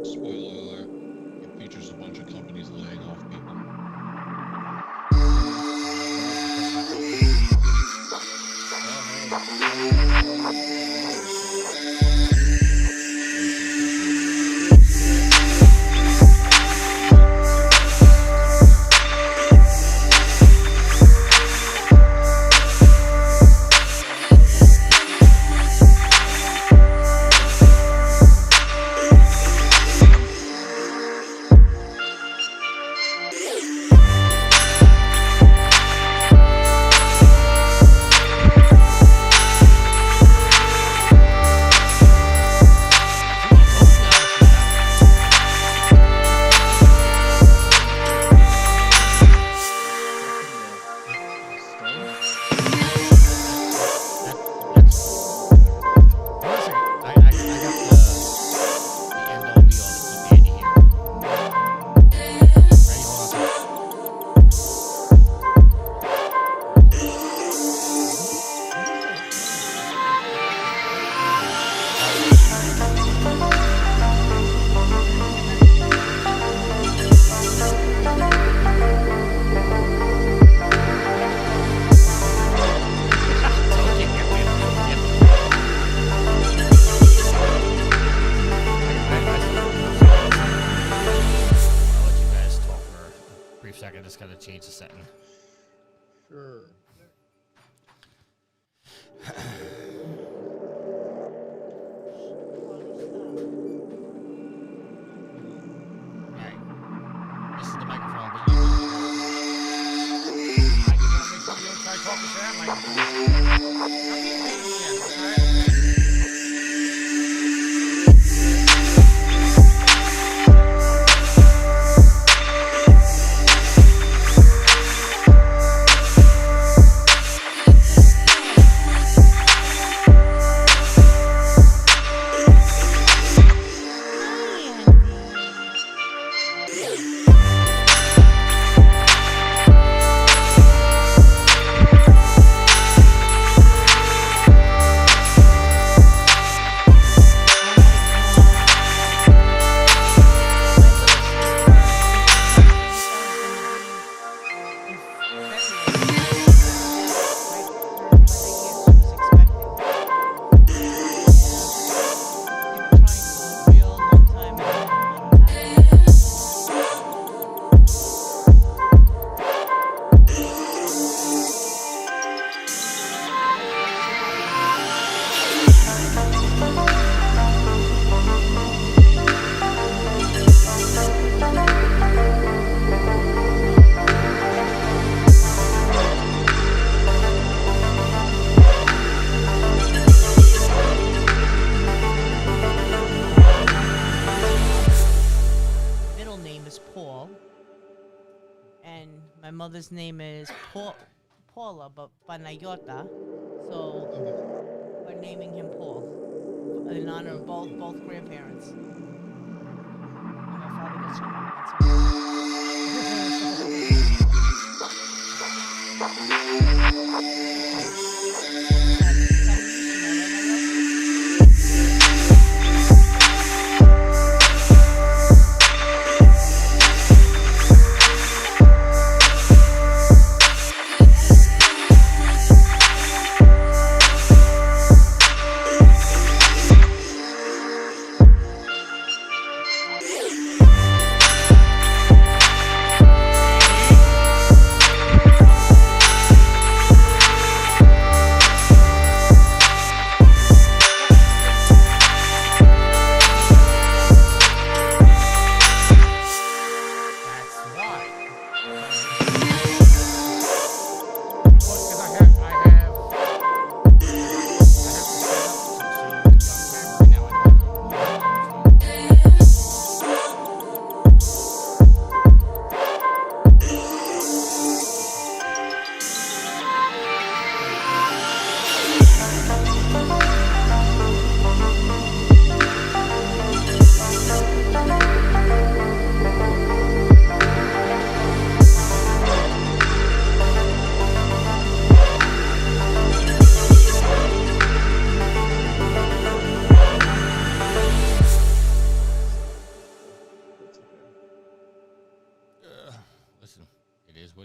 Spoiler alert. It features a bunch of companies laying off people. My mother's name is Paula, but Panayota, so we're naming him Paul in honor of both grandparents. And my father gets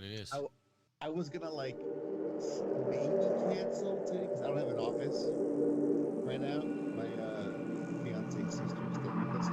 what it is. I was gonna like maybe cancel today because I don't have an office right now. My fiance's sister's staying with us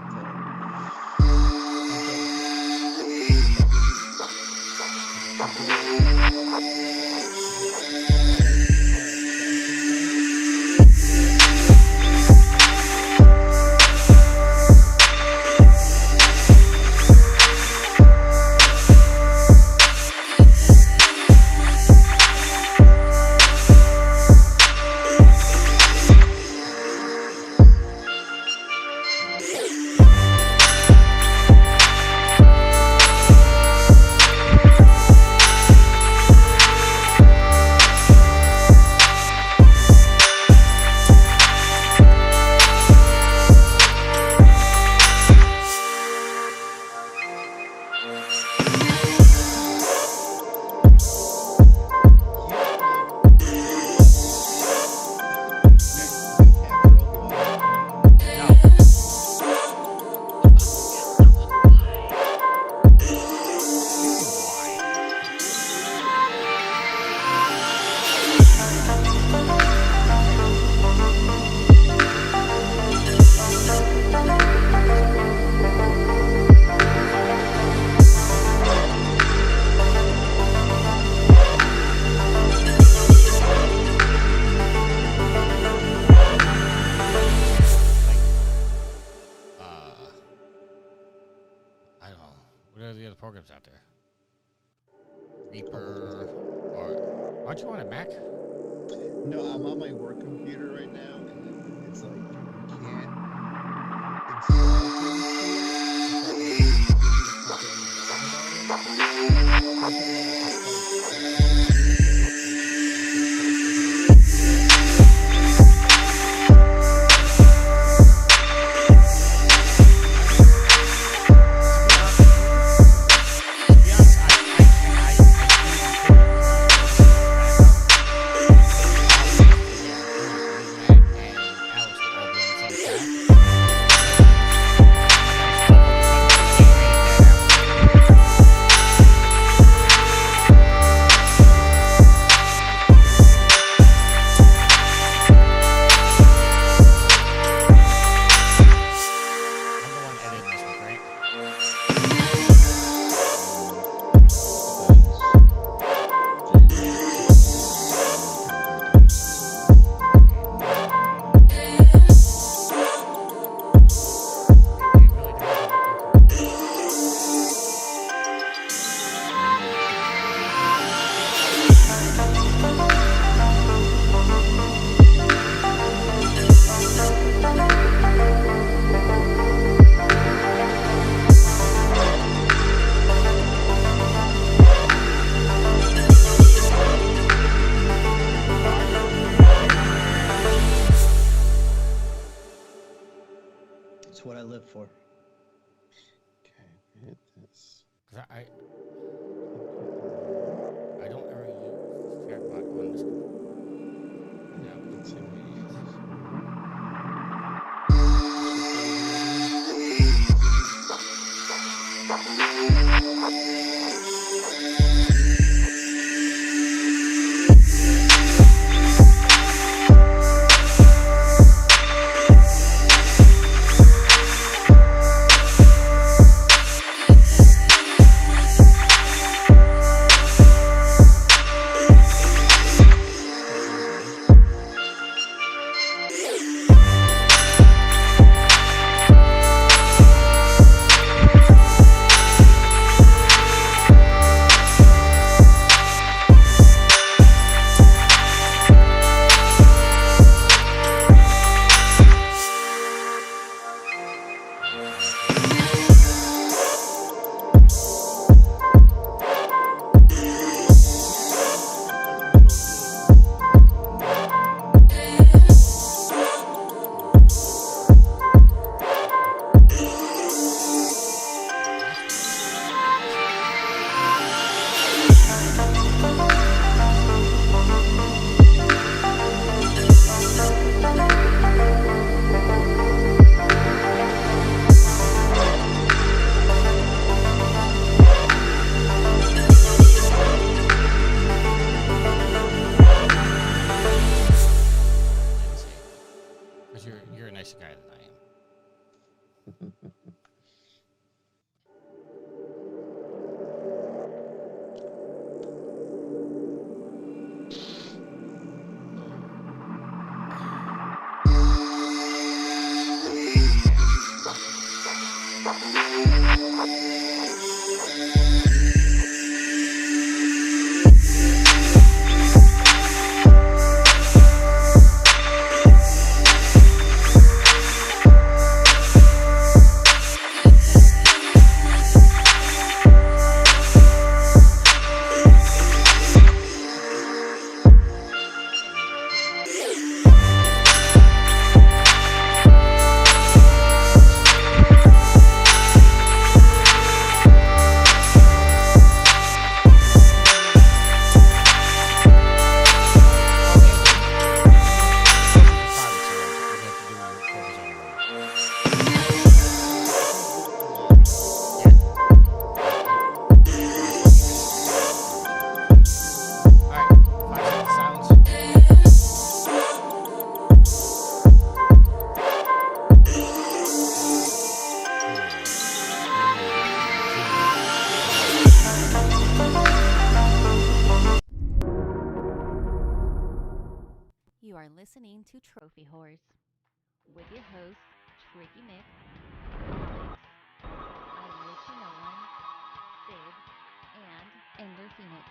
I don't know. What are the other programs out there? Reaper, or aren't you on a Mac? No, I'm on my work computer right now, and it's like you can't install It's what I live for. Okay, hit this. Cause I don't ever use this chat bot on this. Yeah, let's see what he You are listening to Trophy Horse with your hosts, Tricky Mick, I'm Richie Nolan, Sid, and Ender Phoenix.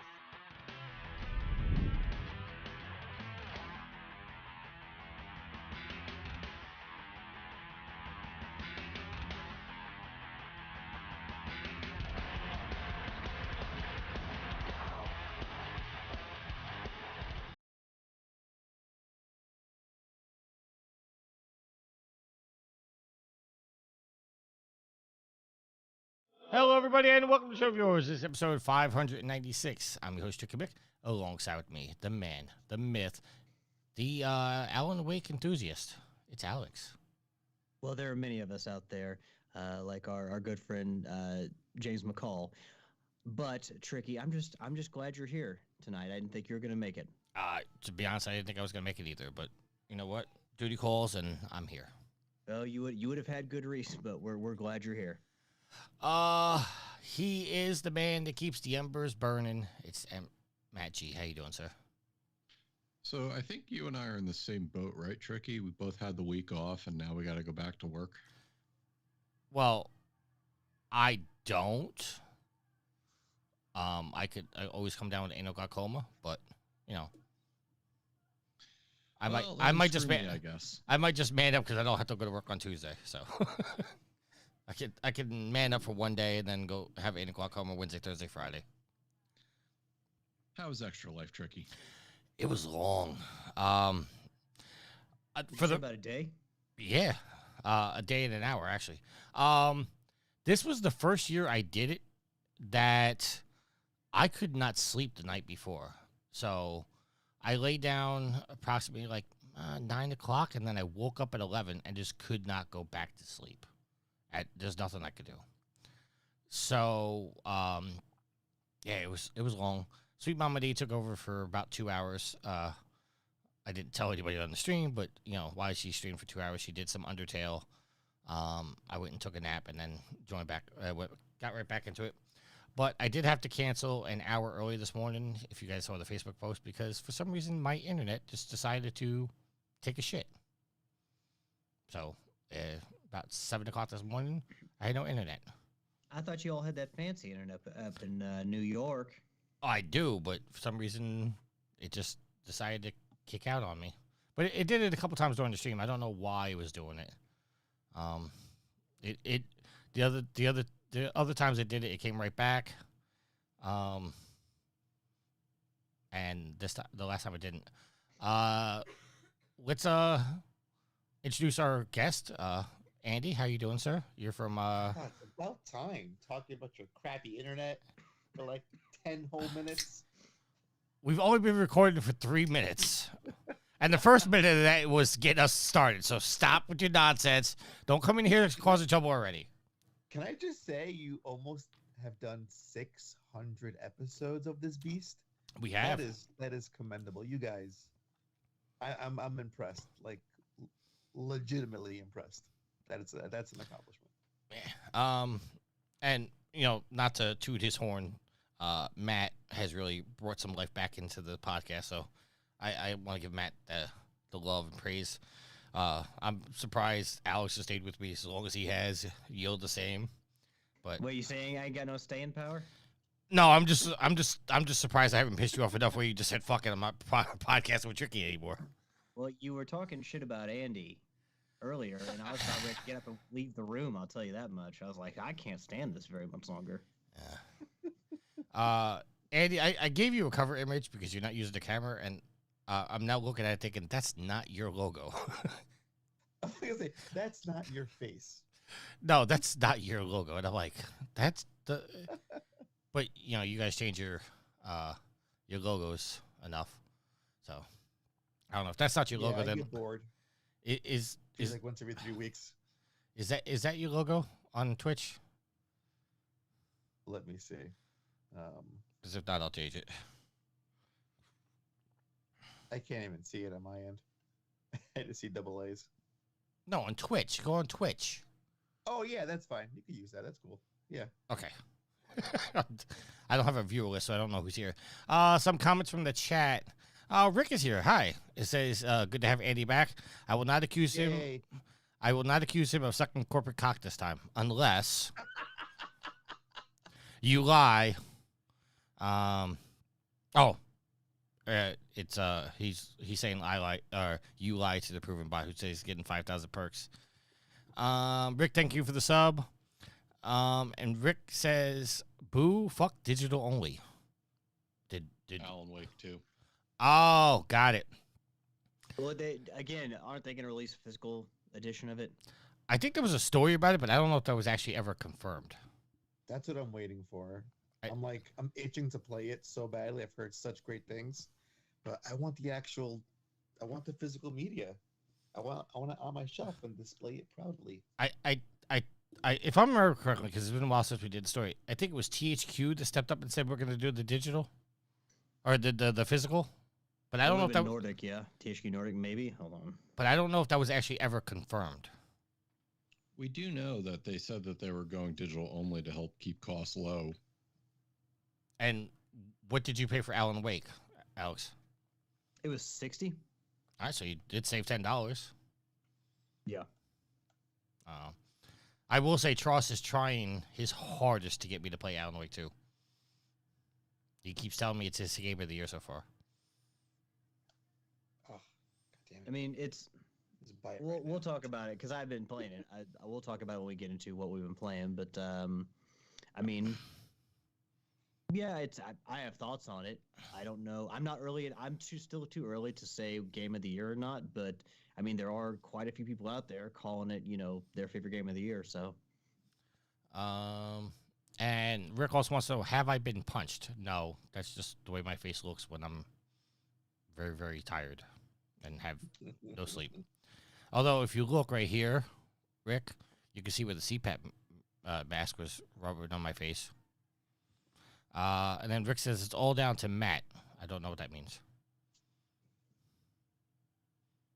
Hello, everybody, and welcome to Show Viewers. This is episode 596. I'm your host, Tricky Mick, alongside with me, the man, the myth, the Alan Wake enthusiast. It's Alex. Well, there are many of us out there, like our good friend James McCall. But Tricky, I'm just glad you're here tonight. I didn't think you were gonna make it. To be honest, I didn't think I was going to make it either, but you know what? Duty calls, and I'm here. Well, you would have had good reason, but we're glad you're here. He is the man that keeps the embers burning. It's Matt G. How you doing, sir? So I think you and I are in the same boat, right, Tricky? We both had the week off, and now we got to go back to work. Well, I don't. I always come down with anal glaucoma, but you know, I might just man. I guess I might just man up because I don't have to go to work on Tuesday, so. I can man up for one day and then go have anal glaucoma Wednesday, Thursday, Friday. How was extra life, Tricky? It was long. For about a day. Yeah, a day and an hour actually. This was the first year I did it that I could not sleep the night before. So I lay down approximately like 9 o'clock, and then I woke up at 11 and just could not go back to sleep. There's nothing I could do. So, yeah, it was long. Sweet Mama D took over for about 2 hours. I didn't tell anybody on the stream, but, you know, while she streamed for 2 hours, she did some Undertale. I went and took a nap and then joined back, got right back into it. But I did have to cancel an hour early this morning, if you guys saw the Facebook post, because for some reason my internet just decided to take a shit. So, about 7 o'clock this morning, I had no internet. I thought you all had that fancy internet up in New York. Oh, I do, but for some reason, it just decided to kick out on me. But it did it a couple times during the stream. I don't know why it was doing it. The other times it did it, it came right back. And this time, the last time it didn't. Let's introduce our guest. Andy, how you doing, sir? You're from It's about time talking about your crappy internet for like 10 whole minutes. We've only been recording for 3 minutes. And the first minute of that was getting us started. So stop with your nonsense. Don't come in here causing trouble already. Can I just say you almost have done 600 episodes of this beast? We have. That is commendable. You guys, I'm impressed. Like legitimately impressed. That's an accomplishment. And not to toot his horn, Matt has really brought some life back into the podcast. So I want to give Matt the love and praise. I'm surprised Alex has stayed with me as long as he has. Yield the same. But What, you saying I ain't got no staying power? no, I'm just surprised I haven't pissed you off enough where you just said, "Fuck it, I'm not podcasting with Tricky anymore." Well, you were talking shit about Andy earlier, and I was about ready to get up and leave the room. I'll tell you that much. I was like, I can't stand this very much longer. Andy, I gave you a cover image because you're not using the camera, and I'm now looking at it thinking that's not your logo. I was gonna say that's not your face. No, that's not your logo, and I'm like, that's the. But you guys change your logos enough, so I don't know if that's not your logo. I Then get bored. Is Like once every 3 weeks. Is that your logo on Twitch? Let me see. Because if not, I'll change it. I can't even see it on my end. I had to see double A's. No, on Twitch. Go on Twitch. Oh yeah, that's fine. You can use that. That's cool. Yeah. Okay. I don't have a viewer list, so I don't know who's here. Some comments from the chat. Rick is here. Hi. It says, "Good to have Andy back. I will not accuse him. Yay. I will not accuse him of sucking corporate cock this time, unless you lie." It's he's saying I lie or you lie to the proven bot who says he's getting 5,000 perks. Rick, thank you for the sub. And Rick says, "Boo, fuck digital only." Did Alan Wake too. Oh, got it. Well, aren't they going to release a physical edition of it? I think there was a story about it, but I don't know if that was actually ever confirmed. That's what I'm waiting for. I'm itching to play it so badly. I've heard such great things, but I want the physical media. I want it on my shelf and display it proudly. If I remember correctly, because it's been a while since we did the story, I think it was THQ that stepped up and said we're going to do the digital or the physical. But I don't know if that Nordic, yeah, THQ Nordic, maybe. Hold on. But I don't know if that was actually ever confirmed. We do know that they said that they were going digital only to help keep costs low. And what did you pay for Alan Wake, Alex? It was 60. All right, so you did save $10. Yeah. I will say Tross is trying his hardest to get me to play Alan Wake 2. He keeps telling me it's his game of the year so far. Oh, God damn it. I mean, we'll talk about it because I've been playing it. I will talk about it when we get into what we've been playing. But I mean, yeah, I have thoughts on it. I don't know. I'm not early. I'm still too early to say game of the year or not. But I mean, there are quite a few people out there calling it, their favorite game of the year. So, and Rick also wants to know: have I been punched? No, that's just the way my face looks when I'm very, very tired and have no sleep. Although, if you look right here, Rick, you can see where the CPAP mask was rubbing on my face. And then Rick says it's all down to Matt. I don't know what that means.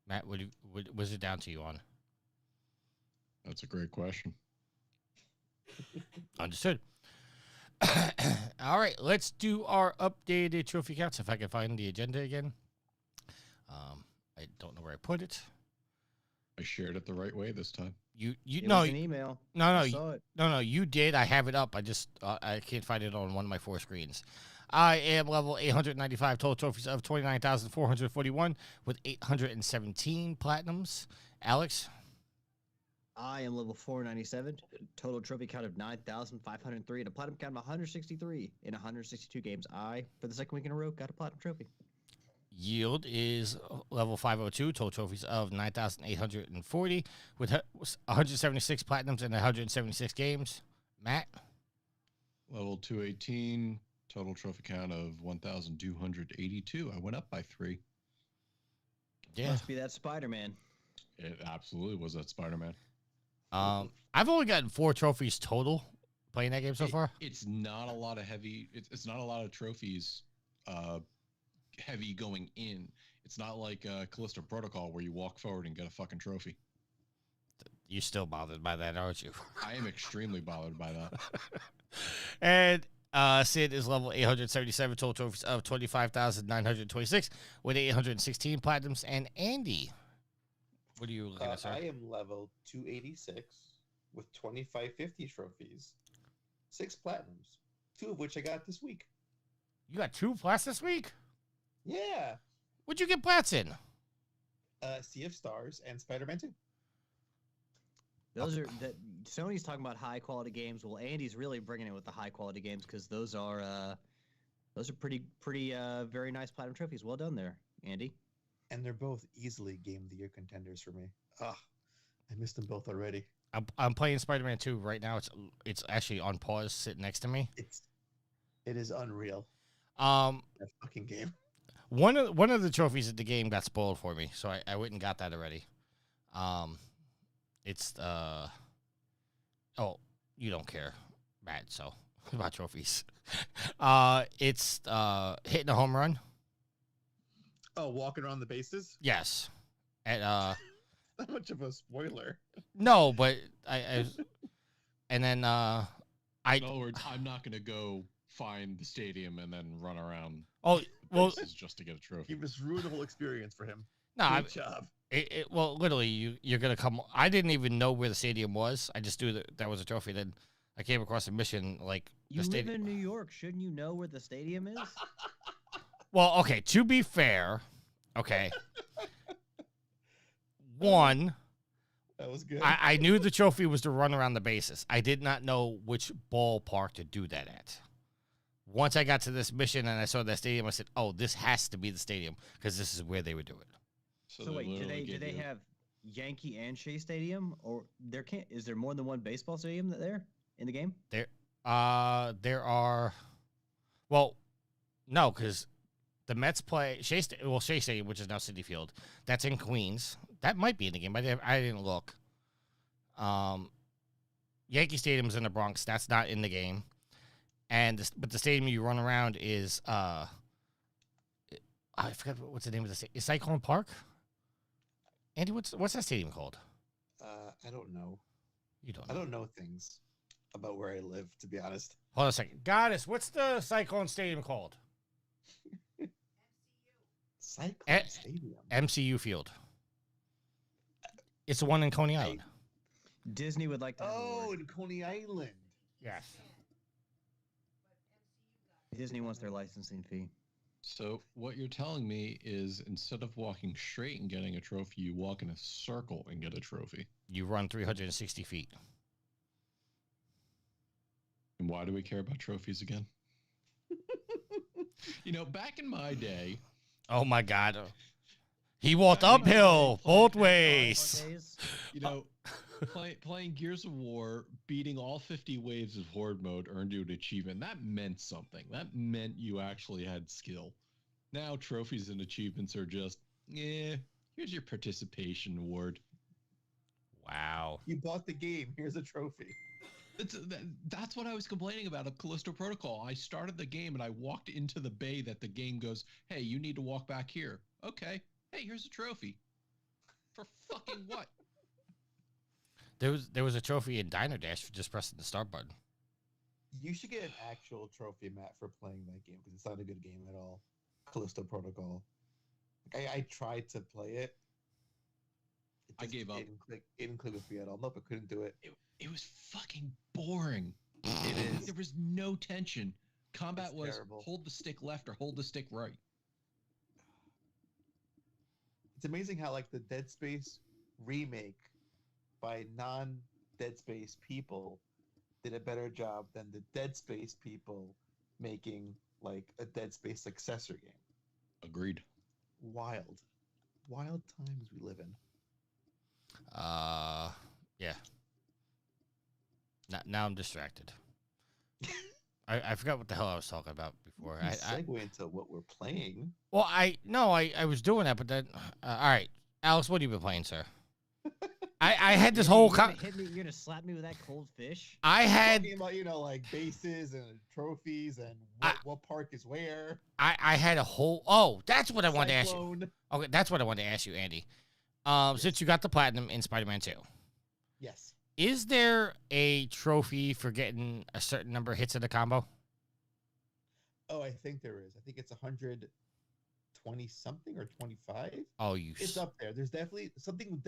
Matt, what was it down to you on? That's a great question. Understood. All right, let's do our updated trophy counts. If I can find the agenda again. I don't know where I put it. I shared it the right way this time. It was an email. I saw it. No, you did. I have it up. I just I can't find it on one of my 4 screens. I am level 895, total trophies of 29,441 with 817 platinums. Alex? I am level 497, total trophy count of 9,503, and a platinum count of 163 in 162 games. I, for the second week in a row, got a platinum trophy. Yield is level 502, total trophies of 9,840 with 176 platinums in 176 games. Matt? Level 218, total trophy count of 1,282. I went up by 3. Yeah. Must be that Spider-Man. It absolutely was that Spider-Man. I've only gotten 4 trophies total playing that game so far. It's not a lot of heavy. It's not a lot of trophies heavy going in. It's not like Callisto Protocol where you walk forward and get a fucking trophy. You're still bothered by that, aren't you? I am extremely bothered by that. And Sid is level 877, total trophies of 25,926 with 816 platinums. And Andy, what are you looking at, sir? I am level 286 with 2550 trophies, 6 platinums, 2 of which I got this week. You got 2 plats this week? Yeah. What'd you get plats in? Sea of Stars and Spider-Man 2. Those are that Sony's talking about high quality games. Well, Andy's really bringing it with the high quality games because those are pretty very nice platinum trophies. Well done there, Andy. And they're both easily Game of the Year contenders for me. I missed them both already. I'm playing Spider-Man 2 right now. It's actually on pause, sitting next to me. It is unreal. That fucking game. One of the trophies of the game got spoiled for me, so I went and got that already. It's you don't care, Matt, so about trophies. It's hitting a home run. Oh, walking around the bases? Yes. And Not much of a spoiler. no, but I and then In other words, I'm not gonna go find the stadium and then run around. Oh, well, This is just to get a trophy. You just ruined the whole experience for him. no, Good job. Well, literally, you're gonna come. I didn't even know where the stadium was. I just knew that was a trophy. Then I came across a mission like You live in New York. Shouldn't you know where the stadium is? Well, okay. To be fair, okay. One, That was good. I knew the trophy was to run around the bases. I did not know which ballpark to do that at. Once I got to this mission and I saw that stadium, I said, "Oh, this has to be the stadium because this is where they would do it." So wait, do they have Yankee and Shea Stadium, or is there more than one baseball stadium there in the game? There are. Well, no, because the Mets play Shea Stadium, which is now Citi Field. That's in Queens. That might be in the game. I didn't look. Yankee Stadium's in the Bronx. That's not in the game. But the stadium you run around is I forgot what's the name of the stadium. Is Cyclone Park? Andy, what's that stadium called? I don't know. You don't I know. don't know things about where I live, to be honest. Hold on a second. Goddess, what's the Cyclone Stadium called? Cyclone Stadium. MCU Field. It's the one in Coney Island. Disney would like to have a Oh, word. in Coney Island. Yes. Disney wants their licensing fee. So what you're telling me is instead of walking straight and getting a trophy, you walk in a circle and get a trophy. You run 360 feet. And why do we care about trophies again? Back in my day, Oh my God. He walked uphill both ways. playing Gears of War, beating all 50 waves of Horde mode earned you an achievement. That meant something. That meant you actually had skill. Now trophies and achievements are just, here's your participation award. Wow. You bought the game. Here's a trophy. That's what I was complaining about at Callisto Protocol. I started the game and I walked into the bay that the game goes, hey, you need to walk back here. Okay. Hey, here's a trophy. For fucking what? There was a trophy in Diner Dash for just pressing the start button. You should get an actual trophy, Matt, for playing that game because it's not a good game at all. Callisto Protocol. I tried to play it. I gave up. It didn't click with me at all. Nope, I couldn't do it. It was fucking boring. It is. There was no tension. Combat It's was terrible. hold the stick left or hold the stick right. It's amazing how like the Dead Space remake by non-Dead Space people did a better job than the Dead Space people making like a Dead Space successor game. Agreed. Wild times we live in. Yeah. Now I'm distracted. I forgot what the hell I was talking about before. You segue into what we're playing. Well, I was doing that, but then all right, Alex, what have you been playing, sir? I had this whole. You're gonna slap me with that cold fish? I had talking about like bases and trophies and what park is where. I had a whole. Oh, that's what I wanted to ask you. Cyclone. Okay, that's what I wanted to ask you, Andy. Since you got the platinum in Spider-Man 2, Yes. Is there a trophy for getting a certain number of hits in a combo? Oh, I think there is. I think it's 120 something or 25. Oh, It's up there. There's definitely something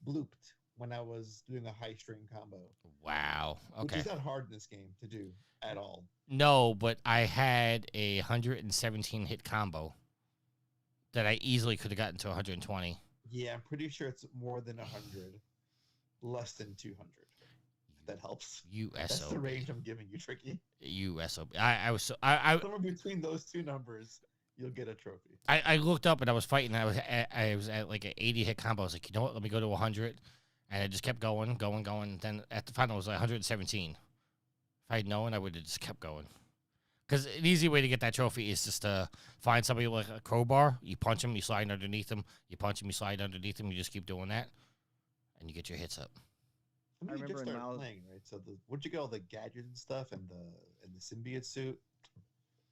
blooped when I was doing a high string combo. Wow. Okay. Which is not hard in this game to do at all. No, but I had a 117 hit combo that I easily could have gotten to 120. Yeah, I'm pretty sure it's more than 100. Less than 200. If that helps. That's the range I'm giving you, Tricky. USOB. Somewhere between those two numbers, you'll get a trophy. I looked up and I was fighting. I was at like an 80 hit combo. I was like, you know what? Let me go to 100, and I just kept going. Then at the final, it was like 117. If I had known, I would have just kept going. Because an easy way to get that trophy is just to find somebody like a crowbar. You punch him, you slide underneath him. You punch him, you slide underneath him. You just keep doing that, and you get your hits up. I remember just started playing, right? So once you get all the gadgets and stuff and the symbiote suit,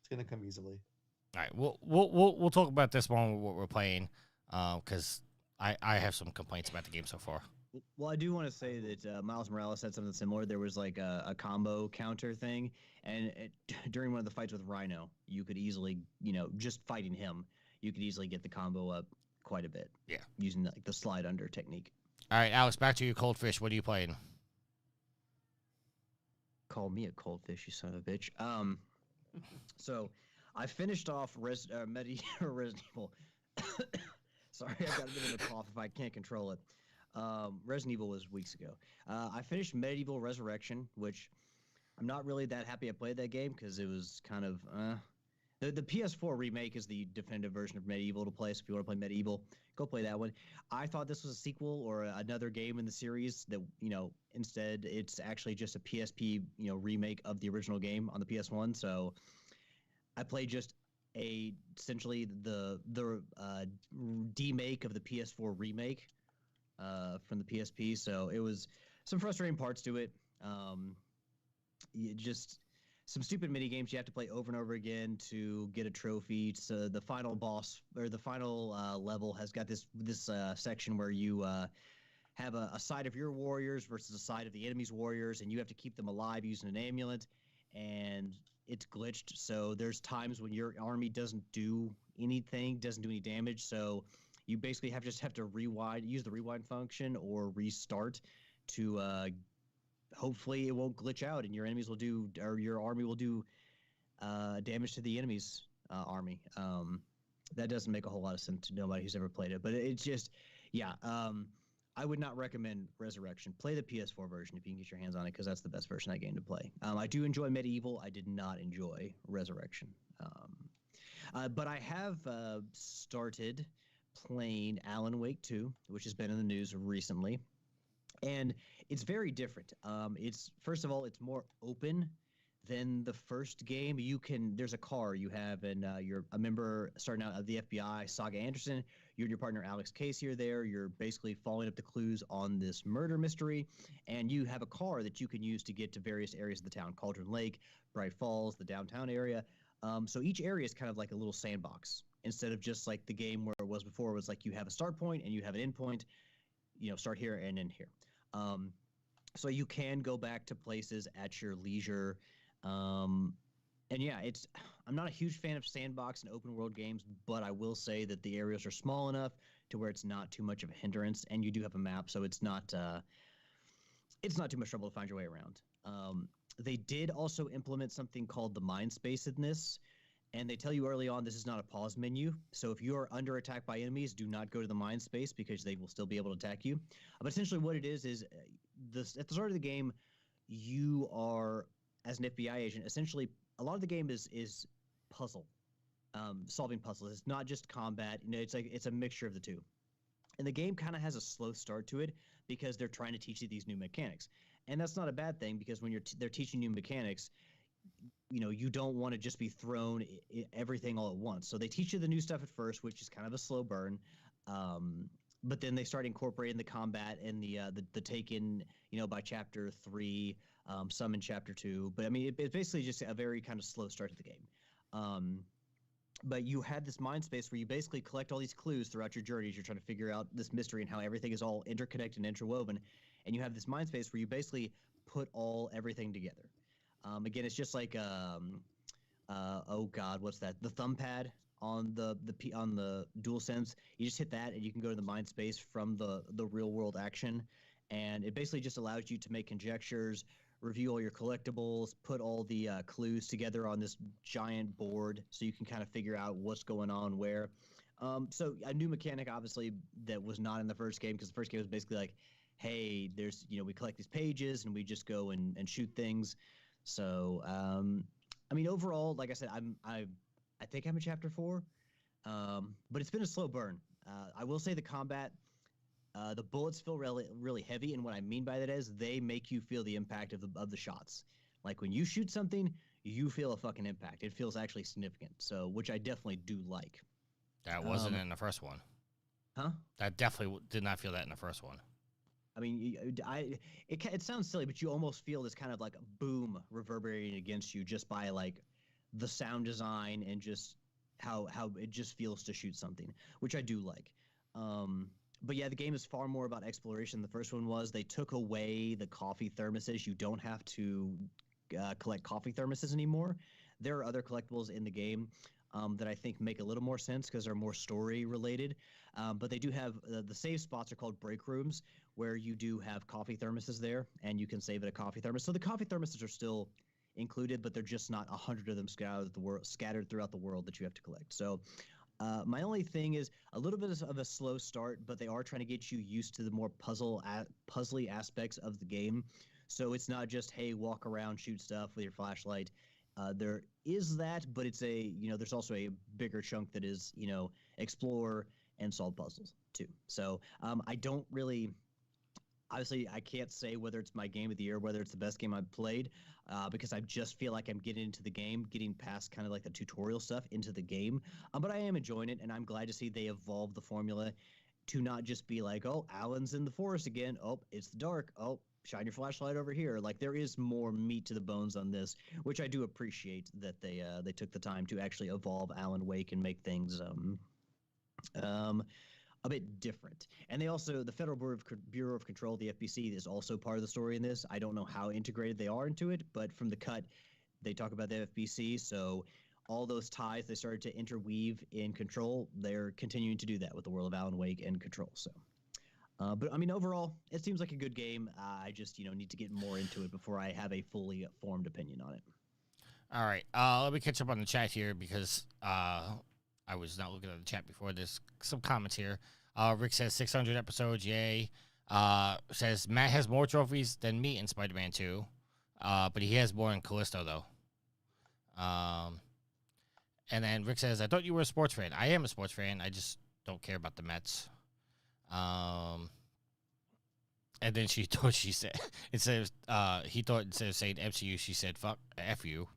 it's gonna come easily. All right, we'll talk about this one what we're playing, because I have some complaints about the game so far. Well, I do want to say that Miles Morales said something similar. There was like a combo counter thing, and during one of the fights with Rhino, you could easily, just fighting him, you could easily get the combo up quite a bit. Yeah, using like the slide under technique. All right, Alex, back to your cold fish. What are you playing? Call me a cold fish, you son of a bitch. So I finished off Medieval. Sorry, I got a bit of a cough if I can't control it. Resident Evil was weeks ago. I finished Medieval Resurrection, which I'm not really that happy I played that game because it was kind of the PS4 remake is the definitive version of Medieval to play. So if you want to play Medieval, go play that one. I thought this was a sequel or another game in the series that, instead it's actually just a PSP, remake of the original game on the PS1. So I played just essentially the demake of the PS4 remake from the PSP. So it was some frustrating parts to it. Just some stupid mini games you have to play over and over again to get a trophy. So the final boss or the final level has got this section where you have a side of your warriors versus a side of the enemy's warriors, and you have to keep them alive using an amulet, and it's glitched. So there's times when your army doesn't do anything, doesn't do any damage. So you basically just have to use the rewind function or restart to hopefully it won't glitch out and your enemies will do, or your army will do damage to the enemy's army. That doesn't make a whole lot of sense to nobody who's ever played it, but it's just, I would not recommend Resurrection. Play the PS4 version if you can get your hands on it, because that's the best version of that game to play. I do enjoy Medieval. I did not enjoy Resurrection. But I have started playing Alan Wake 2, which has been in the news recently. And it's very different. First of all, it's more open than the first game. There's a car you have, and you're a member starting out of the FBI, Saga Anderson. You and your partner, Alex Casey, are there. You're basically following up the clues on this murder mystery, and you have a car that you can use to get to various areas of the town, Cauldron Lake, Bright Falls, the downtown area. So each area is kind of like a little sandbox, instead of just like the game where it was before. It was like you have a start point and you have an end point, start here and end here. So you can go back to places at your leisure. I'm not a huge fan of sandbox and open world games, but I will say that the areas are small enough to where it's not too much of a hindrance, and you do have a map, so it's not too much trouble to find your way around. They did also implement something called the mind space in this, and they tell you early on this is not a pause menu. So if you are under attack by enemies, do not go to the mind space because they will still be able to attack you. But essentially what it is at the start of the game, you are, as an FBI agent, essentially a lot of the game is puzzle, solving puzzles. It's not just combat. It's a mixture of the two. And the game kind of has a slow start to it because they're trying to teach you these new mechanics. And that's not a bad thing, because when they're teaching new mechanics, you don't want to just be thrown everything all at once. So they teach you the new stuff at first, which is kind of a slow burn. But then they start incorporating the combat and the Taken, by chapter 3, some in chapter 2. But I mean, it's basically just a very kind of slow start to the game. But you had this mind space where you basically collect all these clues throughout your journeys. You're trying to figure out this mystery and how everything is all interconnected and interwoven. and you have this mind space where you basically put everything together. Again, it's just like oh god, what's that? The thumb pad on the DualSense. You just hit that, and you can go to the mind space from the real world action, and it basically just allows you to make conjectures, review all your collectibles, put all the clues together on this giant board, so you can kind of figure out what's going on where. So a new mechanic, obviously, that was not in the first game, because the first game was basically like, hey, there's we collect these pages and we just go and shoot things. So I mean, overall, like I said, I think I'm in chapter 4, but it's been a slow burn. I will say the combat, the bullets feel really heavy, and what I mean by that is they make you feel the impact of the shots. Like when you shoot something, you feel a fucking impact. It feels actually significant. So, which I definitely do like. That wasn't in the first one. Huh? That definitely did not feel that in the first one. I mean, it sounds silly, but you almost feel this kind of like boom reverberating against you just by like the sound design and just how it just feels to shoot something, which I do like. But yeah, the game is far more about exploration than the first one was. They took away the coffee thermoses. You don't have to collect coffee thermoses anymore. There are other collectibles in the game that I think make a little more sense because they're more story related. But they do have the save spots are called break rooms, where you do have coffee thermoses there, and you can save at a coffee thermos. So the coffee thermoses are still included, but they're just not 100 of them scattered throughout the world that you have to collect. So my only thing is a little bit of a slow start, but they are trying to get you used to the more puzzly aspects of the game. So it's not just, hey, walk around, shoot stuff with your flashlight. There is that, but it's there's also a bigger chunk that is, explore and solve puzzles too. So I don't really, obviously I can't say whether it's my game of the year, whether it's the best game I've played, because I just feel like I'm getting into the game, getting past kind of like the tutorial stuff into the game. But I am enjoying it, and I'm glad to see they evolve the formula to not just be like, oh, Alan's in the forest again. Oh, it's the dark. Oh, shine your flashlight over here. Like there is more meat to the bones on this, which I do appreciate that they took the time to actually evolve Alan Wake and make things a bit different. And they also, the Federal Bureau of Control, the FBC, is also part of the story in this. I don't know how integrated they are into it, but from the cut, they talk about the FBC. So all those ties they started to interweave in Control, they're continuing to do that with the world of Alan Wake and Control. So. But I mean, overall, it seems like a good game. I just, need to get more into it before I have a fully formed opinion on it. All right. Let me catch up on the chat here because I was not looking at the chat before. There's some comments here. Rick says 600 episodes, yay. Says Matt has more trophies than me in Spider-Man 2, but he has more in Callisto, though. And then Rick says, I thought you were a sports fan. I am a sports fan. I just don't care about the Mets. And then she said, instead of, he thought instead of saying MCU, she said, fuck, F you.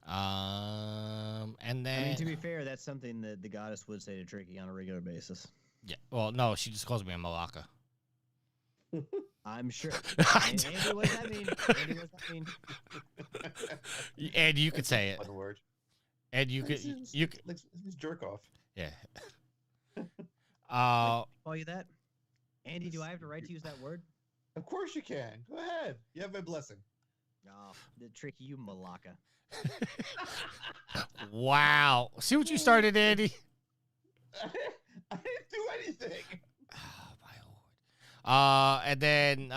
And then. I mean, to be fair, that's something that the goddess would say to Tricky on a regular basis. Yeah. Well, no, she just calls me a Malacca. I'm sure. Andy, what does that mean? Andy, what does that mean? And you could say it. One word. And you could. It's jerk off. Yeah. Call you that? Andy, do I have the right to use that word? Of course you can. Go ahead. You have my blessing. Oh, the Tricky, you Malacca. Wow. See what you started, Andy? I didn't do anything. Oh, my Lord. And then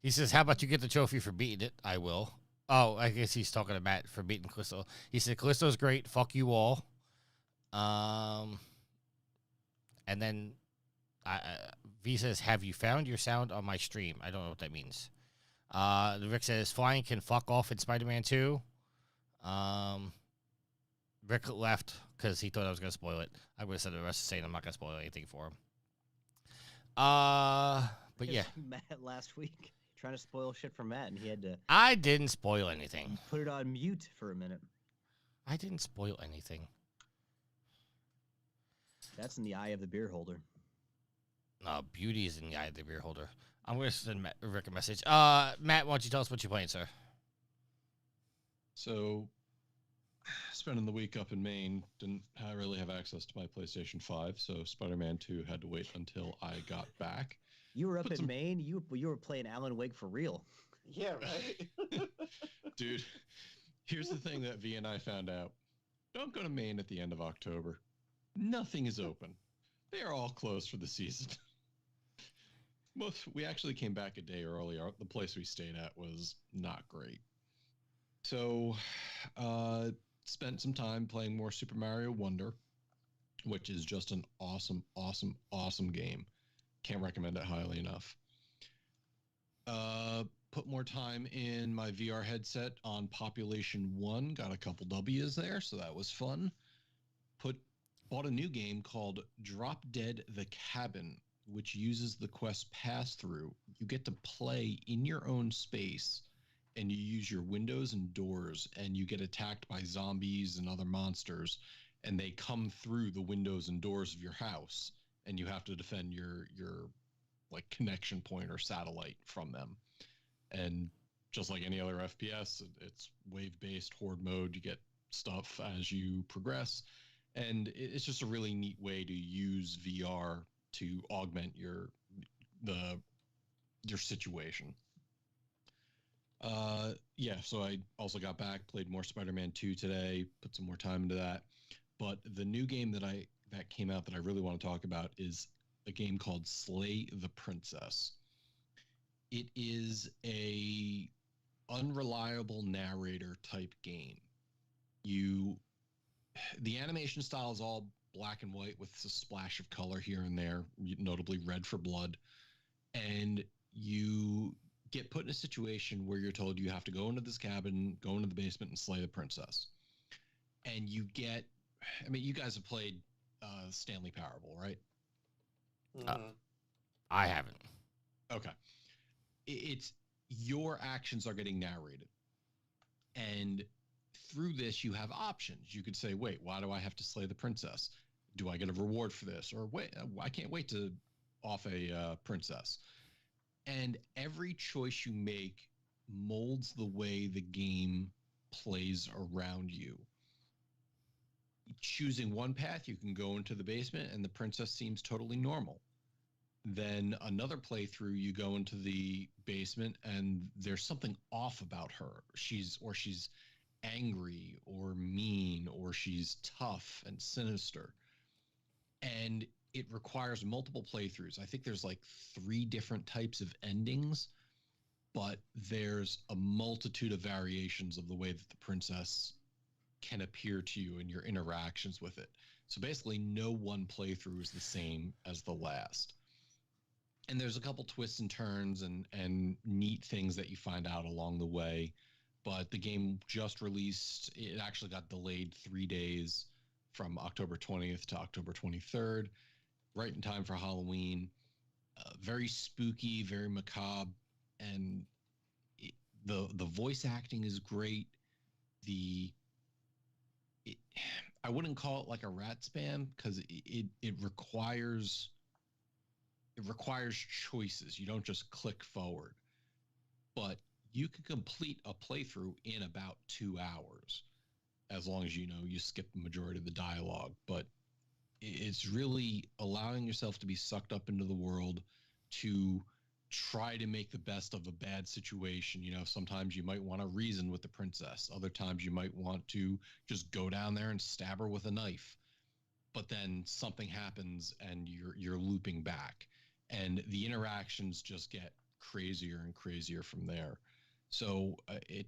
he says, how about you get the trophy for beating it? I will. Oh, I guess he's talking to Matt for beating Callisto. He said, Callisto's great. Fuck you all. And then V says, have you found your sound on my stream? I don't know what that means. Rick says, flying can fuck off in Spider-Man 2. Rick left because he thought I was going to spoil it. I would have said the rest of saying I'm not going to spoil anything for him. But yeah. Matt last week trying to spoil shit for Matt, and he had to. I didn't spoil anything. Put it on mute for a minute. I didn't spoil anything. That's in the eye of the beer holder. No, beauty is in the eye of the beer holder. I'm going to send Rick a message. Matt, why don't you tell us what you're playing, sir? So, spending the week up in Maine, didn't really have access to my PlayStation 5, so Spider-Man 2 had to wait until I got back. You were up in Maine. You were playing Alan Wake for real. Yeah, right. Dude, here's the thing that V and I found out. Don't go to Maine at the end of October. Nothing is open. They are all closed for the season. We actually came back a day early. The place we stayed at was not great. So, spent some time playing more Super Mario Wonder, which is just an awesome, awesome, awesome game. Can't recommend it highly enough. Put more time in my VR headset on Population 1. Got a couple W's there, so that was fun. Bought a new game called Drop Dead the Cabin, which uses the Quest pass-through. You get to play in your own space, and you use your windows and doors, and you get attacked by zombies and other monsters, and they come through the windows and doors of your house, and you have to defend your like connection point or satellite from them. And just like any other FPS, it's wave-based horde mode. You get stuff as you progress, and it's just a really neat way to use VR to augment your situation. So I also got back, played more Spider-Man 2 today, put some more time into that. But the new game that came out that I really want to talk about is a game called Slay the Princess. It is a unreliable narrator type game. The animation style is all black and white with a splash of color here and there, notably red for blood. And you get put in a situation where you're told you have to go into this cabin, go into the basement, and slay the princess. And you guys have played Stanley Parable, right? I haven't. Okay. It's your actions are getting narrated. And through this, you have options. You could say, wait, why do I have to slay the princess? Do I get a reward for this? Or wait, I can't wait to off a princess. And every choice you make molds the way the game plays around you. Choosing one path, you can go into the basement and the princess seems totally normal. Then another playthrough, you go into the basement and there's something off about her. She's angry or mean, or she's tough and sinister. And it requires multiple playthroughs. I think there's like 3 different types of endings, but there's a multitude of variations of the way that the princess can appear to you in your interactions with it. So basically no one playthrough is the same as the last. And there's a couple twists and turns and neat things that you find out along the way. But the game just released. It actually got delayed 3 days from October 20th to October 23rd, right in time for Halloween. Very spooky, very macabre, and the voice acting is great. I wouldn't call it like a rat spam because it requires choices. You don't just click forward, but you can complete a playthrough in about 2 hours, as long as you skip the majority of the dialogue. But it's really allowing yourself to be sucked up into the world, to try to make the best of a bad situation. Sometimes you might want to reason with the princess. Other times you might want to just go down there and stab her with a knife. But then something happens and you're looping back. And the interactions just get crazier and crazier from there. So it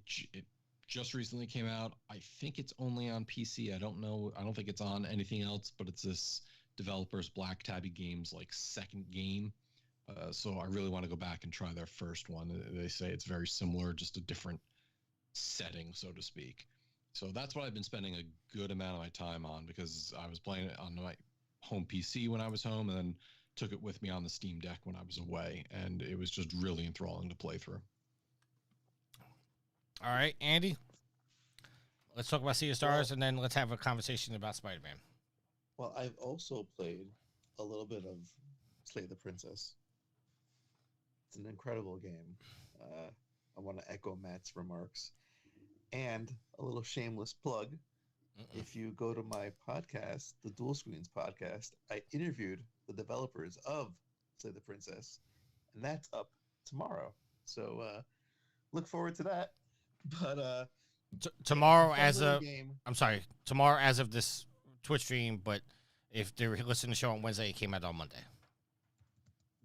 just recently came out. I think it's only on PC. I don't know. I don't think it's on anything else, but it's this developer's Black Tabby Games second game. So I really want to go back and try their first one. They say it's very similar, just a different setting, so to speak. So that's what I've been spending a good amount of my time on, because I was playing it on my home PC when I was home, and then took it with me on the Steam Deck when I was away, and it was just really enthralling to play through. All right, Andy, let's talk about Sea of Stars, and then let's have a conversation about Spider-Man. Well, I've also played a little bit of Slay the Princess. It's an incredible game. I want to echo Matt's remarks. And a little shameless plug. If you go to my podcast, the Dual Screens podcast, I interviewed the developers of Slay the Princess, and that's up tomorrow. So look forward to that. But tomorrow, fun as little of game. I'm sorry, tomorrow as of this Twitch stream, but if they're listening to the show on Wednesday, it came out on Monday.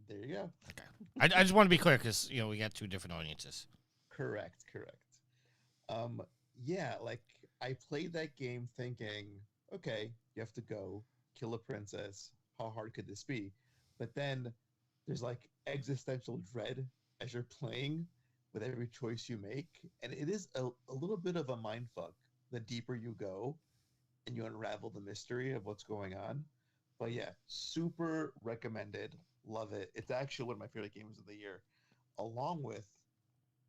There you go. Okay, I just want to be clear because we got two different audiences. Correct. Yeah, like I played that game thinking, okay, you have to go kill a princess. How hard could this be? But then there's like existential dread as you're playing with every choice you make, and it is a little bit of a mind fuck the deeper you go and you unravel the mystery of what's going on. But yeah, super recommended. Love it. It's actually one of my favorite games of the year, along with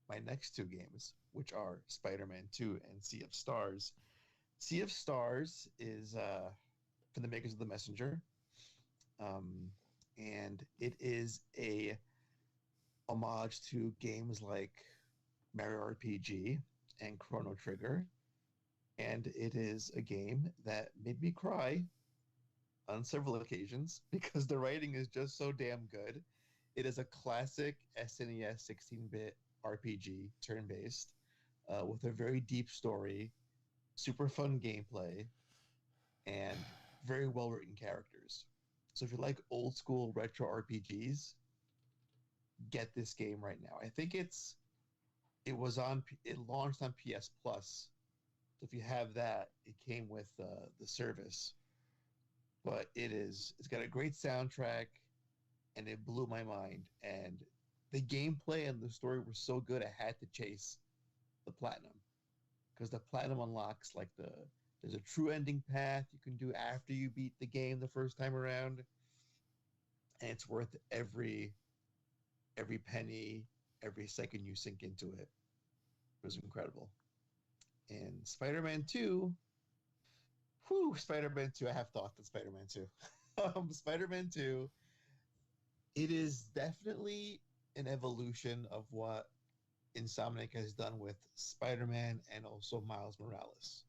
my next two games, which are Spider-Man 2 and Sea of Stars. Sea of Stars is from the makers of The Messenger, and it is a homage to games like Mario RPG and Chrono Trigger, and it is a game that made me cry on several occasions because the writing is just so damn good. It is a classic SNES 16-bit RPG, turn-based, with a very deep story, super fun gameplay, and very well-written characters. So if you like old-school retro RPGs, get this game right now. I think it launched on PS Plus. So if you have that, it came with the service. But it's got a great soundtrack, and it blew my mind. And the gameplay and the story were so good, I had to chase the platinum, because the platinum unlocks there's a true ending path you can do after you beat the game the first time around, and it's worth every penny, every second you sink into it. It was incredible. And Spider-Man 2, Spider-Man 2, I have thoughts on Spider-Man 2. Spider-Man 2, it is definitely an evolution of what Insomniac has done with Spider-Man and also Miles Morales.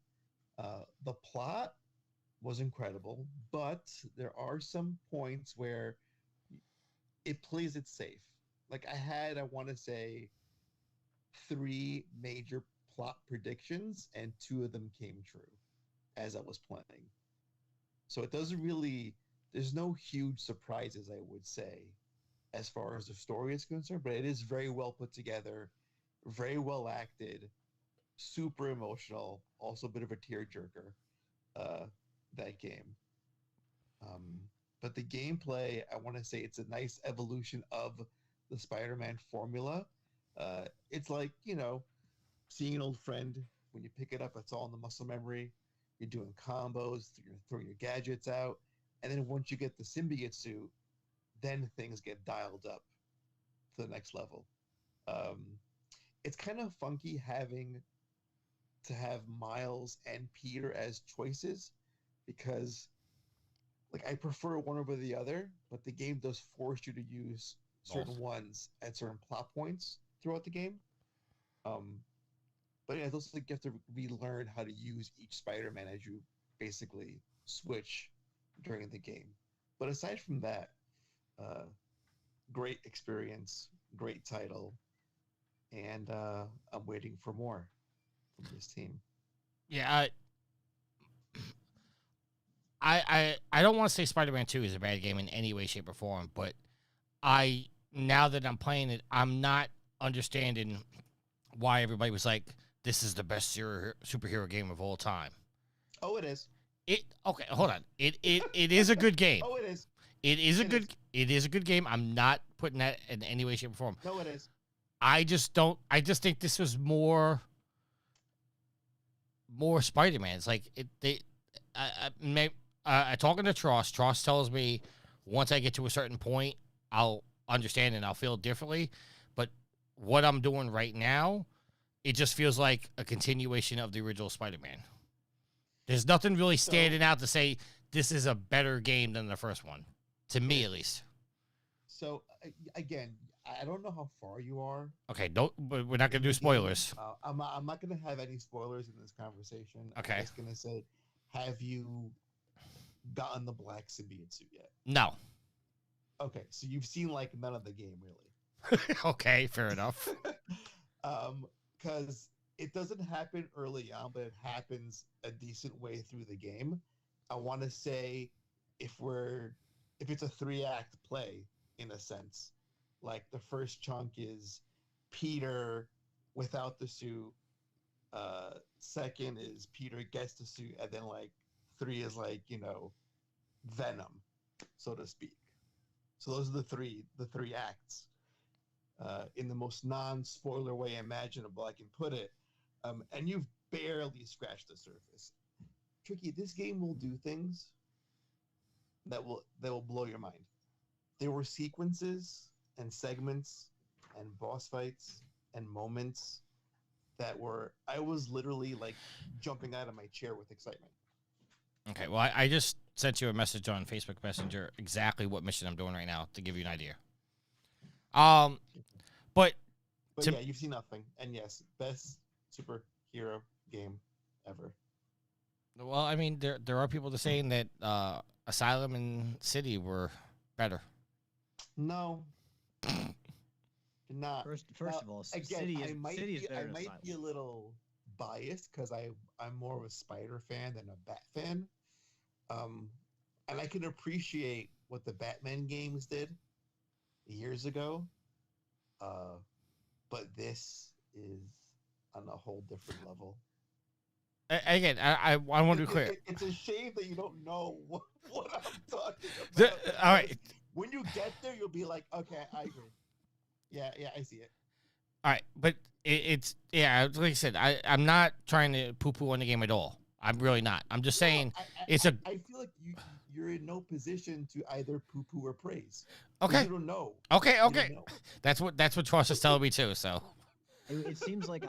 The plot was incredible, but there are some points where it plays it safe. Like I want to say, 3 major plot predictions, and 2 of them came true as I was playing. So it doesn't really, there's no huge surprises, I would say, as far as the story is concerned, but it is very well put together, very well acted, super emotional, also a bit of a tearjerker, that game. But the gameplay, I want to say it's a nice evolution of the Spider-Man formula. It's like, seeing an old friend, when you pick it up, it's all in the muscle memory. You're doing combos, you're throwing your gadgets out, and then once you get the symbiote suit, then things get dialed up to the next level. It's kind of funky having to have Miles and Peter as choices, because I prefer one over the other, but the game does force you to use certain ones at certain plot points throughout the game. But yeah, it's also like you have to relearn how to use each Spider-Man as you basically switch during the game. But aside from that, great experience, great title, and I'm waiting for more from this team. Yeah, I don't want to say Spider-Man 2 is a bad game in any way, shape, or form, but now that I'm playing it, I'm not understanding why everybody was like, this is the best superhero game of all time. Oh, it is. Okay, hold on. It is a good game. Oh, it is. It is a good game. I'm not putting that in any way, shape, or form. No, it is. I just think this was more Spider-Man. It's like I talking to Tross. Tross tells me once I get to a certain point, I'll understand and I'll feel differently. But what I'm doing right now, it just feels like a continuation of the original Spider-Man. There's nothing really standing out to say this is a better game than the first one, to me at least. So again, I don't know how far you are. Okay, but we're not gonna do spoilers. I'm not gonna have any spoilers in this conversation. Okay. I'm just gonna say, have you gotten the black symbiote suit yet? No. Okay, so you've seen none of the game really. Okay, fair enough. Because it doesn't happen early on, but it happens a decent way through the game. I want to say if it's a 3-act play in a sense, like the first chunk is Peter without the suit. Second is Peter gets the suit, and then like 3 is like Venom, so to speak. So those are the three acts. In the most non-spoiler way imaginable I can put it. And you've barely scratched the surface. Tricky, this game will do things that will blow your mind. There were sequences and segments and boss fights and moments that I was literally like jumping out of my chair with excitement. Okay, well, I just sent you a message on Facebook Messenger exactly what mission I'm doing right now to give you an idea. But yeah, you've seen nothing. And yes, best superhero game ever. Well, I mean, there are people that saying that Asylum and City were better. No. Not. First of all, again, City is better than I might Asylum. be a little biased because I'm more of a Spider fan than a Bat fan. And I can appreciate what the Batman games did years ago. But this is on a whole different level. Again, I want to be clear. It's a shame that you don't know what I'm talking The- about. all right. When you get there, you'll be like, okay, I agree. Yeah, I see it. All right, but it's like I said, I'm not trying to poo-poo on the game at all. I'm really not. I'm just saying I feel like you're in no position to either poo-poo or praise. Okay. You don't know. Okay. You don't know. That's what Tross is telling me too. So It seems like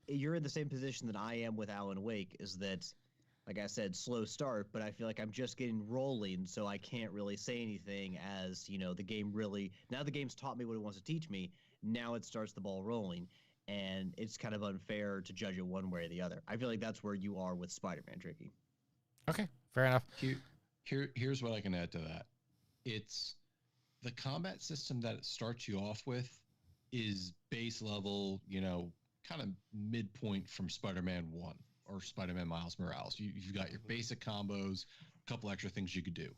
you're in the same position that I am with Alan Wake. Is that, like I said, slow start, but I feel like I'm just getting rolling, so I can't really say anything. As the game now the game's taught me what it wants to teach me. Now it starts the ball rolling, and it's kind of unfair to judge it one way or the other. I feel like that's where you are with Spider-Man, Tricky. okay, fair enough. Here's what I can add to that. It's the combat system that it starts you off with is base level, kind of midpoint from Spider-Man 1 or Spider-Man Miles Morales. You've got your basic combos, a couple extra things you could do.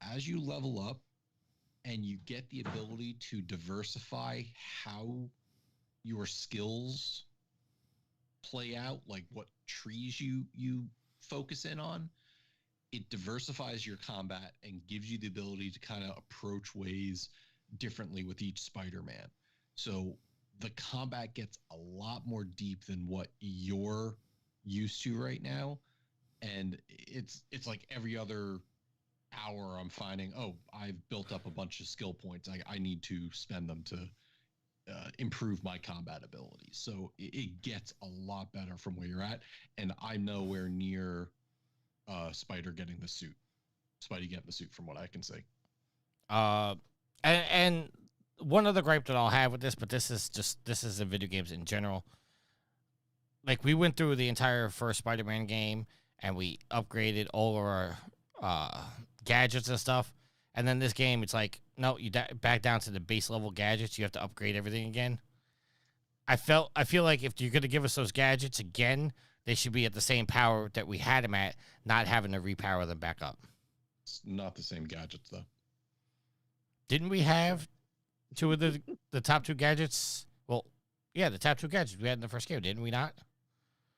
As you level up and you get the ability to diversify how your skills play out, like what trees you focus in on, it diversifies your combat and gives you the ability to kind of approach ways differently with each Spider-Man. So the combat gets a lot more deep than what you're used to right now. And it's like every other hour I'm finding, I've built up a bunch of skill points. I need to spend them to improve my combat abilities. So it gets a lot better from where you're at. And I'm nowhere near Spidey getting the suit from what I can say. And one other gripe that I'll have with this, but this is in video games in general. Like, we went through the entire first Spider-Man game and we upgraded all of our gadgets and stuff. And then this game, it's like, no, you back down to the base level gadgets. You have to upgrade everything again. I feel like if you're going to give us those gadgets again, they should be at the same power that we had them at, not having to repower them back up. It's not the same gadgets, though. Didn't we have two of the top two gadgets? Well, yeah, the top two gadgets we had in the first game, didn't we not?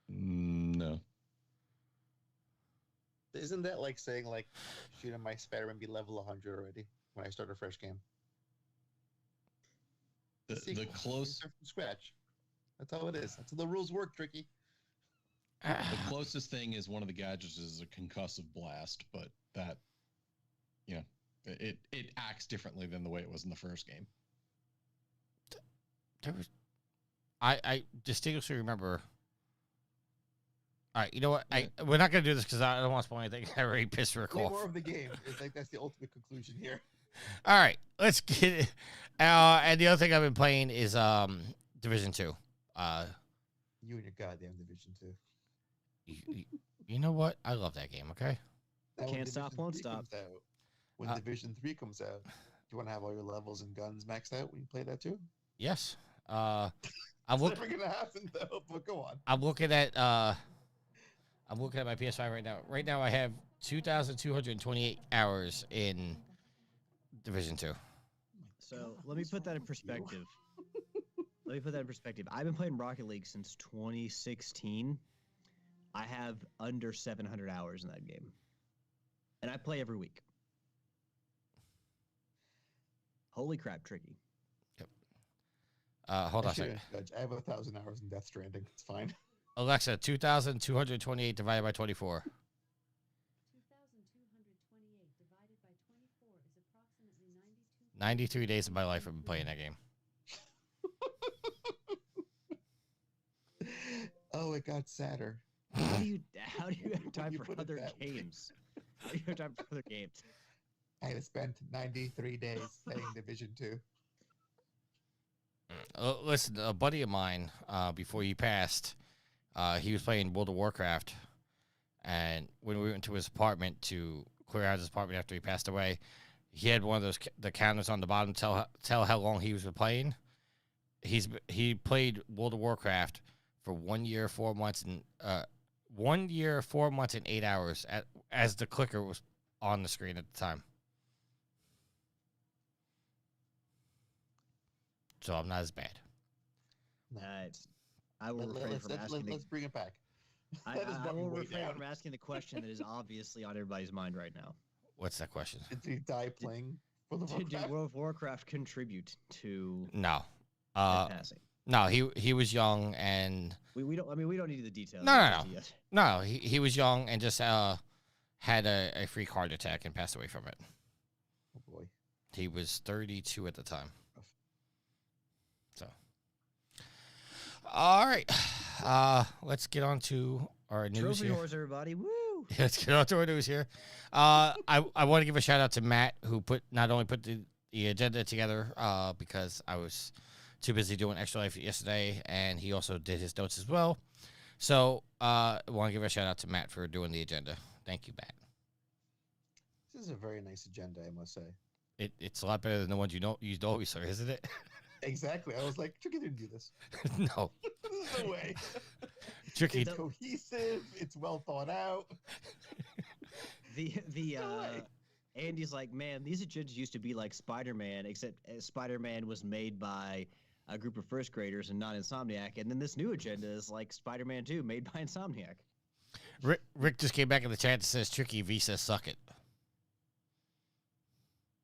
No. Isn't that like saying, like, shouldn't my Spider-Man be level 100 already when I start a fresh game? The close from scratch. That's how it is. That's how the rules work, Tricky. The closest thing is one of the gadgets is a concussive blast, but that, it acts differently than the way it was in the first game. I distinctly remember. All right, you know what? We're not gonna do this because I don't want to spoil anything. I already pissed Rick Play off. more of the game. It's like that's the ultimate conclusion here. All right, let's get it. And the other thing I've been playing is Division 2. You and your goddamn Division 2. You know what? I love that game. Okay. Now, Can't stop, won't stop. When Division 3 comes out. you want to have all your levels and guns maxed out when you play that too? Yes. It's never gonna happen though. But go on. I'm looking at my PS5 right now. Right now, I have 2,228 hours in Division 2. So let me put that in perspective. I've been playing Rocket League since 2016. I have under 700 hours in that game, and I play every week. Holy crap, tricky. Yep. Hold on a second. I have 1,000 hours in Death Stranding. It's fine. Alexa, 2,228 divided by 24. 2,228 divided by 24 is approximately 93 days of my life I've been playing that game. Oh, it got sadder. How do you have time for other games? How do you have time for other games? I had spent 93 days playing Division 2. Listen, a buddy of mine, before he passed, he was playing World of Warcraft, and when we went to his apartment to clear out his apartment after he passed away, he had one of those the counters on the bottom tell how long he was playing. He played World of Warcraft for 1 year, 4 months, and 1 year, 4 months, and 8 hours as the clicker was on the screen at the time. So I'm not as bad. I will refrain from asking. Let's bring it back. I will refrain from asking the question that is obviously on everybody's mind right now. What's that question? Did he die playing World of Warcraft? Did World of Warcraft contribute to No. passing? No, he was young and We don't. I mean, we don't need the details. No. He was young and just had a freak heart attack and passed away from it. Oh boy. He was 32 at the time. So, all right, let's get on to our news Trophy here. Wars, everybody! Woo! Let's get on to our news here. I want to give a shout out to Matt, who not only put the agenda together because I was too busy doing Extra Life yesterday, and he also did his notes as well. So I want to give a shout out to Matt for doing the agenda. Thank you, Matt. This is a very nice agenda, I must say. It's a lot better than the ones you always say, isn't it? Exactly. I was like, Tricky didn't do this. No. There's no way. Tricky. It's cohesive. It's well thought out. Andy's like, man, these agendas used to be like Spider-Man, except Spider-Man was made by a group of first graders and not Insomniac. And then this new agenda is like Spider-Man 2, made by Insomniac. Rick just came back in the chat and says, Tricky, V says, suck it.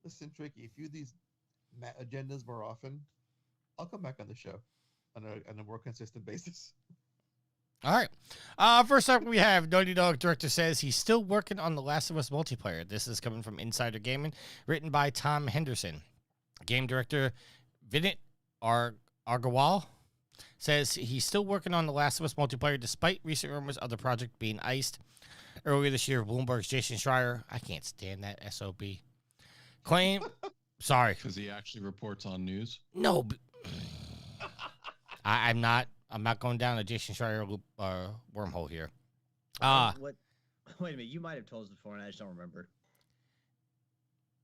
Listen, Tricky, if you do these agendas more often, I'll come back on the show on a more consistent basis. All right. First up, we have Naughty Dog director says he's still working on The Last of Us multiplayer. This is coming from Insider Gaming, written by Tom Henderson. Game director Vinit Agarwal says he's still working on The Last of Us multiplayer despite recent rumors of the project being iced. Earlier this year, Bloomberg's Jason Schreier, I can't stand that SOB, claim. Sorry. Because he actually reports on news. No. I'm not going down a Jason Schreier loop wormhole here. What? Wait a minute. You might have told us before, and I just don't remember.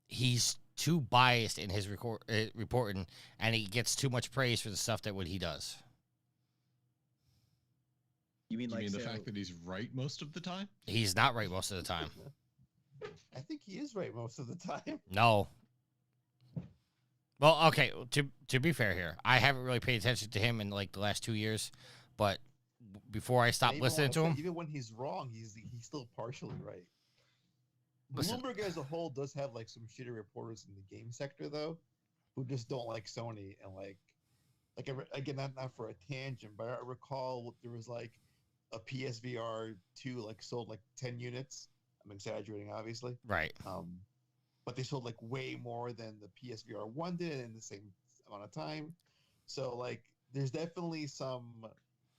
He's too biased in his reporting, and he gets too much praise for the stuff that what he does. You mean the fact that he's right most of the time? He's not right most of the time. I think he is right most of the time. No. Well, okay, to be fair here, I haven't really paid attention to him in like the last 2 years, but before I stopped listening to him, even when he's wrong, he's still partially right. Listen. Bloomberg as a whole does have like some shitty reporters in the game sector though, who just don't like Sony and like again not for a tangent, but I recall there was like a PSVR 2 like sold like 10 units. I'm exaggerating, obviously. right? But they sold like way more than the PSVR 1 did in the same amount of time. So like there's definitely some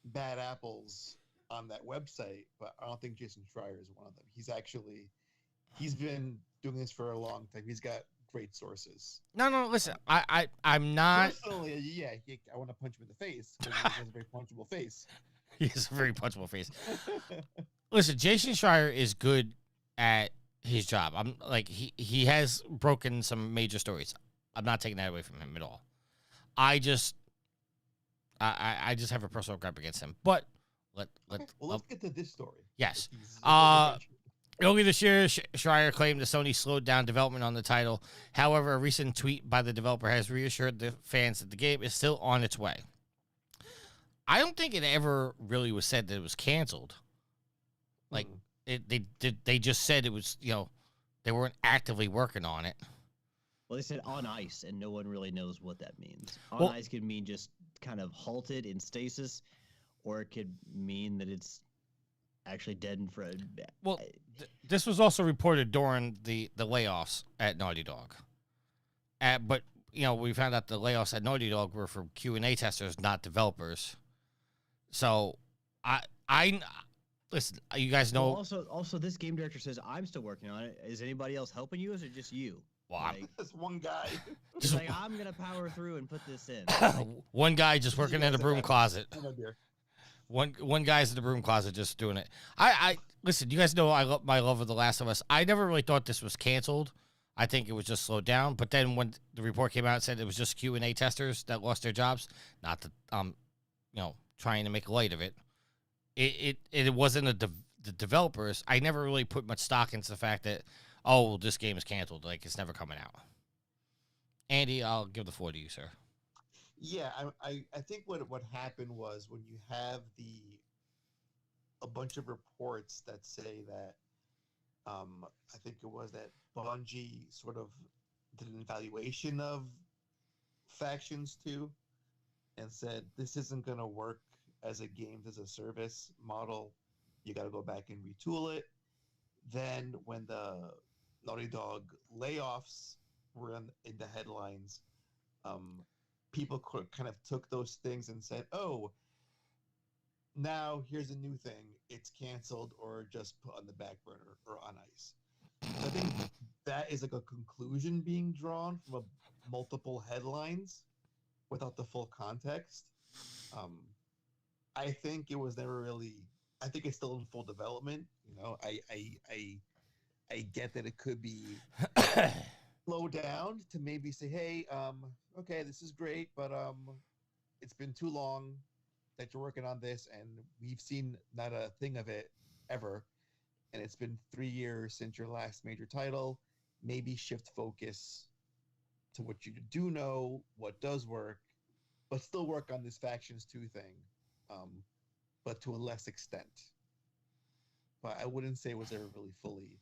bad apples on that website, but I don't think Jason Schreier is one of them. He's been doing this for a long time. He's got great sources. No, listen, I'm not. Personally, yeah, I want to punch him in the face because he has a very punchable face. He has a very punchable face. Listen, Jason Schreier is good at his job. I'm like he has broken some major stories. I'm not taking that away from him at all. I just have a personal gripe against him. But let's get to this story. Yes. Earlier this year, Schreier claimed that Sony slowed down development on the title. However, a recent tweet by the developer has reassured the fans that the game is still on its way. I don't think it ever really was said that it was canceled. Like, they just said it was, they weren't actively working on it. Well, they said on ice, and no one really knows what that means. On ice could mean just kind of halted in stasis, or it could mean that it's actually dead and Fred. Well, this was also reported during the layoffs at Naughty Dog. But we found out the layoffs at Naughty Dog were from Q&A testers, not developers. So, I listen. You guys know. Well, also, this game director says I'm still working on it. Is anybody else helping you, or is it just you? Well, this one guy. He's like, I'm gonna power through and put this in. One guy just working in the broom closet. One guy's in the broom closet just doing it. I listen. You guys know I love my love of The Last of Us. I never really thought this was canceled. I think it was just slowed down. But then when the report came out and said it was just Q&A testers that lost their jobs, not that trying to make light of it. It wasn't the developers. I never really put much stock into the fact that this game is canceled. Like, it's never coming out. Andy, I'll give the floor to you, sir. Yeah, I think what happened was when you have a bunch of reports that say that I think it was that Bungie sort of did an evaluation of Factions 2 and said this isn't going to work as a games as a service model. You got to go back and retool it. Then when the Naughty Dog layoffs were in the headlines, people kind of took those things and said, oh, now here's a new thing. It's canceled or just put on the back burner or on ice. So I think that is like a conclusion being drawn from multiple headlines without the full context. I think it was never really. I think it's still in full development. I get that it could be slowed down to maybe say, hey, okay, this is great, but it's been too long that you're working on this, and we've seen not a thing of it ever, and it's been 3 years since your last major title. Maybe shift focus to what you do know, what does work, but still work on this Factions 2 thing, but to a less extent. But I wouldn't say it was ever really fully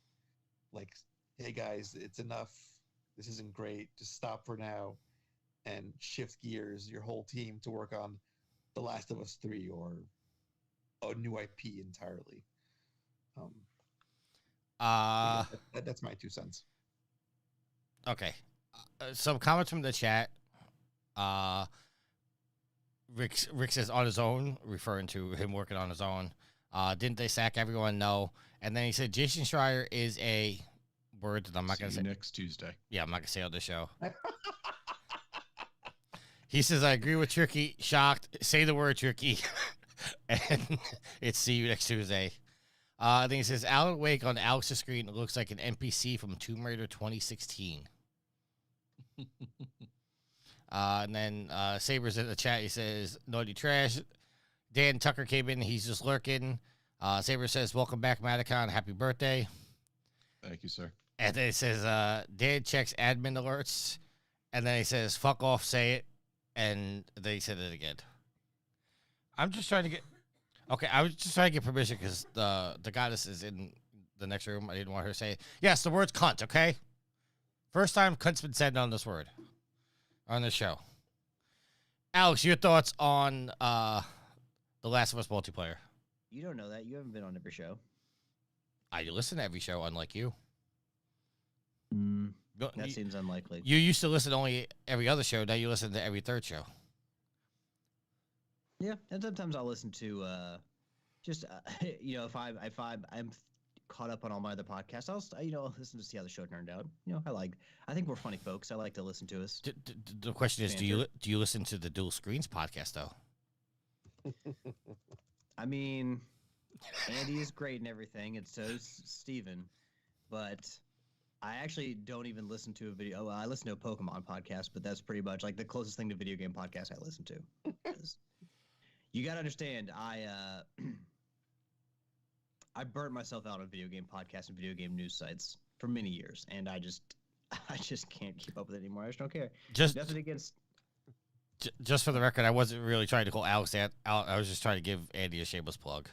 like, hey guys, it's enough. This isn't great. Just stop for now and shift gears, your whole team, to work on The Last of Us 3 or a new IP entirely. That's my 2 cents. Okay. Some comments from the chat. Rick says on his own, referring to him working on his own. Didn't they sack everyone? No. And then he said Jason Schreier is a word that I'm not going to say next Tuesday. Yeah, I'm not going to say on the show. He says, I agree with Tricky. Shocked. Say the word, Tricky. And it's see you next Tuesday. I think he says Alan Wake on Alex's screen looks like an NPC from Tomb Raider 2016. And then Saber's in the chat. He says, Naughty Trash. Dan Tucker came in. He's just lurking. Saber says, welcome back, Matacon. Happy birthday. Thank you, sir. And then it says, Dan checks admin alerts. And then he says, fuck off, say it. And then he said it again. I'm just trying to get... Okay, I was just trying to get permission because the goddess is in the next room. I didn't want her to say it. Yes, the word's cunt, okay? First time cunt's been said on this word. On this show. Alex, your thoughts on The Last of Us multiplayer? You don't know that. You haven't been on every show. I listen to every show, unlike you. That seems unlikely. You used to listen to only every other show. Now you listen to every third show. Yeah, and sometimes I'll listen to if I'm caught up on all my other podcasts, I'll listen to see how the show turned out. I think we're funny folks. I like to listen to us. The question is, do you listen to the Dual Screens podcast though? I mean, Andy is great and everything, and so is Steven, but I actually don't even listen to a video. I listen to a Pokemon podcast, but that's pretty much like the closest thing to video game podcast I listen to. You got to understand, I burnt myself out on video game podcasts and video game news sites for many years, and I just can't keep up with it anymore. I just don't care. Nothing against. Just for the record, I wasn't really trying to call Alex out. I was just trying to give Andy a shameless plug.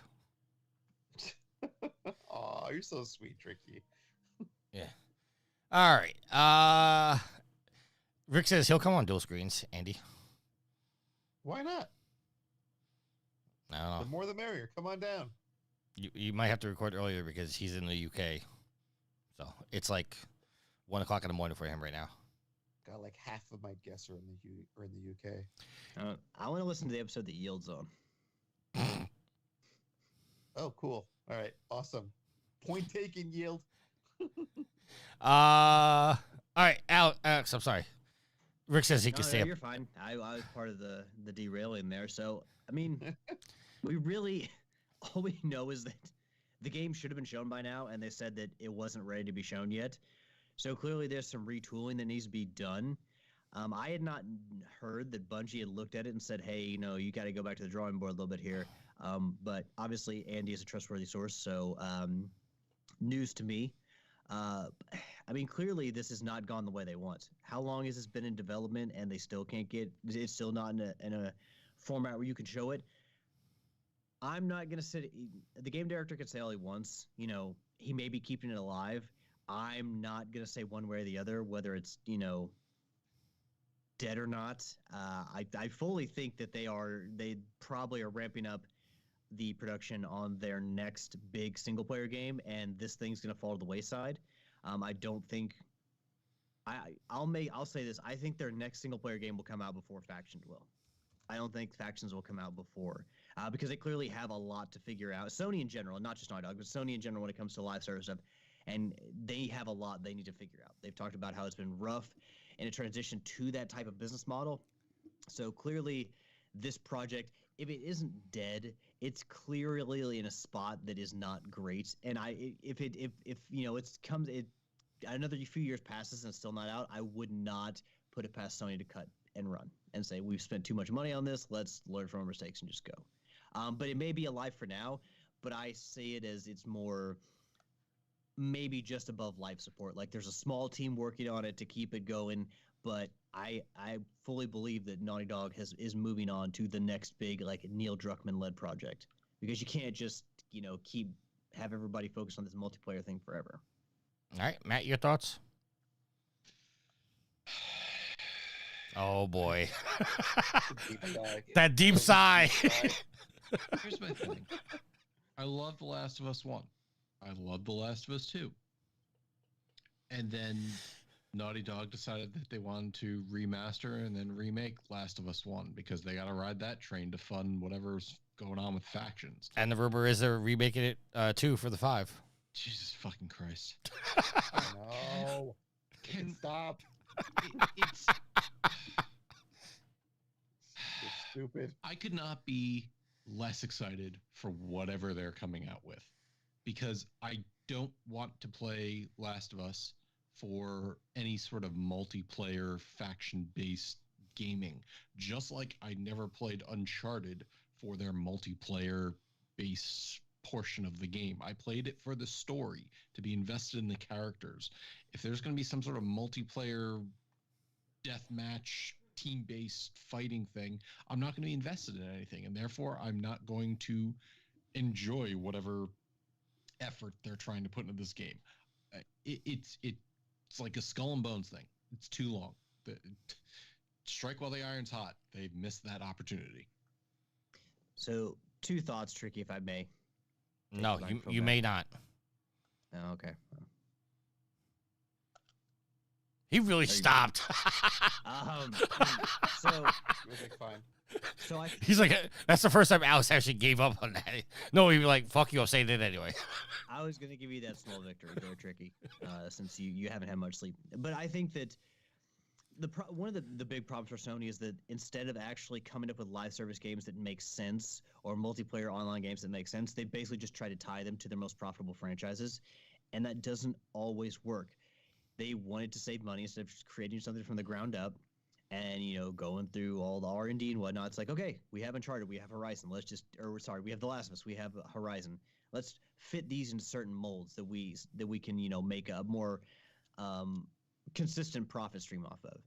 Aw, you're so sweet, Tricky. Yeah. All right. Rick says he'll come on dual screens, Andy. Why not? I don't know. The more the merrier. Come on down. You might have to record earlier because he's in the UK. So it's like 1 o'clock in the morning for him right now. Got like half of my guests are in the UK. I want to listen to the episode that Yield's on. Oh, cool. All right. Awesome. Point taken, Yield. All right, Alex, I'm sorry. Rick says he can stay up. You're fine. I was part of the derailing there. So, I mean, we really, all we know is that the game should have been shown by now, and they said that it wasn't ready to be shown yet. So clearly there's some retooling that needs to be done. I had not heard that Bungie had looked at it and said, hey, you got to go back to the drawing board a little bit here. But obviously Andy is a trustworthy source, so news to me. I mean, clearly this has not gone the way they want. How long has this been in development and they still can't get it's still not in a format where you can show it? I'm not going to sit. The game director can say all he wants. He may be keeping it alive. I'm not going to say one way or the other, whether it's, dead or not. I fully think that they probably are ramping up the production on their next big single player game, and this thing's going to fall to the wayside. I don't think I'll say this. I think their next single player game will come out before Factions will. I don't think Factions will come out before because they clearly have a lot to figure out. Sony in general, not just Naughty Dog, but Sony in general when it comes to live service stuff, and they have a lot they need to figure out. They've talked about how it's been rough in a transition to that type of business model. So clearly this project, if it isn't dead, it's clearly in a spot that is not great. And if another few years passes and it's still not out, I would not put it past Sony to cut and run and say, we've spent too much money on this. Let's learn from our mistakes and just go. But it may be alive for now, but I see it as it's more maybe just above life support. Like there's a small team working on it to keep it going, but I fully believe that Naughty Dog is moving on to the next big like Neil Druckmann led project, because you can't just have everybody focus on this multiplayer thing forever. All right, Matt, your thoughts? Oh boy, that deep sigh. Here's my thing. I love The Last of Us 1. I love The Last of Us 2. And then Naughty Dog decided that they wanted to remaster and then remake Last of Us 1 because they got to ride that train to fund whatever's going on with Factions. And the rumor is they're remaking it too for the 5. Jesus fucking Christ. No. Stop. It's stupid. I could not be less excited for whatever they're coming out with, because I don't want to play Last of Us for any sort of multiplayer faction-based gaming. Just like I never played Uncharted for their multiplayer-based portion of the game. I played it for the story, to be invested in the characters. If there's going to be some sort of multiplayer deathmatch team-based fighting thing, I'm not going to be invested in anything, and therefore I'm not going to enjoy whatever effort they're trying to put into this game. It's like a Skull and Bones thing. It's too long. Strike while the iron's hot. They've missed that opportunity. So 2 thoughts, Tricky, if I may. No, you may not. Oh, okay. He really stopped. So Fine. So he's like, that's the first time Alex actually gave up on that. No, he'd be like, fuck you, I'll say that anyway. I was going to give you that small victory there, Tricky, since you haven't had much sleep. But I think that one of the big problems for Sony is that instead of actually coming up with live service games that make sense or multiplayer online games that make sense, they basically just try to tie them to their most profitable franchises, and that doesn't always work. they wanted to save money instead of just creating something from the ground up and, going through all the R&D and whatnot. It's like, okay, we have Uncharted, we have Horizon. We have The Last of Us, we have Horizon. Let's fit these into certain molds that we can, make a more consistent profit stream off of.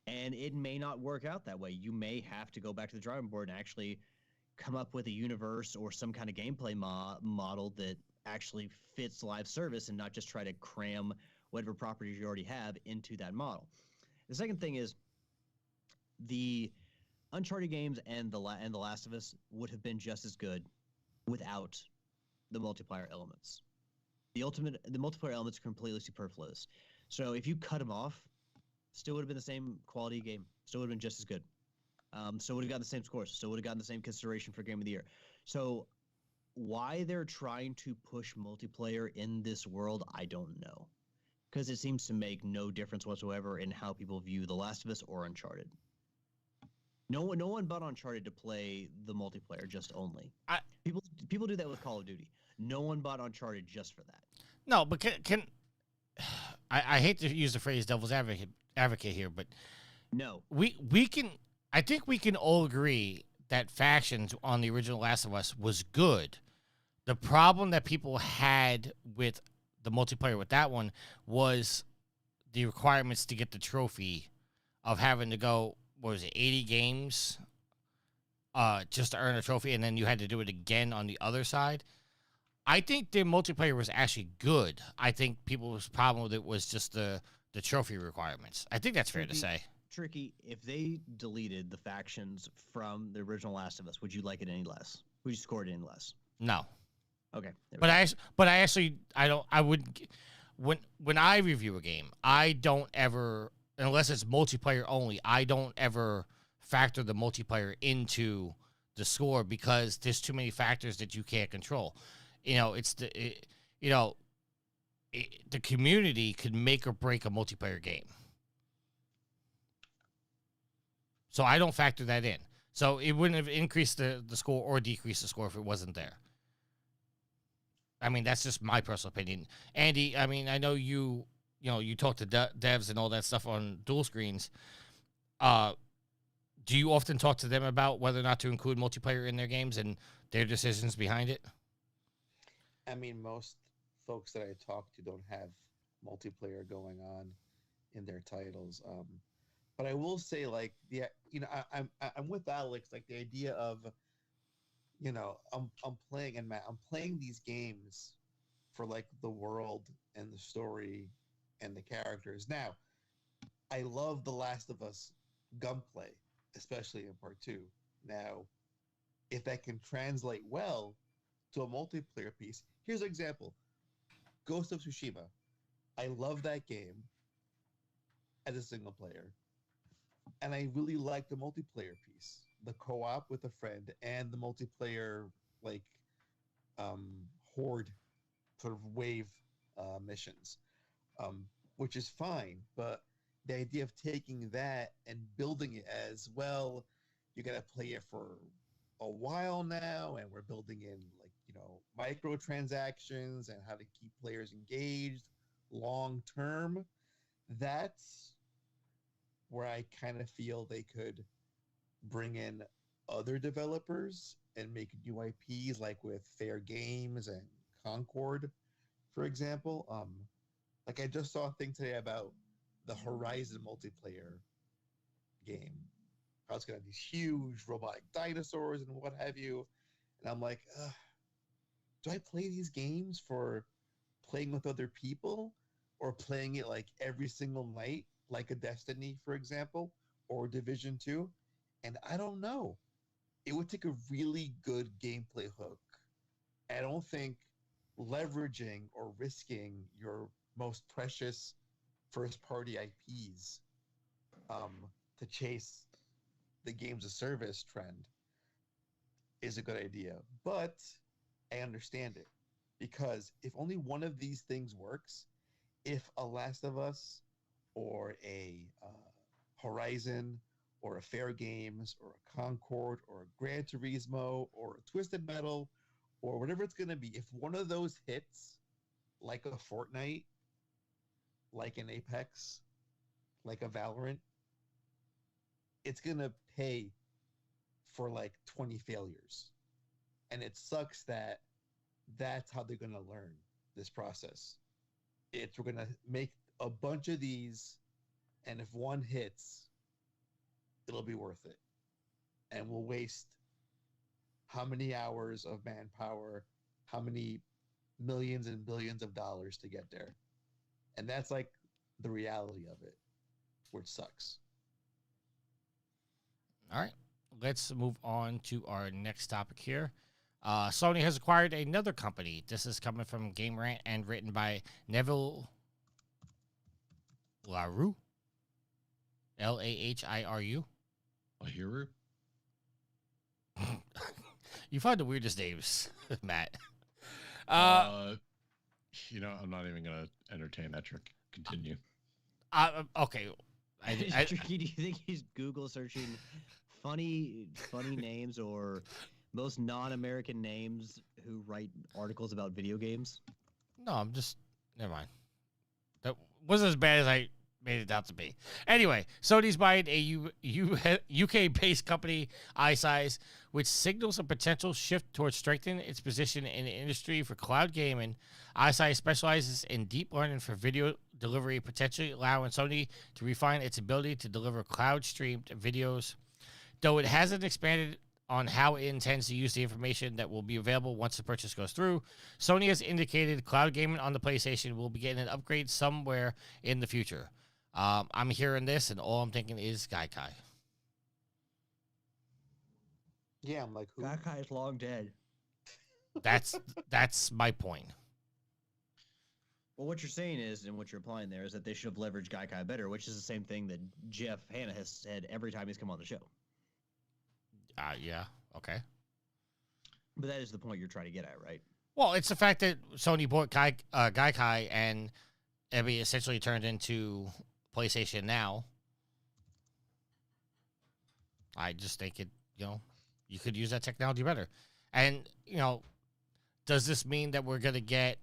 And it may not work out that way. You may have to go back to the drawing board and actually come up with a universe or some kind of gameplay model that actually fits live service and not just try to cram whatever properties you already have into that model. The second thing is the Uncharted games and the Last of Us would have been just as good without the multiplayer elements. The multiplayer elements are completely superfluous. So if you cut them off, still would have been the same quality game. Still would have been just as good. Still would have gotten the same scores. Still would have gotten the same consideration for Game of the Year. So why they're trying to push multiplayer in this world, I don't know. Because it seems to make no difference whatsoever in how people view The Last of Us or Uncharted. No one bought Uncharted to play the multiplayer just only. People do that with Call of Duty. No one bought Uncharted just for that. No, but I hate to use the phrase devil's advocate here, but no, we can. I think we can all agree that Factions on the original Last of Us was good. The problem that people had with the multiplayer with that one was the requirements to get the trophy of having to go, what was it, 80 games just to earn a trophy, and then you had to do it again on the other side. I think the multiplayer was actually good. I think people's problem with it was just the trophy requirements. I think that's fair to say. Tricky, if they deleted the Factions from the original Last of Us, would you like it any less? Would you score it any less? No. Okay. But I wouldn't. When I review a game, I don't ever, unless it's multiplayer only, I don't ever factor the multiplayer into the score because there's too many factors that you can't control. The community could make or break a multiplayer game. So I don't factor that in. So it wouldn't have increased the score or decreased the score if it wasn't there. I mean, that's just my personal opinion. Andy, I mean, I know you talk to devs and all that stuff on dual screens. Do you often talk to them about whether or not to include multiplayer in their games and their decisions behind it? I mean, most folks that I talk to don't have multiplayer going on in their titles. But I will say, like, I'm with Alex. Like, the idea of, I'm playing these games for like the world and the story and the characters. Now, I love The Last of Us gunplay, especially in part 2. Now, if that can translate well to a multiplayer piece, here's an example: Ghost of Tsushima. I love that game as a single player, and I really like the multiplayer piece, the co-op with a friend, and the multiplayer horde sort of wave missions, which is fine. But the idea of taking that and building it as well, you got to play it for a while now, and we're building in microtransactions and how to keep players engaged long term. That's where I kind of feel they could bring in other developers and make new IPs, like with Fair Games and Concord, for example. Like, I just saw a thing today about the Horizon multiplayer game. I was going to have these huge robotic dinosaurs and what have you. And I'm like, do I play these games for playing with other people, or playing it like every single night, like a Destiny, for example, or Division 2? And I don't know. It would take a really good gameplay hook. I don't think leveraging or risking your most precious first-party IPs to chase the games of service trend is a good idea. But I understand it, because if only one of these things works, if a Last of Us or a Horizon or a Fair Games or a Concord or a Gran Turismo or a Twisted Metal or whatever it's going to be, if one of those hits like a Fortnite, like an Apex, like a Valorant, it's gonna pay for like 20 failures. And it sucks that that's how they're gonna learn this process. We're gonna make a bunch of these, and if one hits, it'll be worth it. And we'll waste how many hours of manpower, how many millions and billions of dollars to get there. And that's like the reality of it, which sucks. All right, let's move on to our next topic here. Sony has acquired another company. This is coming from Game Rant and written by Neville LaRue. LAHIRU. Lahiru? You find the weirdest names, Matt. I'm not even going to entertain that trick. Continue. Okay. Tricky, do you think he's Google searching funny names or most non-American names who write articles about video games? No, never mind. That wasn't as bad as I made it out to be. Anyway, Sony's buying a UK-based company, iSize, which signals a potential shift towards strengthening its position in the industry for cloud gaming. iSize specializes in deep learning for video delivery, potentially allowing Sony to refine its ability to deliver cloud-streamed videos. Though it hasn't expanded on how it intends to use the information that will be available once the purchase goes through, Sony has indicated cloud gaming on the PlayStation will be getting an upgrade somewhere in the future. I'm hearing this, and all I'm thinking is Gaikai. Yeah, I'm like, who? Gaikai is long dead. That's my point. Well, what you're saying is, and what you're implying there, is that they should have leveraged Gaikai better, which is the same thing that Jeff Hanna has said every time he's come on the show. Yeah, okay. But that is the point you're trying to get at, right? Well, it's the fact that Sony bought Gaikai and it essentially turned into PlayStation Now. I just think you could use that technology better. And, does this mean that we're going to get,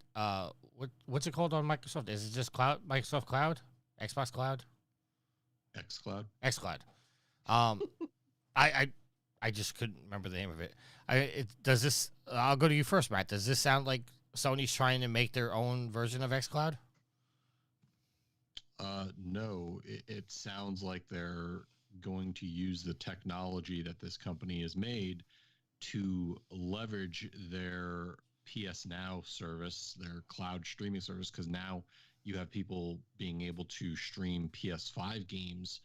what's it called on Microsoft? Is it just Microsoft Cloud? Xbox Cloud? xCloud. xCloud. I just couldn't remember the name of it. I'll go to you first, Matt. Does this sound like Sony's trying to make their own version of xCloud? No, it sounds like they're going to use the technology that this company has made to leverage their PS Now service, their cloud streaming service, because now you have people being able to stream PS5 games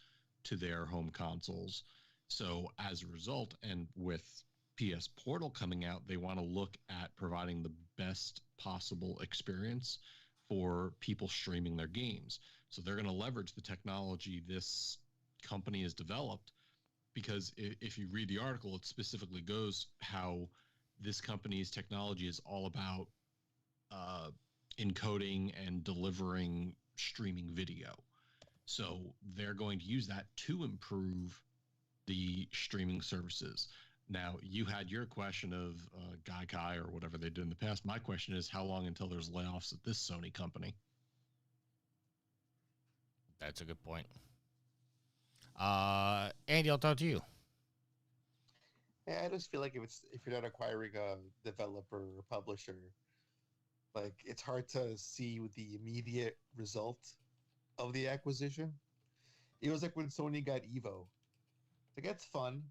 to their home consoles. So as a result, and with PS Portal coming out, they want to look at providing the best possible experience for people streaming their games. So they're going to leverage the technology this company has developed, because if you read the article, it specifically goes how this company's technology is all about encoding and delivering streaming video. So they're going to use that to improve the streaming services. Now, you had your question of Gaikai or whatever they did in the past. My question is, how long until there's layoffs at this Sony company? That's a good point. Andy, I'll talk to you. Yeah, I just feel like if you're not acquiring a developer or publisher, like it's hard to see the immediate result of the acquisition. It was like when Sony got Evo. Like, that's fun.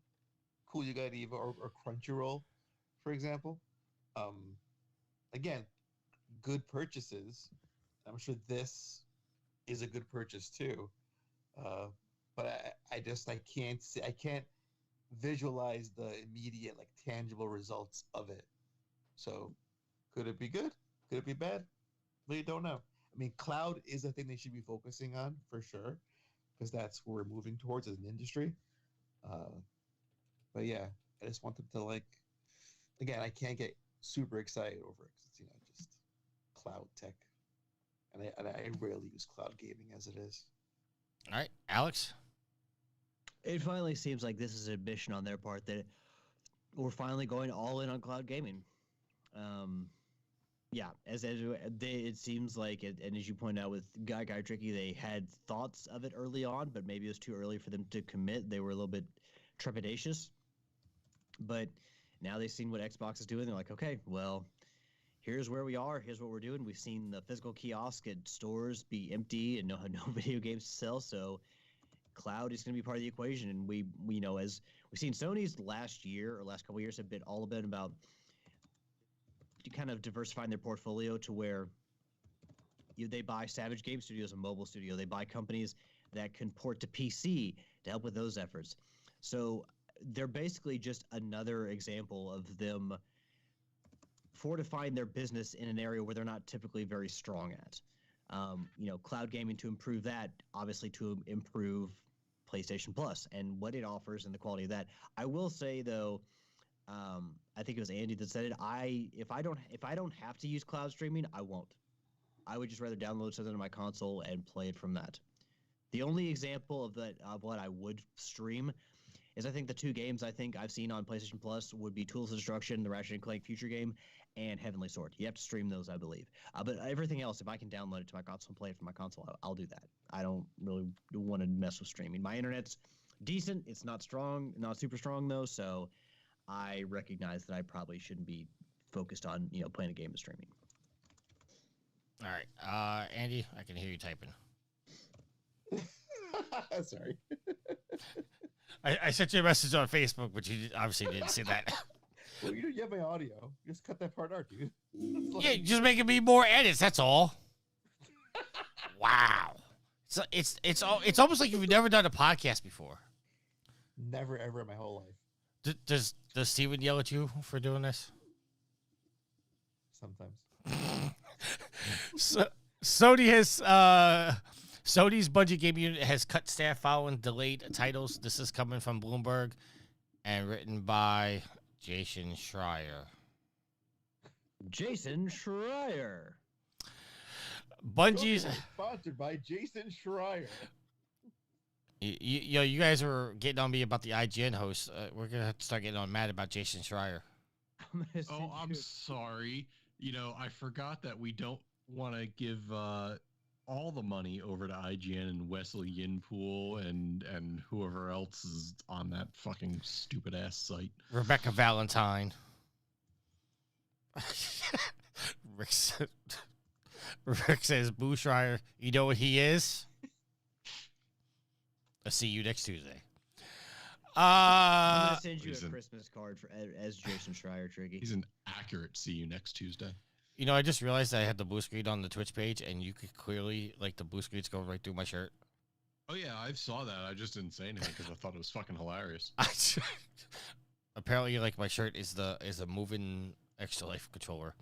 Cool, you got Evo or Crunchyroll, for example. Again, good purchases. I'm sure this is a good purchase too. But I can't visualize the immediate, like, tangible results of it. So could it be good? Could it be bad? Really don't know. I mean, cloud is a thing they should be focusing on for sure, because that's where we're moving towards as an industry. But yeah, I just want them to, like, again, I can't get super excited over it because it's, just cloud tech. And I rarely use cloud gaming as it is. All right, Alex? It finally seems like this is an admission on their part that we're finally going all in on cloud gaming. Yeah, it seems like it, and as you point out with Guy Tricky, they had thoughts of it early on, but maybe it was too early for them to commit. They were a little bit trepidatious, but now they've seen what Xbox is doing. They're like, okay, well, here's where we are. Here's what we're doing. We've seen the physical kiosk at stores be empty and no video games to sell. So cloud is going to be part of the equation. And we as we've seen Sony's last couple of years have been all about kind of diversifying their portfolio to where they buy Savage Game Studios, a mobile studio. They buy companies that can port to PC to help with those efforts. So they're basically just another example of them fortifying their business in an area where they're not typically very strong at. Cloud gaming to improve that, obviously to improve PlayStation Plus and what it offers and the quality of that. I will say though, I think it was Andy that said it. If I don't have to use cloud streaming, I won't. I would just rather download something on my console and play it from that. The only example of what I would stream is I think the two games I think I've seen on PlayStation Plus would be Tools of Destruction, the Ratchet & Clank Future game, and Heavenly Sword. You have to stream those, I believe. But everything else, if I can download it to my console and play it from my console, I'll do that. I don't really want to mess with streaming. My internet's decent. It's not strong, not super strong though, so I recognize that I probably shouldn't be focused on, playing a game and streaming. All right. Andy, I can hear you typing. Sorry. I sent you a message on Facebook, but you obviously didn't see that. Well, you have my audio. Just cut that part out, dude. Yeah, just making me more edits. That's all. Wow. So it's almost like you've never done a podcast before. Never ever in my whole life. Does Steven yell at you for doing this? Sometimes. So Sony's Bungie game unit has cut staff following delayed titles. This is coming from Bloomberg and written by Jason Schreier. Jason Schreier. Bungie's sponsored by Jason Schreier. You guys were getting on me about the IGN host. We're gonna have to start getting on mad about Jason Schreier. I'm sorry. I forgot that we don't want to give all the money over to IGN and Wesley Yinpool and whoever else is on that fucking stupid ass site. Rebecca Valentine. Rick says, "Boo Schreier, you know what he is? I'll see you next Tuesday." I'm gonna send you a Christmas card as Jason Schreier, Tricky. He's an accurate "see you next Tuesday." I just realized I had the blue screen on the Twitch page, and you could clearly, the blue screen's going right through my shirt. Oh, yeah, I saw that. I just didn't say anything because I thought it was fucking hilarious. Apparently, my shirt is a moving extra life controller.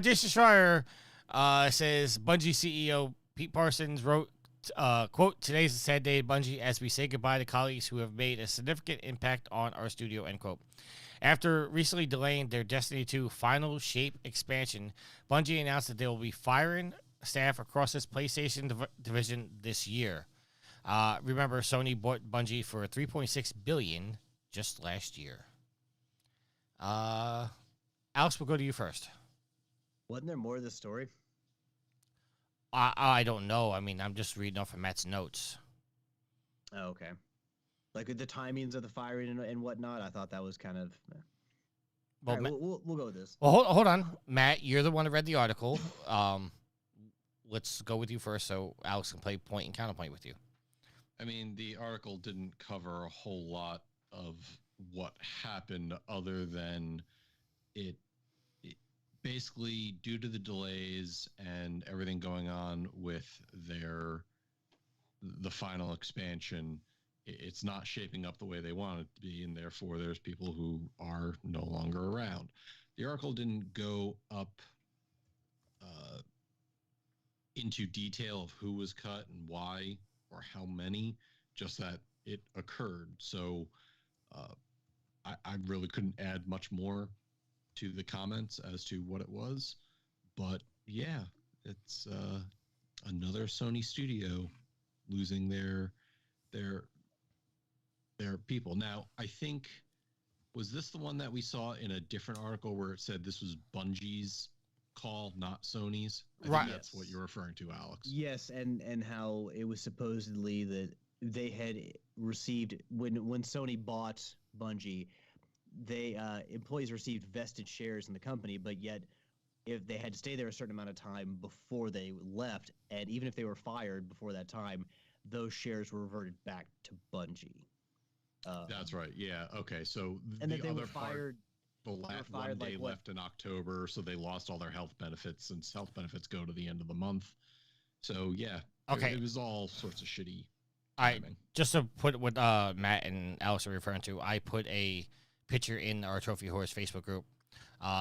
Jason Schreier says, Bungie CEO Pete Parsons wrote, quote, "Today's a sad day at Bungie as we say goodbye to colleagues who have made a significant impact on our studio," end quote. After recently delaying their Destiny 2 Final Shape expansion, Bungie announced that they will be firing staff across its PlayStation division this year. Remember, Sony bought Bungie for $3.6 billion just last year. Alex, we'll go to you first. Wasn't there more to the story? I don't know. I mean, I'm just reading off of Matt's notes. Oh, okay. Like the timings of the firing and whatnot, I thought that was kind of. Well, right, we'll go with this. Well, hold on, Matt. You're the one who read the article. Let's go with you first, so Alex can play point and counterpoint with you. I mean, the article didn't cover a whole lot of what happened other than it basically, due to the delays and everything going on with the final expansion, it's not shaping up the way they want it to be, and therefore there's people who are no longer around. The article didn't go up into detail of who was cut and why or how many, just that it occurred. So I really couldn't add much more to the comments as to what it was. But yeah, it's another Sony studio losing their people. Now, I think, was this the one that we saw in a different article where it said this was Bungie's call, not Sony's. I Right. think that's what you're referring to, Alex. Yes, and how it was supposedly that they had received when Sony bought Bungie, they employees received vested shares in the company, but yet if they had to stay there a certain amount of time before they left, and even if they were fired before that time, those shares were reverted back to Bungie. That's right. Yeah. Okay. So and the that they other were fired. the last one day left in October, so they lost all their health benefits, since health benefits go to the end of the month. So yeah, Okay. it was all sorts of shitty. Just to put what Matt and Alex are referring to, I put a picture in our Trophy Horse Facebook group.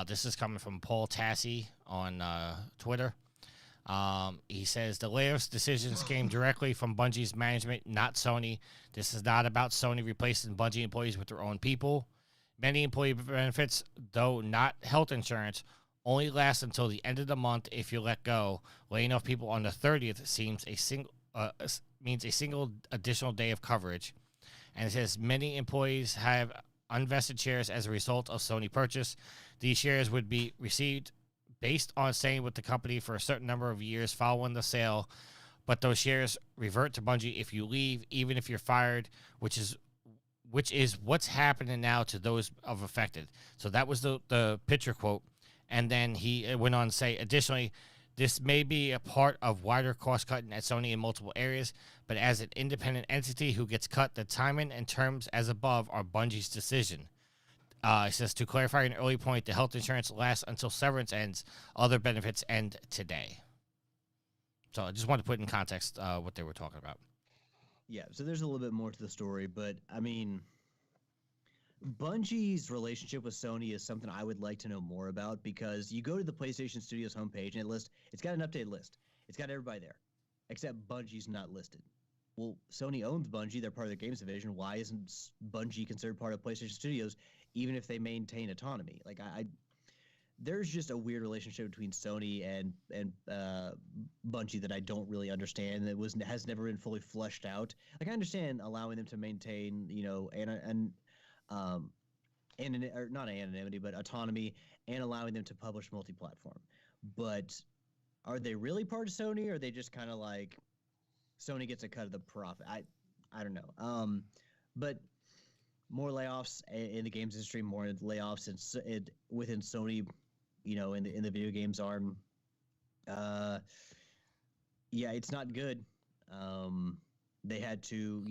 This is coming from Paul Tassi on Twitter. He says the layoffs decisions came directly from Bungie's management, not Sony. This is not about Sony replacing Bungie employees with their own people. Many employee benefits, though not health insurance, only last until the end of the month if you let go. Laying off people on the 30th means a single additional day of coverage. And it says many employees have unvested shares as a result of Sony purchase. These shares would be received based on staying with the company for a certain number of years following the sale, but those shares revert to Bungie if you leave, even if you're fired, which is what's happening now to those of affected. So that was the picture quote. And then he went on to say, additionally, this may be a part of wider cost cutting at Sony in multiple areas, but as an independent entity who gets cut, the timing and terms as above are Bungie's decision. It says, to clarify an early point, the health insurance lasts until severance ends. Other benefits end today. So I just wanted to put in context what they were talking about. Yeah, so there's a little bit more to the story, but I mean, Bungie's relationship with Sony is something I would like to know more about, because you go to the PlayStation Studios homepage and it's got an updated list. It's got everybody there, except Bungie's not listed. Well, Sony owns Bungie. They're part of their games division. Why isn't Bungie considered part of PlayStation Studios, even if they maintain autonomy? Like, there's just a weird relationship between Sony and Bungie that I don't really understand. That has never been fully fleshed out. Like, I understand allowing them to maintain, not anonymity, but autonomy, and allowing them to publish multi-platform. But are they really part of Sony, or are they just kind of like Sony gets a cut of the profit? I don't know. But more layoffs in the games industry, more layoffs within Sony, in the video games arm. Yeah, it's not good. They had to,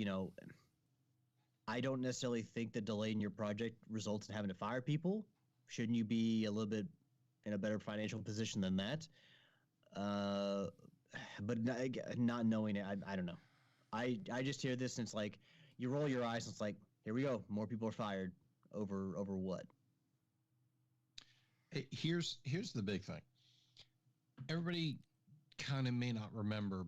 I don't necessarily think that delaying your project results in having to fire people. Shouldn't you be a little bit in a better financial position than that? But not knowing it, I don't know. I just hear this and it's like, you roll your eyes and it's like, here we go, more people are fired over what? Here's the big thing. Everybody kind of may not remember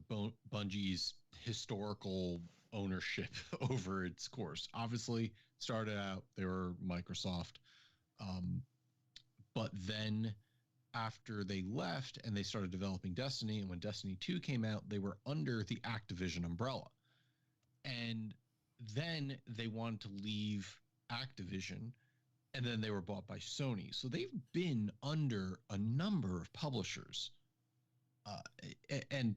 Bungie's historical ownership over its course. Obviously, started out they were Microsoft, but then after they left and they started developing Destiny, and when Destiny 2 came out, they were under the Activision umbrella. And then they wanted to leave Activision, and then they were bought by Sony. So they've been under a number of publishers. And,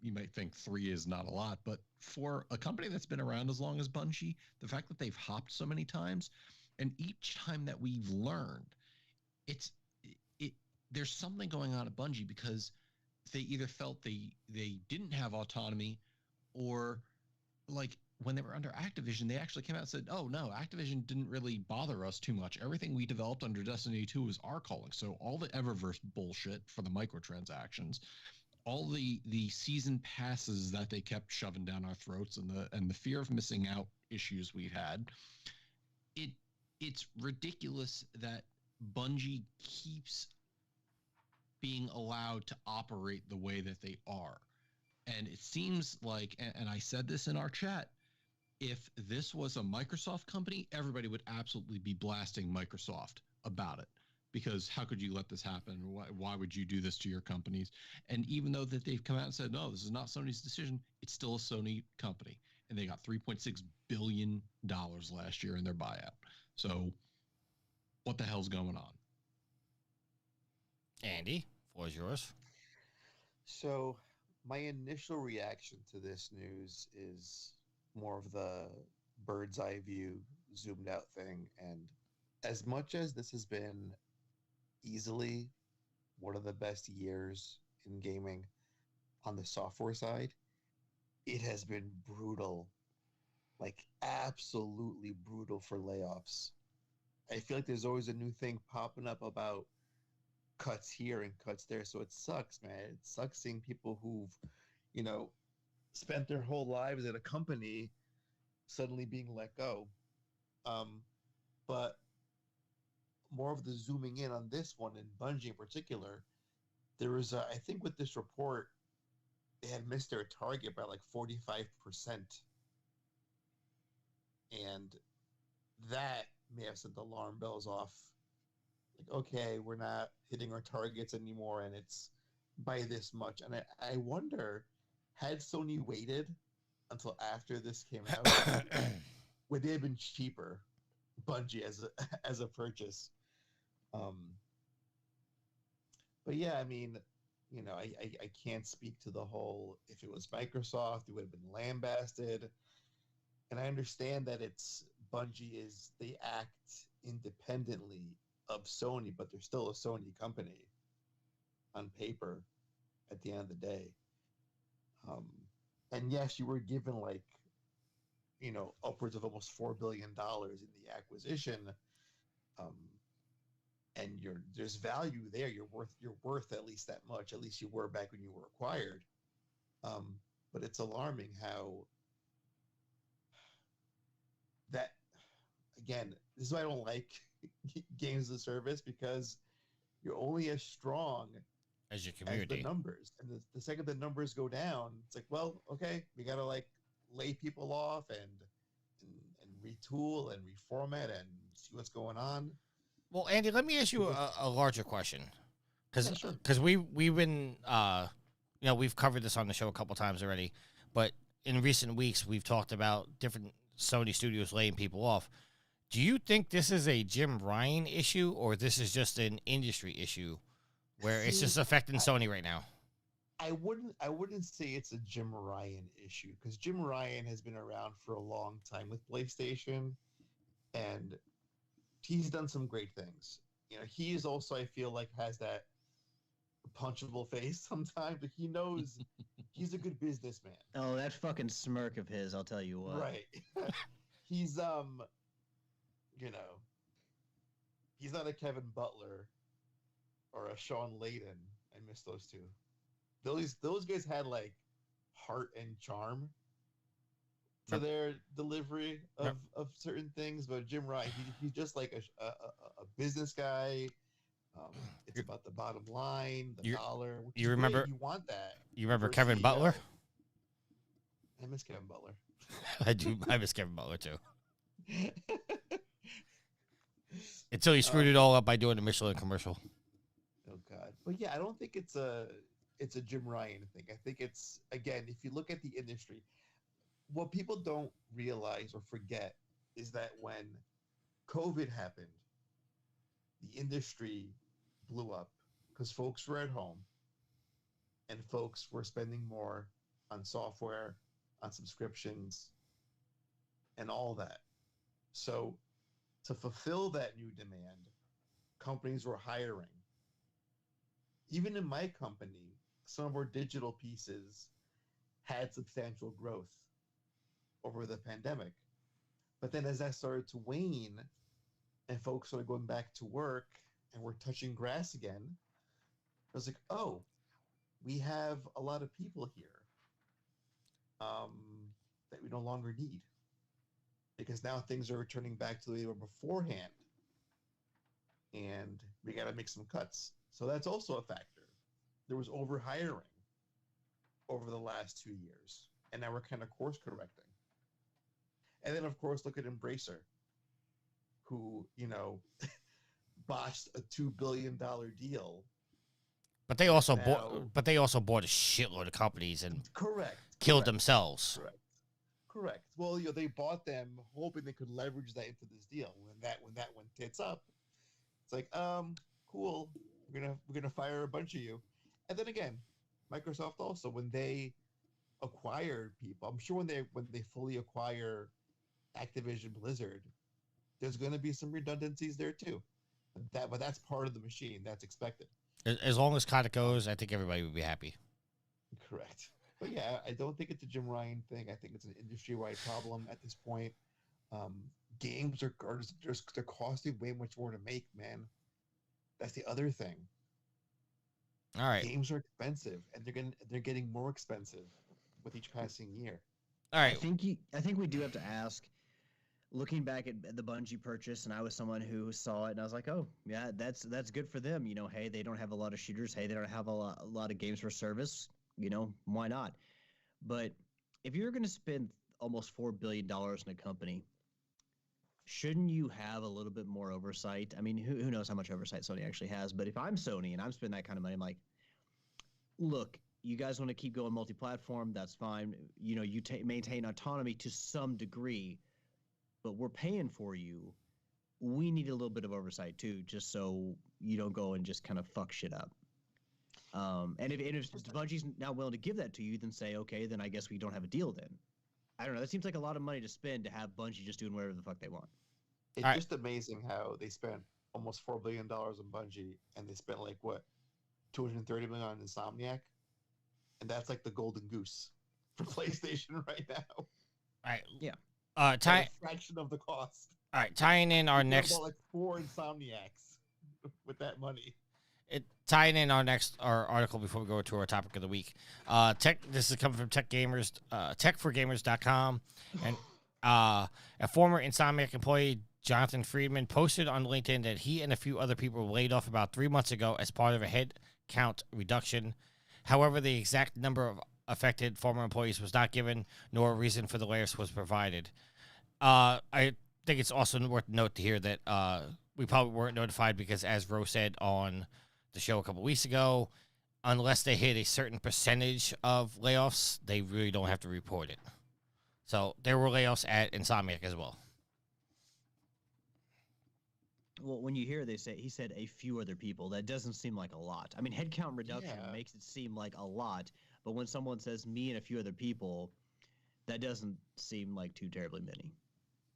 you might think 3 is not a lot, but for a company that's been around as long as Bungie, the fact that they've hopped so many times, and each time that we've learned, there's something going on at Bungie, because they either felt they didn't have autonomy, or like when they were under Activision, they actually came out and said, oh no, Activision didn't really bother us too much. Everything we developed under Destiny 2 was our calling. So all the Eververse bullshit for the microtransactions, all the season passes that they kept shoving down our throats, and the fear of missing out issues we've had, it's ridiculous that Bungie keeps being allowed to operate the way that they are. And it seems like, and I said this in our chat, if this was a Microsoft company, everybody would absolutely be blasting Microsoft about it, because how could you let this happen? Why would you do this to your companies? And even though that they've come out and said, no, this is not Sony's decision, it's still a Sony company. And they got $3.6 billion last year in their buyout. So what the hell's going on? Andy? Was yours? So, my initial reaction to this news is more of the bird's eye view, zoomed out thing. And as much as this has been easily one of the best years in gaming on the software side, it has been brutal, like absolutely brutal for layoffs. I feel like there's always a new thing popping up about cuts here and cuts there. So it sucks, man. It sucks seeing people who've, you know, spent their whole lives at a company suddenly being let go. But more of the zooming in on this one, and Bungie in particular, there was, I think with this report, they had missed their target by like 45%. And that may have sent the alarm bells off. Like, okay, we're not hitting our targets anymore, and it's by this much. And I wonder, had Sony waited until after this came out, would they have been cheaper, Bungie as a purchase? But yeah, I mean, you know, I can't speak to the whole, if it was Microsoft, it would have been lambasted. And I understand that it's Bungie they act independently of Sony, but they're still a Sony company on paper at the end of the day. And yes, you were given like, you know, upwards of almost $4 billion in the acquisition. And there's value there. You're worth at least that much. At least you were back when you were acquired. But it's alarming how that, again, this is why I don't like games as a service, because you're only as strong as your community, as the numbers. And the second the numbers go down, it's like, well, okay, we got to like lay people off and retool and reformat and see what's going on. Well, Andy, let me ask you a larger question, because Yeah, sure. we've been you know, we've covered this on the show a couple times already, but in recent weeks we've talked about different Sony studios laying people off. Do you think this is a Jim Ryan issue, or this is just an industry issue where it's just affecting Sony right now? I wouldn't say it's a Jim Ryan issue, because Jim Ryan has been around for a long time with PlayStation, and he's done some great things. You know, he is also, I feel like, has that punchable face sometimes, but he knows he's a good businessman. Oh, that fucking smirk of his, I'll tell you what. Right. He's you know, he's not a Kevin Butler or a Sean Layden. I miss those two. Those guys had like heart and charm to their delivery of certain things, but Jim Ryan, he's just like a business guy. It's about the bottom line, the dollar. You remember? You want that. You remember Kevin Butler? I miss Kevin Butler. I do. I miss Kevin Butler too. Until he screwed it all up by doing the Michelin commercial. Oh God! But yeah, I don't think it's a Jim Ryan thing. I think it's, again, if you look at the industry, what people don't realize or forget is that when COVID happened, the industry blew up because folks were at home and folks were spending more on software, on subscriptions, and all that. So to fulfill that new demand, companies were hiring. Even in my company, some of our digital pieces had substantial growth over the pandemic. But then as that started to wane and folks started going back to work and we're touching grass again, I was like, oh, we have a lot of people here that we no longer need, because now things are returning back to the way they were beforehand, and we got to make some cuts. So that's also a factor. There was overhiring over the last 2 years, and now we're kind of course correcting. And then, of course, look at Embracer, who, you know, botched a $2 billion deal. But they also bought a shitload of companies and killed themselves. Correct. Well, you know, they bought them hoping they could leverage that into this deal. When that went tits up, it's like, cool. we're gonna fire a bunch of you. And then again, Microsoft also, when they acquire people, I'm sure when they fully acquire Activision Blizzard, there's going to be some redundancies there too. But that's part of the machine. That's expected. As long as COD goes, I think everybody would be happy. Correct. But yeah, I don't think it's a Jim Ryan thing. I think it's an industry-wide problem at this point. Games are they're costing way much more to make, man. That's the other thing. All right. Games are expensive, and they're getting more expensive with each passing year. All right. I think we do have to ask. Looking back at the Bungie purchase, and I was someone who saw it, and I was like, "Oh, yeah, that's good for them." Hey, they don't have a lot of shooters. Hey, they don't have a lot of games for service. Why not? But if you're going to spend almost $4 billion in a company, shouldn't you have a little bit more oversight? I mean, who knows how much oversight Sony actually has? But if I'm Sony and I'm spending that kind of money, I'm like, look, you guys want to keep going multi-platform? That's fine. You maintain autonomy to some degree. But we're paying for you. We need a little bit of oversight too, just so you don't go and just kind of fuck shit up. And if Bungie's not willing to give that to you, then say, okay, then I guess we don't have a deal then. I don't know. That seems like a lot of money to spend to have Bungie just doing whatever the fuck they want. It's just amazing how they spent almost $4 billion on Bungie, and they spent like what, $230 million on Insomniac, and that's like the golden goose for PlayStation right now. All right. Yeah. A fraction of the cost. All right, tying in our next like 4 Insomniacs with that money. Tying in our article before we go to our topic of the week. This is coming from techforgamers.com, and a former Insomniac employee, Jonathan Friedman, posted on LinkedIn that he and a few other people were laid off about 3 months ago as part of a head count reduction. However, the exact number of affected former employees was not given, nor a reason for the layoffs was provided. I think it's also worth note to hear that we probably weren't notified because, as Ro said on the show a couple weeks ago, unless they hit a certain percentage of layoffs, they really don't have to report it. So there were layoffs at Insomniac as well. Well, when you hear he said a few other people, that doesn't seem like a lot. I mean, headcount reduction makes it seem like a lot, but when someone says me and a few other people, that doesn't seem like too terribly many.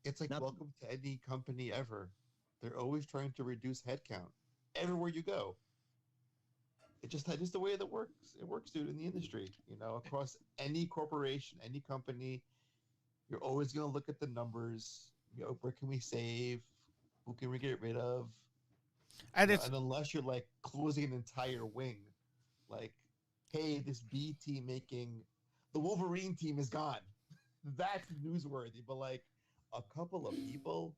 It's like welcome to any company ever. They're always trying to reduce headcount everywhere you go. It's just the way that works. It works, dude, in the industry. Across any corporation, any company, you're always going to look at the numbers. Where can we save? Who can we get rid of? And unless you're like closing an entire wing, like, hey, this B team making the Wolverine team is gone. That's newsworthy. But like a couple of people.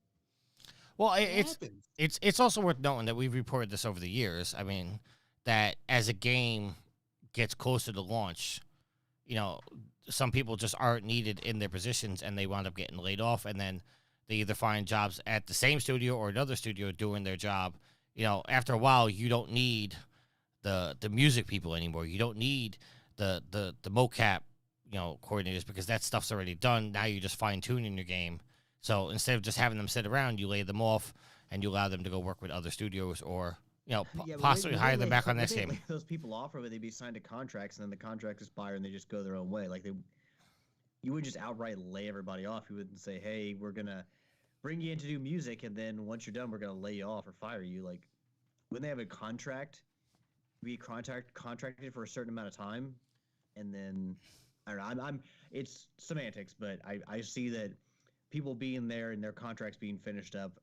Well, it's also worth noting that we've reported this over the years. I mean, that as a game gets closer to launch, some people just aren't needed in their positions and they wind up getting laid off, and then they either find jobs at the same studio or another studio doing their job. After a while, you don't need the music people anymore. You don't need the mocap, coordinators, because that stuff's already done. Now you're just fine-tuning your game. So instead of just having them sit around, you lay them off and you allow them to go work with other studios or, possibly hire them back on next game. Those people off, or would they be signed to contracts and then the contract expire and they just go their own way? You would just outright lay everybody off. You wouldn't say, hey, we're going to bring you in to do music, and then once you're done, we're going to lay you off or fire you. Like, when they have a contract, be contracted for a certain amount of time, and then, I don't know, it's semantics, but I see that people being there and their contracts being finished up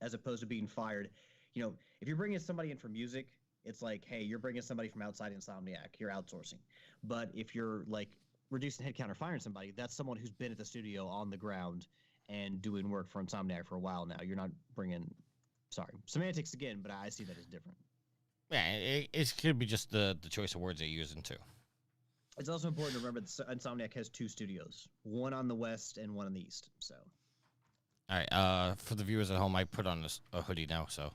as opposed to being fired. If you're bringing somebody in for music, it's like, hey, you're bringing somebody from outside Insomniac. You're outsourcing. But if you're, like, reducing headcount or firing somebody, that's someone who's been at the studio on the ground and doing work for Insomniac for a while now. You're not bringing, semantics again, but I see that as different. Yeah, it could be just the choice of words they're using, too. It's also important to remember that Insomniac has 2 studios, one on the west and one on the east. So, all right. For the viewers at home, I put on a hoodie now, so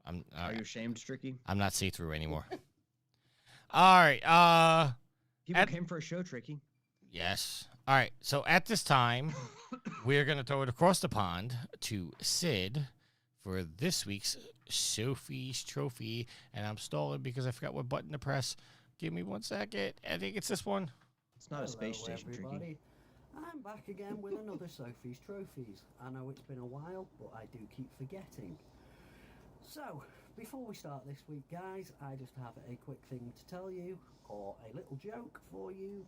I'm. Are you ashamed, Tricky? I'm not see-through anymore. All right. People came for a show, Tricky. Yes. All right. So at this time, we're going to throw it across the pond to Sid for this week's Sophie's Trophy, and I'm stalling because I forgot what button to press. Give me 1 second. I think it's this one. It's not a space station, everybody. Tricky. I'm back again with another Sophie's Trophies. I know it's been a while, but I do keep forgetting. So, before we start this week, guys, I just have a quick thing to tell you, or a little joke for you.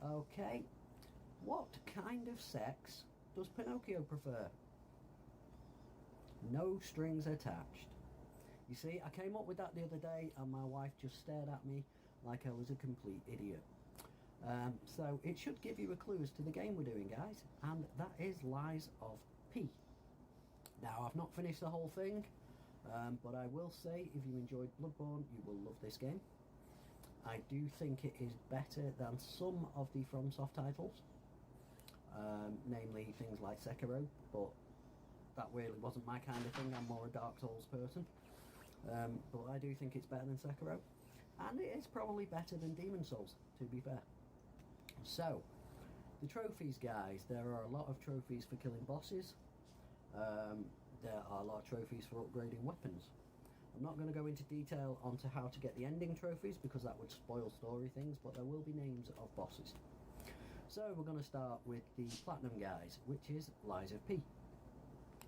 Okay, what kind of sex does Pinocchio prefer? No strings attached. You see, I came up with that the other day, and my wife just stared at me like I was a complete idiot. So it should give you a clue as to the game we're doing, guys, and that is Lies of P. Now, I've not finished the whole thing, but I will say, if you enjoyed Bloodborne, you will love this game. I do think it is better than some of the FromSoft titles, namely things like Sekiro, but that really wasn't my kind of thing. I'm more a Dark Souls person, but I do think it's better than Sekiro, and it is probably better than Demon Souls, to be fair. So, the trophies, guys, there are a lot of trophies for killing bosses. There are a lot of trophies for upgrading weapons. I'm not going to go into detail onto how to get the ending trophies because that would spoil story things, but there will be names of bosses. So we're going to start with the platinum guys, which is Lies of P.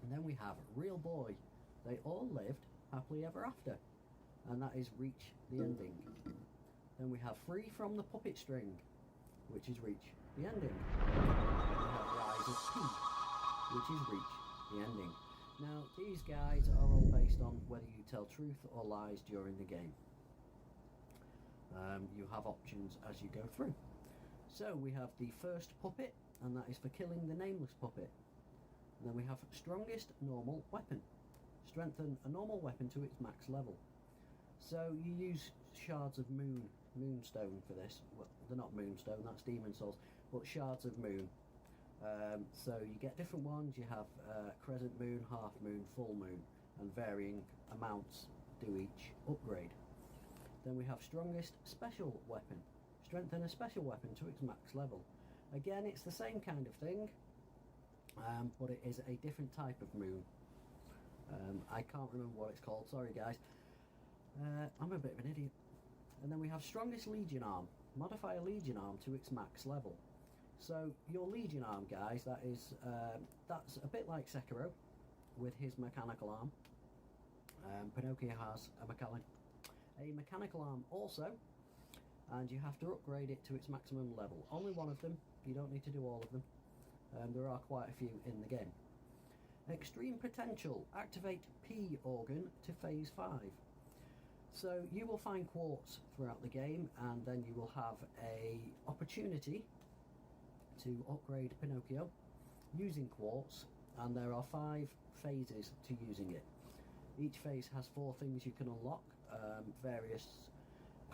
And then we have Real Boy. They all lived happily ever after, and that is reach the ending. Then we have Free from the Puppet String, which is reach the ending. Then we have Rise of P, which is reach the ending. Now, these guys are all based on whether you tell truth or lies during the game. You have options as you go through. So we have the first puppet, and that is for killing the nameless puppet. And then we have strongest normal weapon. Strengthen a normal weapon to its max level. So you use shards of moonstone for this. Well, they're not moonstone, that's Demon Souls, but shards of moon. So you get different ones. You have crescent moon, half moon, full moon, and varying amounts do each upgrade. Then we have strongest special weapon. Strengthen a special weapon to its max level. Again, it's the same kind of thing, but it is a different type of moon. I can't remember what it's called, sorry guys. I'm a bit of an idiot. And then we have strongest Legion Arm. Modify a Legion Arm to its max level. So your Legion Arm, guys, that's a bit like Sekiro with his mechanical arm. Pinocchio has a mechanical arm also, and you have to upgrade it to its maximum level. Only one of them, you don't need to do all of them. There are quite a few in the game. Extreme Potential. Activate P organ to phase 5. So you will find quartz throughout the game, and then you will have a opportunity to upgrade Pinocchio using quartz, and there are 5 phases to using it. Each phase has 4 things you can unlock, various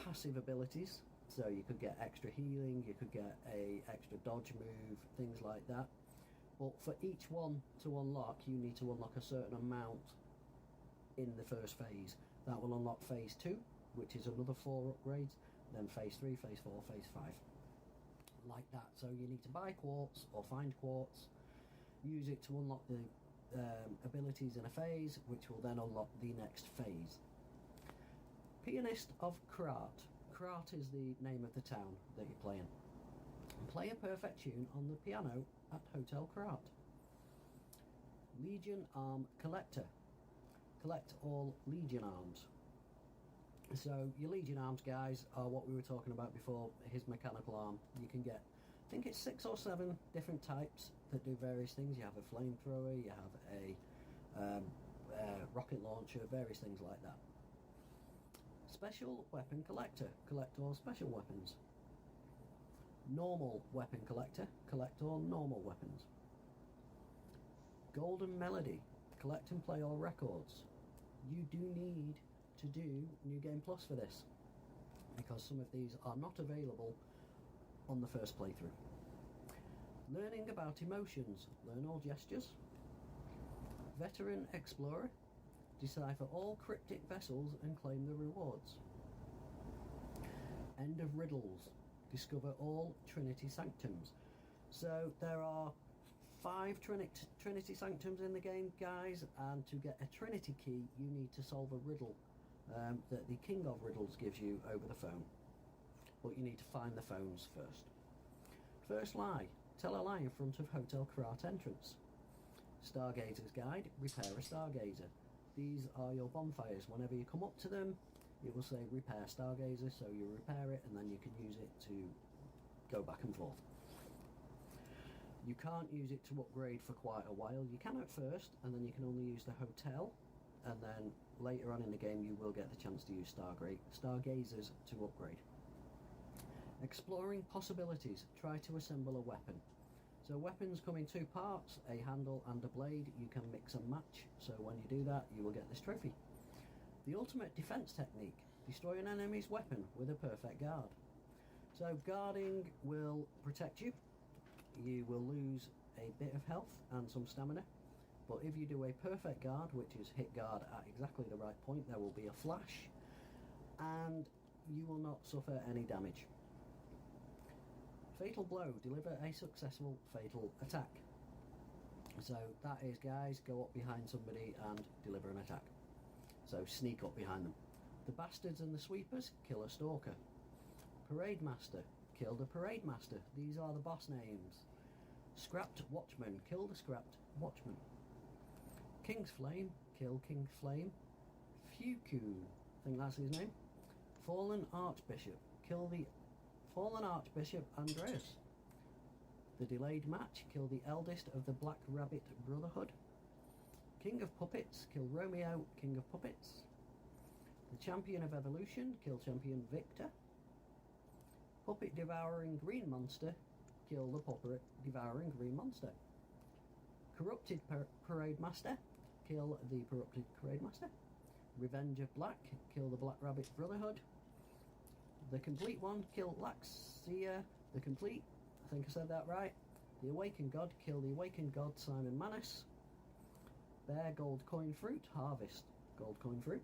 passive abilities, so you could get extra healing, you could get a extra dodge move, things like that. But for each one to unlock, you need to unlock a certain amount in the first phase. That will unlock phase 2, which is another 4 upgrades, then phase 3, phase 4, phase 5. Like that. So you need to buy quartz or find quartz, use it to unlock the abilities in a phase, which will then unlock the next phase. Pianist of Krat. Krat is the name of the town that you're playing. Play a perfect tune on the piano at Hotel Krat. Legion Arm Collector. Collect all Legion Arms. So your Legion Arms, guys, are what we were talking about before, his mechanical arm. You can get, I think it's 6 or 7 different types that do various things. You have a flamethrower, you have a rocket launcher, various things like that. Special Weapon Collector. Collect all special weapons. Normal Weapon Collector. Collect all normal weapons. Golden Melody. Collect and play all records. You do need to do New Game Plus for this, because some of these are not available on the first playthrough. Learning about emotions. Learn all gestures. Veteran Explorer. Decipher all cryptic vessels and claim the rewards. End of Riddles. Discover all Trinity Sanctums. So there are 5 Trinity Sanctums in the game, guys, and to get a Trinity key, you need to solve a riddle that the King of Riddles gives you over the phone. But you need to find the phones first. First lie. Tell a lie in front of Hotel Karat entrance. Stargazer's Guide. Repair a Stargazer. These are your bonfires. Whenever you come up to them, it will say repair Stargazer, so you repair it and then you can use it to go back and forth. You can't use it to upgrade for quite a while. You can at first, and then you can only use the hotel, and then later on in the game you will get the chance to use Stargazers to upgrade. Exploring possibilities. Try to assemble a weapon. So weapons come in 2 parts, a handle and a blade. You can mix and match, so when you do that you will get this trophy. The ultimate defense technique. Destroy an enemy's weapon with a perfect guard. So guarding will protect you. You will lose a bit of health and some stamina, but if you do a perfect guard, which is hit guard at exactly the right point, there will be a flash and you will not suffer any damage. Fatal blow. Deliver a successful fatal attack. So that is, guys, go up behind somebody and deliver an attack. So sneak up behind them. The bastards and the sweepers. Kill a stalker. Parade master. Kill the parade master. These are the boss names. Scrapped watchman. Kill the scrapped watchman. King's flame. Kill King's flame. Fuku. I think that's his name. Fallen archbishop. Kill the fallen archbishop Andreas. The delayed match. Kill the eldest of the Black Rabbit Brotherhood. King of puppets. Kill Romeo, King of puppets. The champion of evolution. Kill champion Victor. Puppet devouring green monster. Kill the puppet devouring green monster. Corrupted parade master. Kill the corrupted parade master. Revenge of Black. Kill the Black Rabbit Brotherhood. The complete one. Kill Laxia the complete. I think I said that right. The awakened god. Kill the awakened god Simon Manus. Bear gold coin fruit. Harvest gold coin fruit.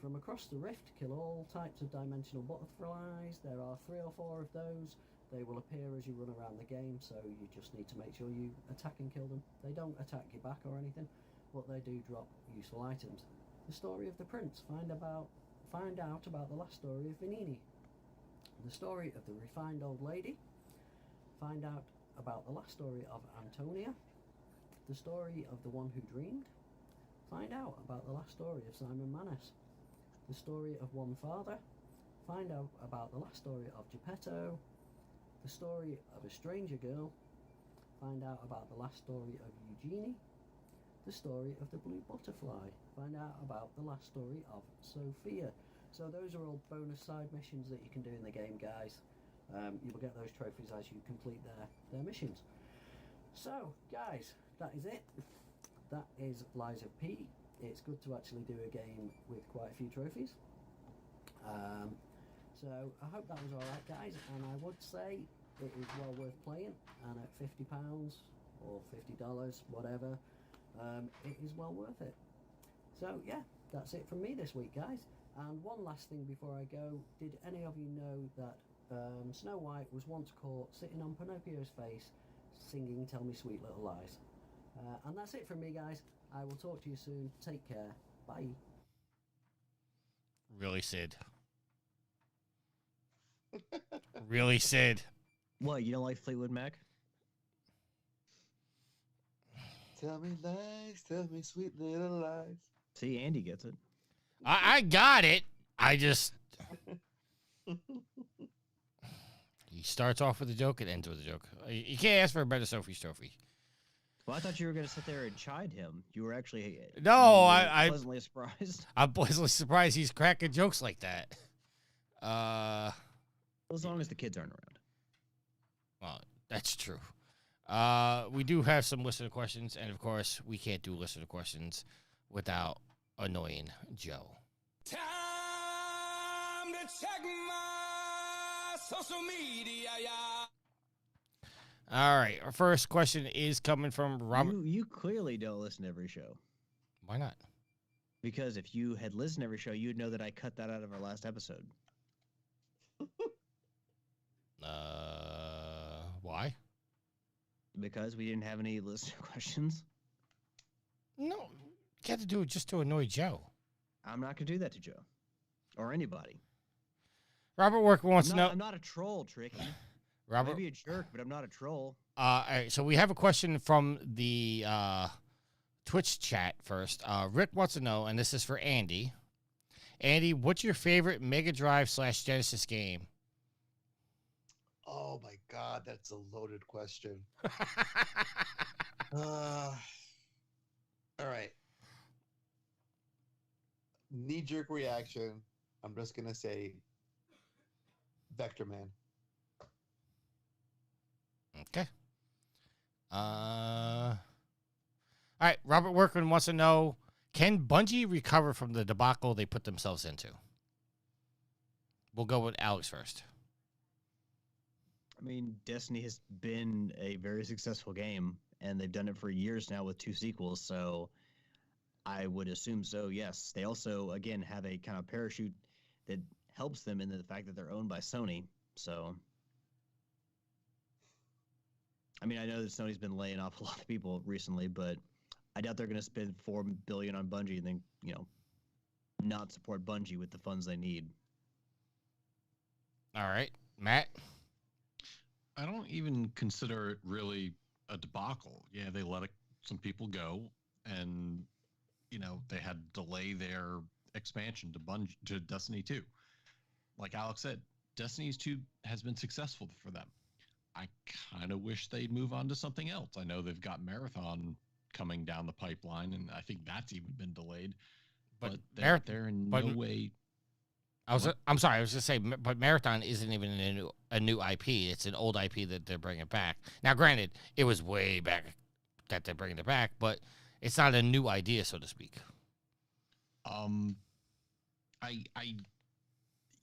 From across the rift, kill all types of dimensional butterflies. There are 3 or 4 of those. They will appear as you run around the game, so you just need to make sure you attack and kill them. They don't attack you back or anything, but they do drop useful items. The story of the prince. Find out about the last story of Vinini. The story of the refined old lady. Find out about the last story of Antonia. The story of the one who dreamed. Find out about the last story of Simon Manus. The story of one father. Find out about the last story of Geppetto. The story of a stranger girl. Find out about the last story of Eugenie. The story of the blue butterfly. Find out about the last story of Sophia. So those are all bonus side missions that you can do in the game, guys. You will get those trophies as you complete their missions. So, guys, that is it. That is Lies of P. It's good to actually do a game with quite a few trophies. So I hope that was alright, guys, and I would say it is well worth playing, and at £50 or $50, whatever, it is well worth it. So yeah, that's it from me this week, guys. And one last thing before I go, did any of you know that Snow White was once caught sitting on Pinocchio's face singing Tell Me Sweet Little Lies? And that's it from me, guys. I will talk to you soon. Take care. Bye. Really, Sid? Really, Sid? What, you don't like Fleetwood Mac? Tell me lies, tell me sweet little lies. See, Andy gets it. I got it. I just... He starts off with a joke and ends with a joke. You can't ask for a better Sophie's Trophy. Well, I thought you were going to sit there and chide him. You were actually I pleasantly surprised. I'm pleasantly surprised he's cracking jokes like that. As long as the kids aren't around. Well, that's true. We do have some listener questions, and of course, we can't do listener questions without annoying Joe. Time to check my social media, All right, our first question is coming from Robert. You clearly don't listen to every show. Why not? Because if you had listened to every show, you'd know that I cut that out of our last episode. Why? Because we didn't have any listener questions. No, you got to do it just to annoy Joe. I'm not gonna do that to Joe or anybody. Robert Worker wants to know. I'm not a troll, Tricky. Robert, Maybe a jerk, but I'm not a troll. all right, so we have a question from the Twitch chat first. Rick wants to know, and this is for Andy. Andy, what's your favorite Mega Drive / Genesis game? Oh my God, that's a loaded question. All right. Knee-jerk reaction. I'm just gonna say Vector Man. Okay. All right, Robert Workman wants to know, can Bungie recover from the debacle they put themselves into? We'll go with Alex first. I mean, Destiny has been a very successful game, and they've done it for years now with 2 sequels, so I would assume so, yes. They also, again, have a kind of parachute that helps them in the fact that they're owned by Sony, so... I mean, I know that Sony's been laying off a lot of people recently, but I doubt they're going to spend $4 billion on Bungie and then, not support Bungie with the funds they need. All right, Matt? I don't even consider it really a debacle. Yeah, they let some people go, and they had to delay their expansion to Destiny 2. Like Alex said, Destiny 2 has been successful for them. I kind of wish they'd move on to something else. I know they've got Marathon coming down the pipeline, and I think that's even been delayed. But they're in no way. I'm sorry. I was just saying, but Marathon isn't even a new IP. It's an old IP that they're bringing back. Now, granted, it was way back that they're bringing it back, but it's not a new idea, so to speak.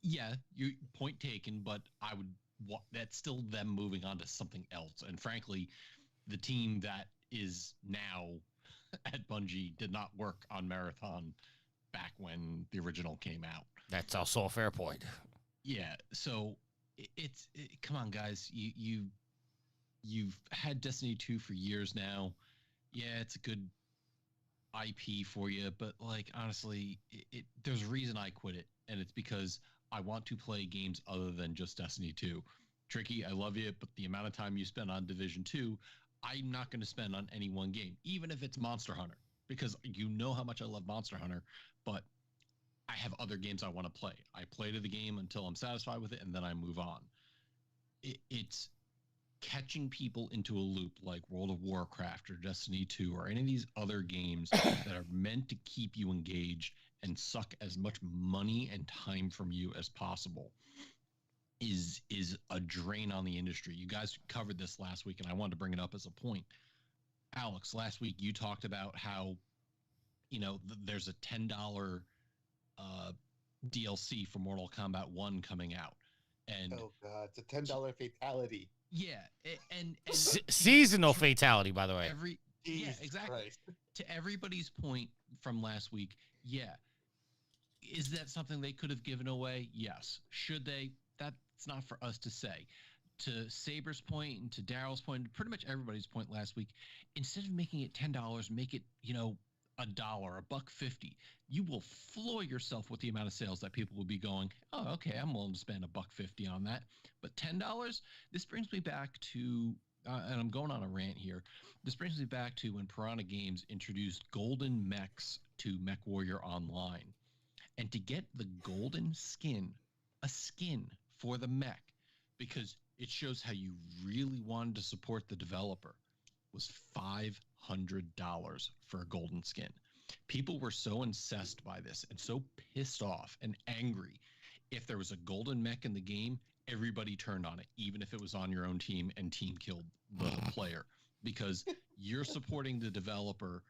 Yeah, you point taken, but that's still them moving on to something else. And frankly, the team that is now at Bungie did not work on Marathon back when the original came out. That's also a fair point. Yeah, so come on, guys. You've had Destiny 2 for years now. Yeah, it's a good IP for you, but honestly, there's a reason I quit it, and it's because I want to play games other than just Destiny 2. Tricky, I love you, but the amount of time you spend on Division 2, I'm not going to spend on any one game, even if it's Monster Hunter, because you know how much I love Monster Hunter, but I have other games I want to play. I play to the game until I'm satisfied with it, and then I move on. It's catching people into a loop like World of Warcraft or Destiny 2 or any of these other games that are meant to keep you engaged and suck as much money and time from you as possible is a drain on the industry. You guys covered this last week, and I wanted to bring it up as a point. Alex, last week you talked about how, there's a $10 DLC for Mortal Kombat 1 coming out. And oh God, it's a $10 fatality. Yeah, and seasonal fatality, by the way. Yeah, exactly. Christ. To everybody's point from last week, yeah. Is that something they could have given away? Yes. Should they? That's not for us to say. To Saber's point and to Daryl's point, and pretty much everybody's point last week, instead of making it $10, make it, $1, $1.50. You will floor yourself with the amount of sales that people will be going, oh, okay, I'm willing to spend $1.50 on that. But $10, this brings me back to, and I'm going on a rant here. This brings me back to when Piranha Games introduced golden mechs to MechWarrior Online. And to get the golden skin, a skin for the mech, because it shows how you really wanted to support the developer, was $500 for a golden skin. People were so incensed by this and so pissed off and angry. If there was a golden mech in the game, everybody turned on it, even if it was on your own team and team killed the player, because you're supporting the developer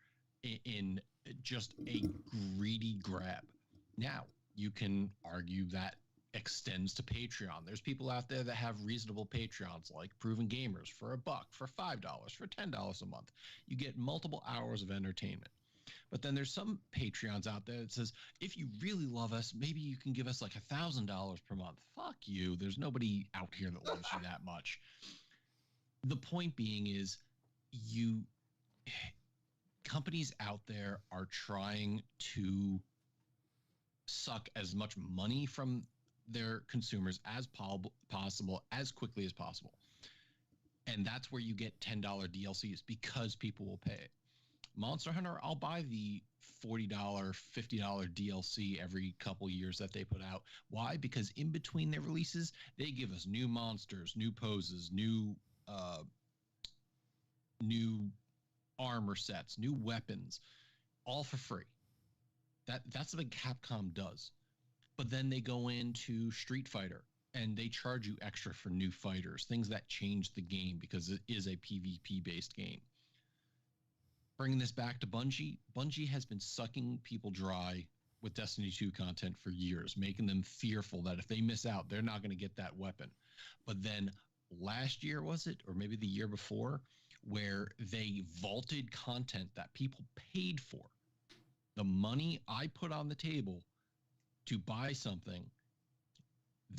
in just a greedy grab. Now, you can argue that extends to Patreon. There's people out there that have reasonable Patreons, like Proven Gamers, for $1, for $5, for $10 a month. You get multiple hours of entertainment. But then there's some Patreons out there that says, if you really love us, maybe you can give us like $1,000 per month. Fuck you. There's nobody out here that loves you that much. The point being is, companies out there are trying to suck as much money from their consumers as possible as quickly as possible. And that's where you get $10 DLCs because people will pay it. Monster Hunter, I'll buy the $40, $50 DLC every couple years that they put out. Why? Because in between their releases, they give us new monsters, new poses, new armor sets, new weapons, all for free. That's what Capcom does. But then they go into Street Fighter and they charge you extra for new fighters, things that change the game because it is a PvP-based game. Bringing this back to Bungie, Bungie has been sucking people dry with Destiny 2 content for years, making them fearful that if they miss out, they're not going to get that weapon. But then last year, was it, or maybe the year before, where they vaulted content that people paid for. The money I put on the table to buy something,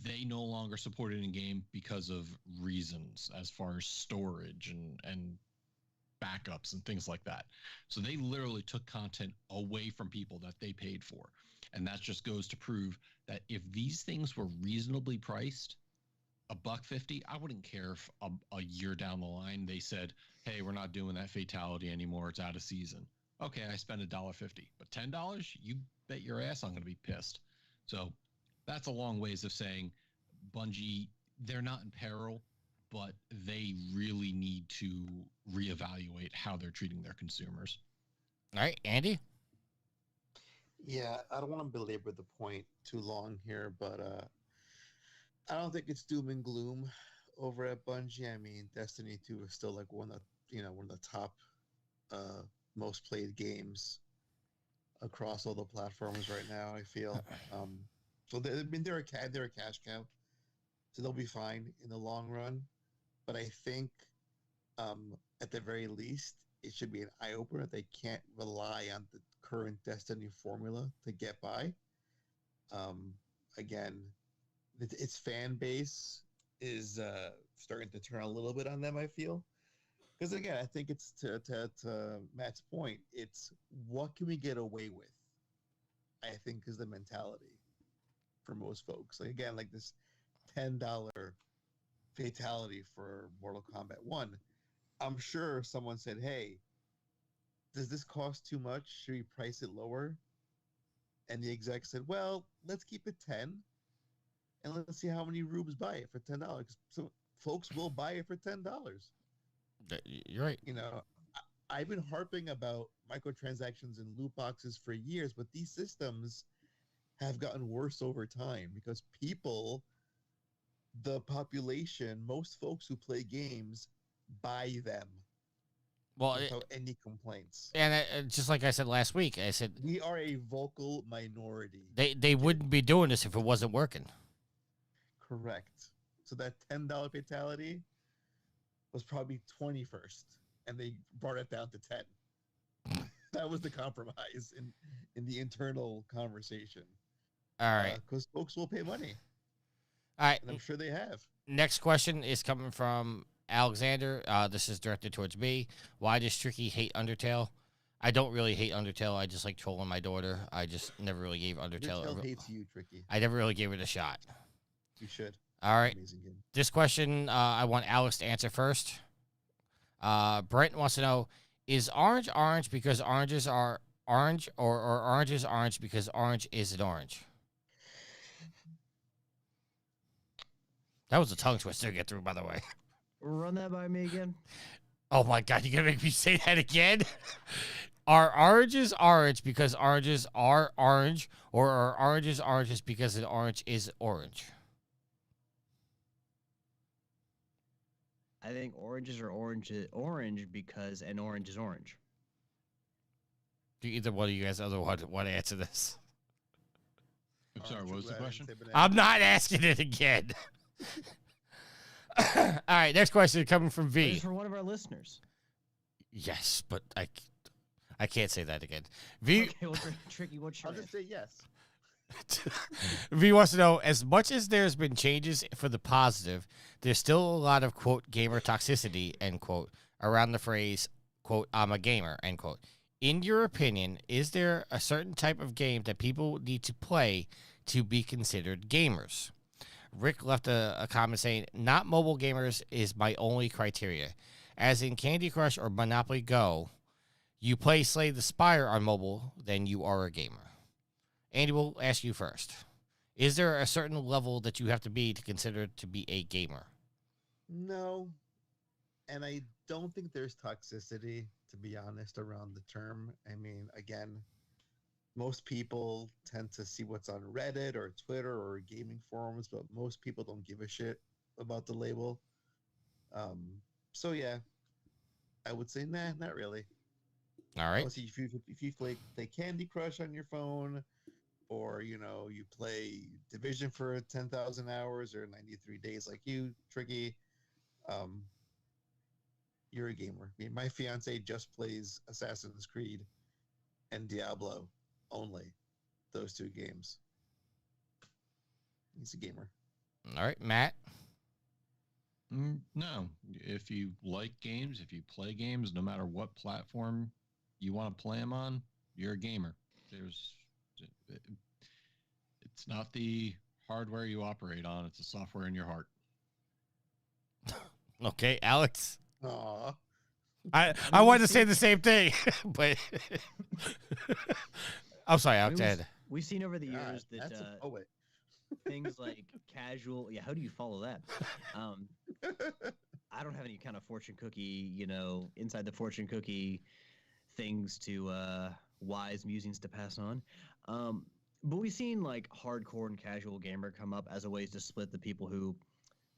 they no longer support it in game because of reasons as far as storage and backups and things like that. So they literally took content away from people that they paid for. And that just goes to prove that if these things were reasonably priced, $150, I wouldn't care if a year down the line they said, hey, we're not doing that fatality anymore, it's out of season. Okay, I spent $1.50, but $10, you bet your ass I'm going to be pissed. So that's a long ways of saying Bungie, they're not in peril, but they really need to reevaluate how they're treating their consumers. All right, Andy? Yeah, I don't want to belabor the point too long here, but I don't think it's doom and gloom over at Bungie. I mean, Destiny 2 is still like one of the top most played games across all the platforms right now, I feel. So they're a cash cow, so they'll be fine in the long run. But I think at the very least, it should be an eye-opener. They can't rely on the current Destiny formula to get by. Again, its fan base is starting to turn a little bit on them, I feel. Because again, I think it's to Matt's point, it's what can we get away with, I think, is the mentality for most folks. Like again, like this $10 fatality for Mortal Kombat 1. I'm sure someone said, hey, does this cost too much? Should we price it lower? And the exec said, well, let's keep it 10 and let's see how many rubes buy it for $10. So folks will buy it for $10. You're right. You know, I've been harping about microtransactions and loot boxes for years, but these systems have gotten worse over time because people, the population, most folks who play games buy them. Well, without any complaints. And just like I said last week, I said we are a vocal minority. They wouldn't be doing this if it wasn't working. Correct. So that $10 fatality was probably 21st, and they brought it down to 10. That was the compromise in the internal conversation. All right. Because folks will pay money. All right. And I'm sure they have. Next question is coming from Alexander. This is directed towards me. Why does Tricky hate Undertale? I don't really hate Undertale. I just like trolling my daughter. I just never really gave Undertale. Undertale hates you, Tricky. I never really gave it a shot. You should. All right. This question, I want Alex to answer first. Brent wants to know, is orange orange because oranges are orange, or oranges orange because orange is an orange? That was a tongue twister to get through, by the way. Run that by me again. Oh, my God. You're going to make me say that again? Are oranges orange because oranges are orange, or are oranges oranges because an orange is orange? I think oranges are orange because an orange is orange. Do either one of you guys want to answer this? I'm sorry, what was the question? I'm not asking it again. All right, next question coming from V. It's for one of our listeners. Yes, but I can't say that again. V. Okay, well, Tricky, what's your I'll just say yes. V wants to know, as much as there's been changes for the positive, there's still a lot of, quote, gamer toxicity, end quote, around the phrase, quote, I'm a gamer, end quote. In your opinion, is there a certain type of game that people need to play to be considered gamers? Rick left a comment saying, not mobile gamers is my only criteria. As in Candy Crush or Monopoly Go, you play Slay the Spire on mobile, then you are a gamer. Andy, we'll ask you first. Is there a certain level that you have to be to consider to be a gamer? No. And I don't think there's toxicity, to be honest, around the term. I mean, again, most people tend to see what's on Reddit or Twitter or gaming forums, but most people don't give a shit about the label. So yeah, I would say nah, not really. All right. Unless if you play Candy Crush on your phone, or you play Division for 10,000 hours or 93 days like you, Tricky, you're a gamer. I mean, my fiance just plays Assassin's Creed and Diablo only, those two games. He's a gamer. All right, Matt. No, if you like games, if you play games, no matter what platform you want to play them on, you're a gamer. It's not the hardware you operate on; it's the software in your heart. Okay, Alex. Aw. I wanted to say the same thing, but I'm sorry, Alex. We've seen over the years that that's a poet. things like casual. Yeah, how do you follow that? I don't have any kind of fortune cookie, inside the fortune cookie things to wise musings to pass on. But we've seen like hardcore and casual gamer come up as a ways to split the people who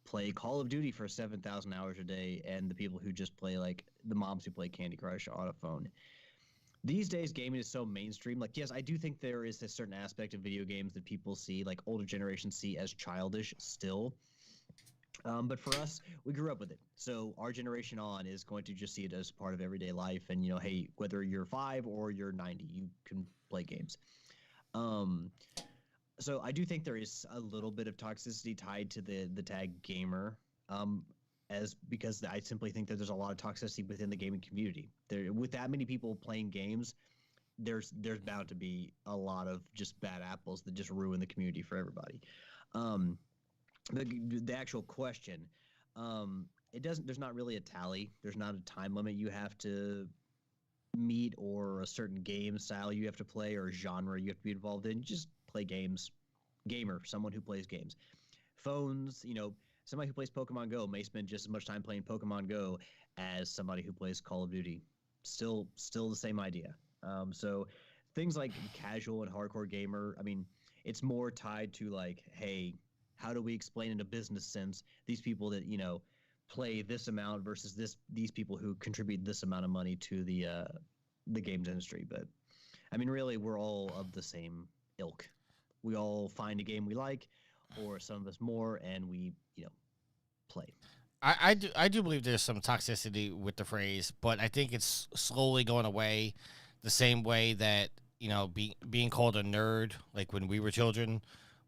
play Call of Duty for 7,000 hours a day and the people who just play, like, the moms who play Candy Crush on a phone. These days, gaming is so mainstream. Like, yes, I do think there is a certain aspect of video games that people see, like older generations see as childish still. But for us, we grew up with it. So our generation on is going to just see it as part of everyday life. And, hey, whether you're 5 or you're 90, you can play games. So I do think there is a little bit of toxicity tied to the tag gamer, because I simply think that there's a lot of toxicity within the gaming community. With that many people playing games, there's bound to be a lot of just bad apples that just ruin the community for everybody. The actual question, there's not really a tally. There's not a time limit you have to meet or a certain game style you have to play or genre you have to be involved in. Just play games. Gamer, someone who plays games. Phones, somebody who plays Pokemon Go may spend just as much time playing Pokemon Go as somebody who plays Call of Duty. Still the same idea. So things like casual and hardcore gamer, I mean, it's more tied to like, hey, how do we explain in a business sense these people that, play this amount versus these people who contribute this amount of money to the games industry. But I mean, really, we're all of the same ilk. We all find a game we like, or some of us more, and we, play. I do believe there's some toxicity with the phrase, but I think it's slowly going away, the same way that being called a nerd, like when we were children,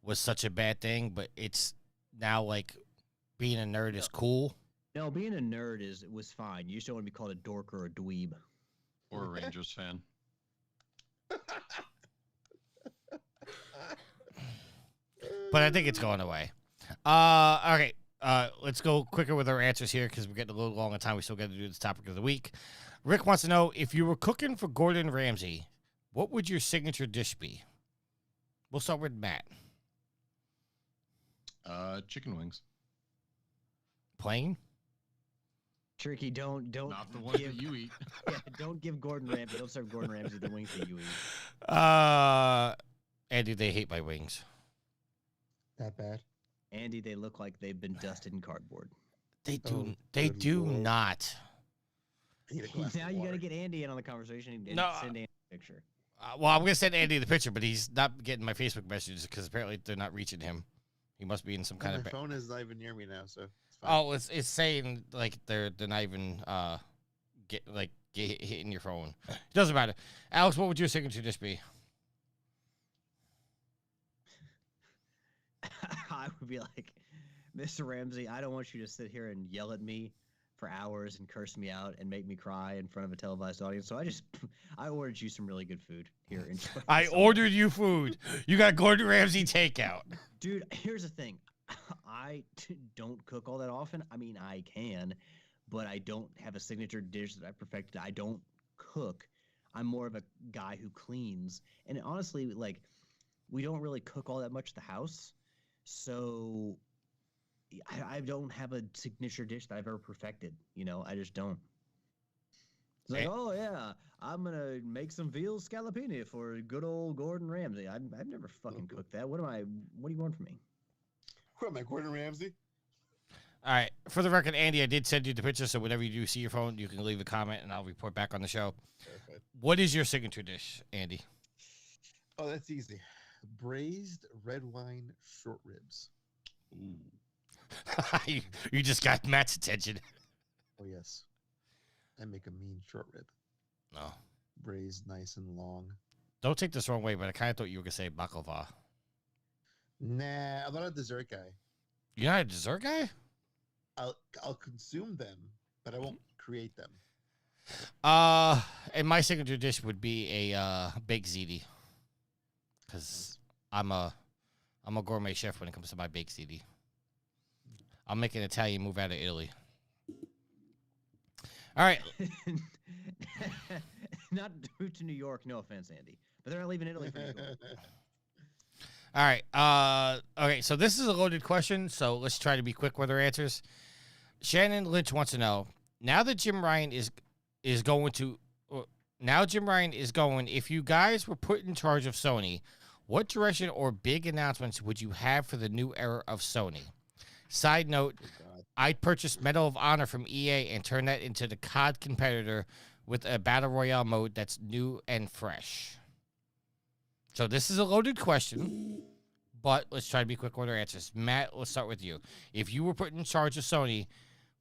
was such a bad thing, but it's now like being a nerd is cool. No, being a nerd was fine. You just don't want to be called a dork or a dweeb. Or a Rangers fan. But I think it's going away. Okay. Let's go quicker with our answers here because we're getting a little long on time. We still got to do this topic of the week. Rick wants to know, if you were cooking for Gordon Ramsay, what would your signature dish be? We'll start with Matt. Chicken wings. Plain? Tricky, don't Not the ones that you eat. Yeah, don't give Gordon Ramsay. Don't serve Gordon Ramsay the wings that you eat. Andy, they hate my wings. That bad? Andy, they look like they've been dusted in cardboard. They do. Oh, They good do Lord. not. I need a glass Now of you got to water. get Andy in on the conversation and No, send Andy a picture. Well, I'm gonna send Andy the picture, but he's not getting my Facebook messages because apparently they're not reaching him. He must be in some kind My of. phone is not even near me now, so it's fine. Oh, it's saying like they're not even get hitting your phone. It doesn't matter. Alex, what would your signature dish be? I would be like, Mr. Ramsay, I don't want you to sit here and yell at me for hours and curse me out and make me cry in front of a televised audience. So I ordered you some really good food here. Enjoy. I ordered you food. You got Gordon Ramsay takeout. Dude, here's the thing. I don't cook all that often. I mean, I can, but I don't have a signature dish that I perfected. I don't cook. I'm more of a guy who cleans. And honestly, like, we don't really cook all that much at the house. So I don't have a signature dish that I've ever perfected. You know, I just don't. It's like, oh, yeah, I'm going to make some veal scallopini for good old Gordon Ramsay. I've never fucking cooked that. What do you want from me? What am I, Gordon Ramsay? All right. For the record, Andy, I did send you the picture, so whenever you do see your phone, you can leave a comment, and I'll report back on the show. Perfect. What is your signature dish, Andy? Oh, that's easy. Braised red wine short ribs. Ooh. You just got Matt's attention. Oh, yes. I make a mean short rib. No. Braised nice and long. Don't take this the wrong way, but I kind of thought you were going to say baklava. Nah, I'm not a dessert guy. You're not a dessert guy? I'll consume them, but I won't create them. And my signature dish would be a baked ziti, because I'm a gourmet chef when it comes to my baked ziti. I'll make an Italian move out of Italy. All right. Not due to New York, no offense, Andy, but they're not leaving Italy for New York. All right. Okay, so this is a loaded question, so let's try to be quick with our answers. Shannon Lynch wants to know, now that Jim Ryan is going, if you guys were put in charge of Sony, what direction or big announcements would you have for the new era of Sony? Side note, I'd purchase Medal of Honor from EA and turn that into the COD competitor with a Battle Royale mode that's new and fresh. So this is a loaded question, but let's try to be quick with our answers. Matt, let's start with you. If you were put in charge of Sony,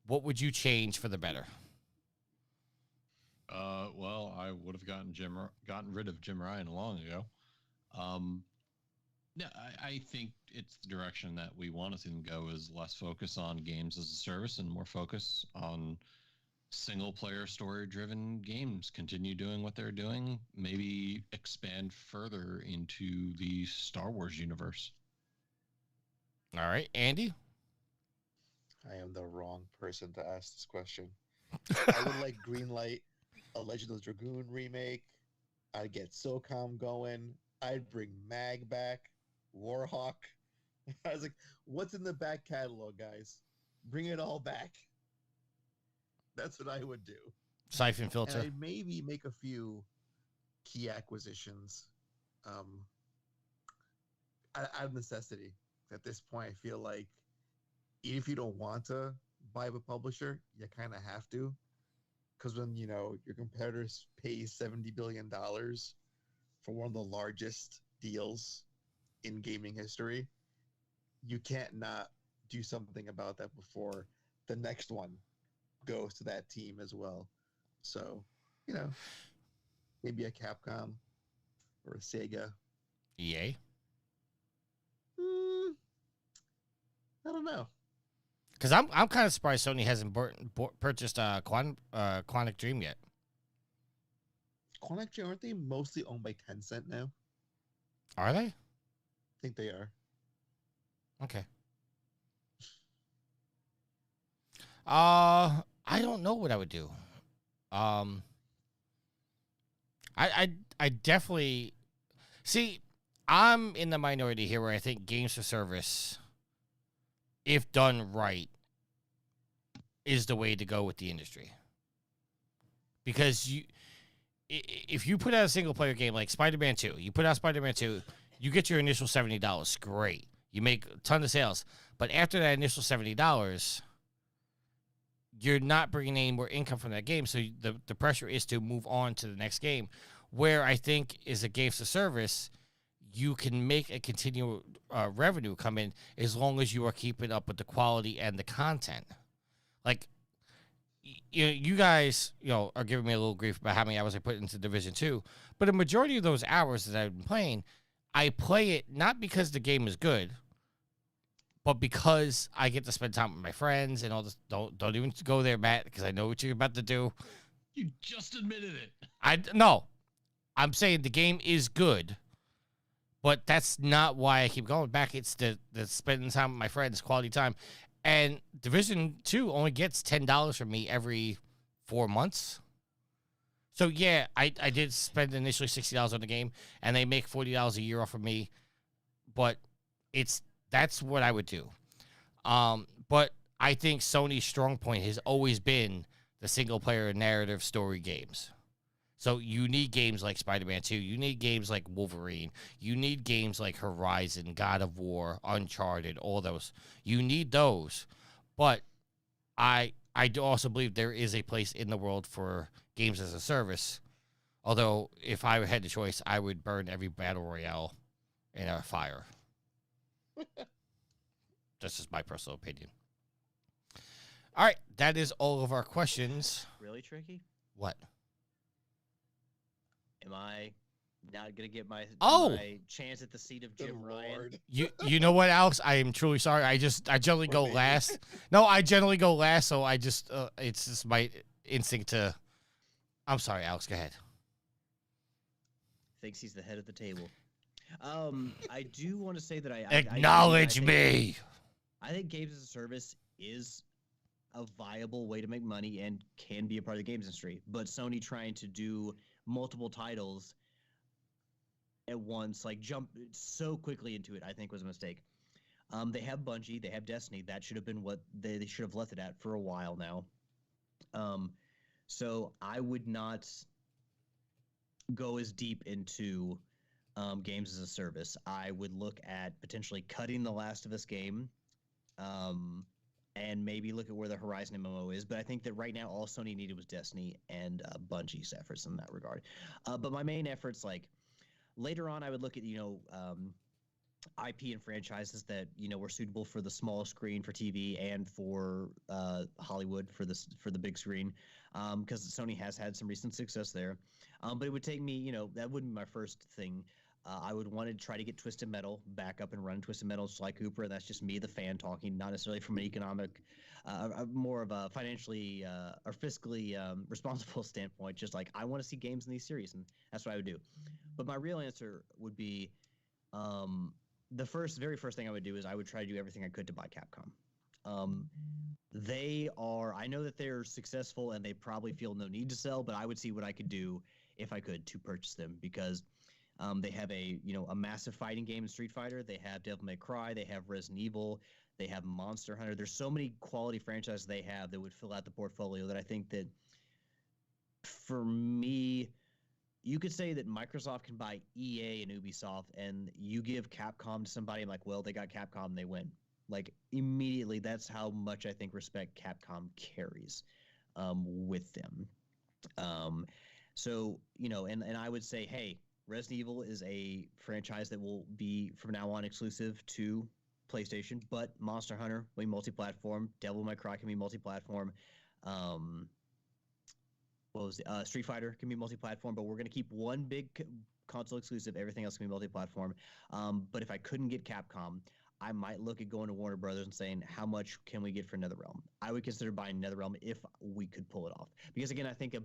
what would you change for the better? Well, I would have gotten rid of Jim Ryan long ago. Yeah, I think it's the direction that we want to see them go, is less focus on games as a service and more focus on single-player story-driven games. Continue doing what they're doing. Maybe expand further into the Star Wars universe. All right, Andy? I am the wrong person to ask this question. I would like greenlight a Legend of the Dragoon remake. I'd get SOCOM going. I'd bring Mag back. Warhawk. I was like, what's in the back catalog, guys? Bring it all back. That's what I would do. Siphon filter. And I'd maybe make a few key acquisitions out of necessity. At this point, I feel like if you don't want to buy a publisher, you kind of have to. Because when, your competitors pay $70 billion for one of the largest deals in gaming history, you can't not do something about that before the next one goes to that team as well. So, maybe a Capcom or a Sega. EA? I don't know. Because I'm kind of surprised Sony hasn't purchased Quantic Dream yet. Quantic Dream, aren't they mostly owned by Tencent now? Are they? I think they are. Okay. I don't know what I would do. I definitely see. I'm in the minority here, where I think games for service, if done right, is the way to go with the industry. Because if you put out a single player game like Spider-Man 2, you put out Spider-Man 2, you get your initial $70. Great. You make a ton of sales. But after that initial $70, you're not bringing any more income from that game. So the pressure is to move on to the next game. Where I think is a games to service, you can make a continual revenue come in as long as you are keeping up with the quality and the content. Like, you guys, are giving me a little grief about how many hours I put into Division 2, but a majority of those hours that I've been playing, I play it not because the game is good, but because I get to spend time with my friends and all this, don't even go there, Matt, because I know what you're about to do. You just admitted it. No, I'm saying the game is good, but that's not why I keep going back. It's the spending time with my friends, quality time. And Division 2 only gets $10 from me every 4 months. So, yeah, I did spend initially $60 on the game, and they make $40 a year off of me. But that's what I would do. But I think Sony's strong point has always been the single-player narrative story games. So you need games like Spider-Man 2. You need games like Wolverine. You need games like Horizon, God of War, Uncharted, all those. You need those. But I do also believe there is a place in the world for games as a service. Although, if I had the choice, I would burn every Battle Royale in a fire. That's just my personal opinion. All right, that is all of our questions. Really tricky? What? Am I not gonna get my chance at the seat of Jim Ryan? You know what, Alex? I am truly sorry. I generally go last. No, I generally go last, so I just it's just my instinct to. I'm sorry, Alex. Go ahead. Thinks he's the head of the table. I do want to say that I acknowledge me. I think games as a service is a viable way to make money and can be a part of the games industry, but Sony trying to do multiple titles at once, like jump so quickly into it, I think was a mistake. They have Bungie, they have Destiny. That should have been what they should have left it at for a while now. So I would not go as deep into games as a service. I would look at potentially cutting the Last of Us game, and maybe look at where the Horizon MMO is. But I think that right now all Sony needed was Destiny and Bungie's efforts in that regard. But my main efforts, like later on, I would look at IP and franchises that were suitable for the small screen for TV and for Hollywood for the big screen, because Sony has had some recent success there. But it would take me, that wouldn't be my first thing. I would want to try to get Twisted Metal back up and run. Twisted Metal, Sly Cooper, and that's just me, the fan, talking, not necessarily from an economic, more of a financially or fiscally responsible standpoint. Just like, I want to see games in these series, and that's what I would do. But my real answer would be, the very first thing I would do is I would try to do everything I could to buy Capcom. I know that they're successful and they probably feel no need to sell, but I would see what I could do if I could to purchase them, because they have a massive fighting game in Street Fighter. They have Devil May Cry. They have Resident Evil. They have Monster Hunter. There's so many quality franchises they have that would fill out the portfolio that I think that, for me, you could say that Microsoft can buy EA and Ubisoft, and you give Capcom to somebody, I'm like, well, they got Capcom, and they win. Like, immediately, that's how much I think respect Capcom carries with them. So, and I would say, hey, Resident Evil is a franchise that will be, from now on, exclusive to PlayStation, but Monster Hunter will be multi-platform. Devil May Cry can be multi-platform. Street Fighter can be multi-platform, but we're going to keep one big console exclusive. Everything else can be multi-platform. But if I couldn't get Capcom, I might look at going to Warner Brothers and saying, how much can we get for NetherRealm? I would consider buying NetherRealm if we could pull it off. Because, again, I think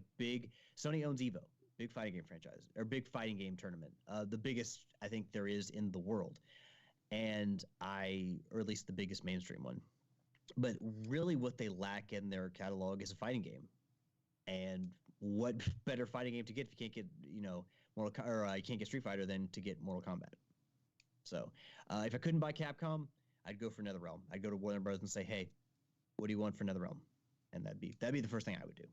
Sony owns EVO. Big fighting game franchise, or big fighting game tournament, the biggest I think there is in the world, or at least the biggest mainstream one. But really, what they lack in their catalog is a fighting game. And what better fighting game to get if you can't get you can't get Street Fighter than to get Mortal Kombat? So if I couldn't buy Capcom, I'd go for NetherRealm. I'd go to Warner Bros. And say, hey, what do you want for NetherRealm? And that'd be the first thing I would do.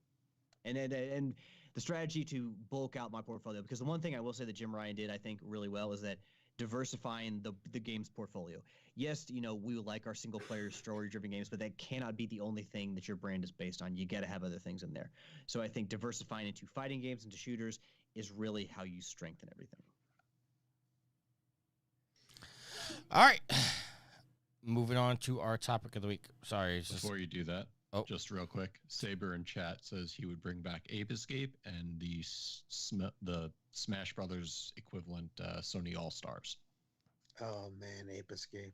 And the strategy to bulk out my portfolio, because the one thing I will say that Jim Ryan did, I think, really well is that diversifying the games portfolio. Yes, we like our single-player story-driven games, but that cannot be the only thing that your brand is based on. You got to have other things in there. So I think diversifying into fighting games, into shooters, is really how you strengthen everything. All right. Moving on to our topic of the week. Sorry. Before you do that, just real quick, Saber in chat says he would bring back Ape Escape and the Smash Brothers equivalent Sony All-Stars. Oh, man, Ape Escape.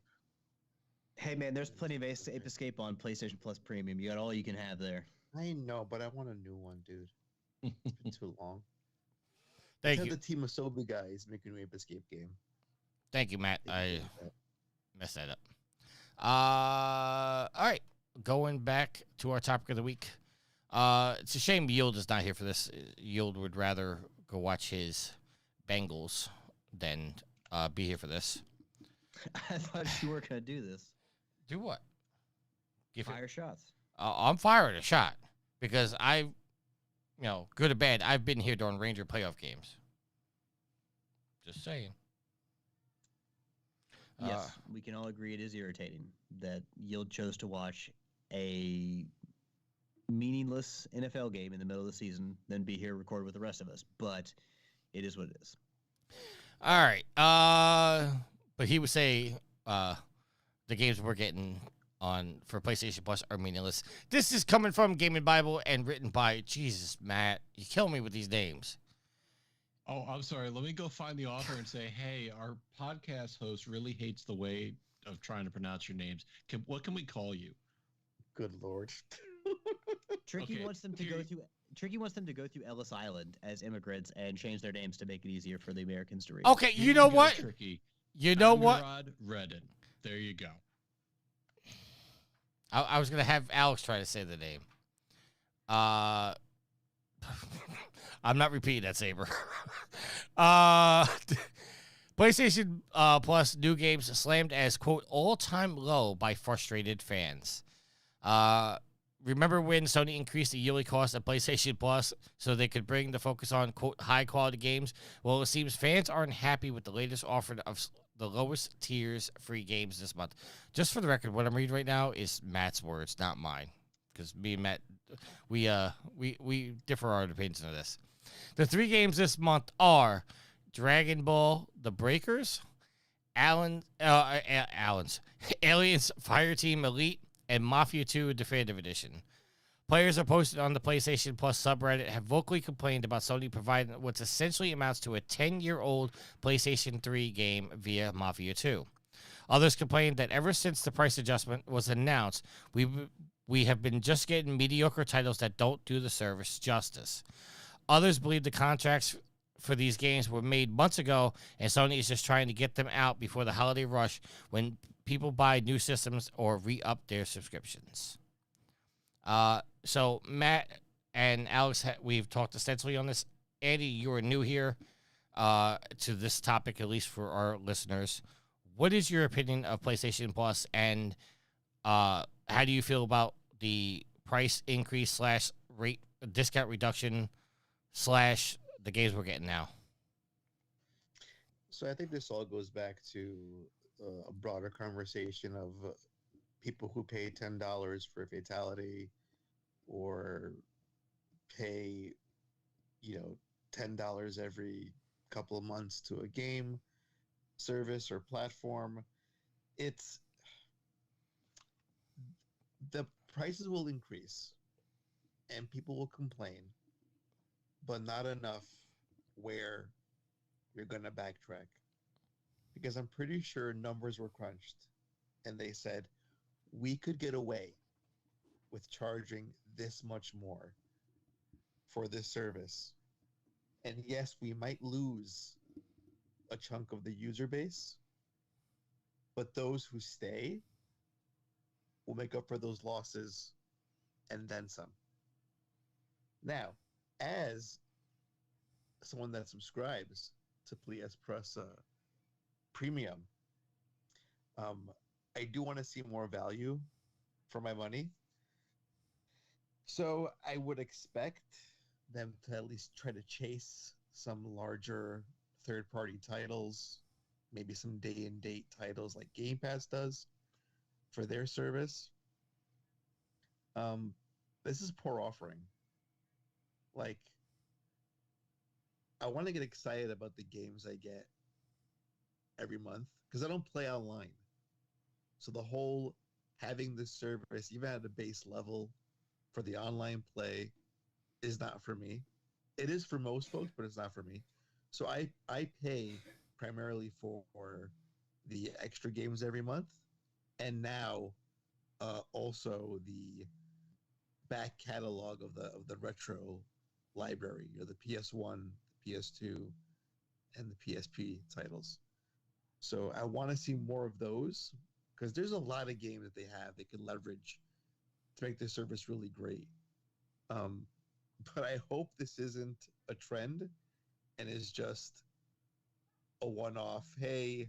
Hey man, there's plenty of Ape Escape on PlayStation Plus Premium. You got all you can have there. I know, but I want a new one, dude. It's been too long. Thank Tell you. the Team Asobi guys make a new Ape Escape game. Thank you, Matt. They I can do that. messed that up. All right. Going back to our topic of the week. It's a shame Yield is not here for this. Yield would rather go watch his Bengals than be here for this. I thought you were gonna do this. Do what? Fire shots. I'm firing a shot because good or bad, I've been here during Ranger playoff games. Just saying. Yes, we can all agree it is irritating that Yield chose to watch a meaningless NFL game in the middle of the season, then be here record with the rest of us. But it is what it is. All right. But he would say the games we're getting on for PlayStation Plus are meaningless. This is coming from Gaming Bible and written by Jesus, Matt. You kill me with these names. Oh, I'm sorry. Let me go find the author and say, hey, our podcast host really hates the way of trying to pronounce your names. What can we call you? Good Lord. Tricky Okay, wants them to go through. Tricky wants them to go through Ellis Island as immigrants and change their names to make it easier for the Americans to read. Okay, Here you know go, what? Tricky. You know what? Amurad Redden. There you go. I was going to have Alex try to say the name. I'm not repeating that, Saber. PlayStation Plus new games slammed as, quote, all-time low by frustrated fans. Remember when Sony increased the yearly cost of PlayStation Plus so they could bring the focus on, quote, high-quality games? Well, it seems fans aren't happy with the latest offer of the lowest tiers free games this month. Just for the record, what I'm reading right now is Matt's words, not mine. Because me and Matt, we differ our opinions on this. The 3 games this month are Dragon Ball The Breakers, Aliens Fireteam Elite, and Mafia 2 Definitive Edition. Players are posted on the PlayStation Plus subreddit have vocally complained about Sony providing what essentially amounts to a 10-year-old PlayStation 3 game via Mafia 2. Others complained that ever since the price adjustment was announced, we have been just getting mediocre titles that don't do the service justice. Others believe the contracts for these games were made months ago, and Sony is just trying to get them out before the holiday rush when people buy new systems or re-up their subscriptions. So Matt and Alex, we've talked extensively on this. Andy, you are new here to this topic, at least for our listeners. What is your opinion of PlayStation Plus, and how do you feel about the price increase / rate discount reduction / the games we're getting now? So I think this all goes back to a broader conversation of people who pay $10 for a fatality or pay, $10 every couple of months to a game service or platform. It's the prices will increase and people will complain, but not enough where you're going to backtrack. Because I'm pretty sure numbers were crunched and they said, we could get away with charging this much more for this service. And yes, we might lose a chunk of the user base, but those who stay will make up for those losses and then some. Now, as someone that subscribes to PS Plus Premium, I do want to see more value for my money. So I would expect them to at least try to chase some larger third-party titles, maybe some day-and-date titles like Game Pass does for their service. This is poor offering. Like, I want to get excited about the games I get every month because I don't play online. So the whole having this service, even at a base level for the online play, is not for me. It is for most folks, but it's not for me. So I pay primarily for the extra games every month and now also the back catalog of the retro library, the PS1, the PS2, and the PSP titles. So I want to see more of those because there's a lot of games that they have they can leverage to make their service really great. But I hope this isn't a trend and is just a one-off. Hey,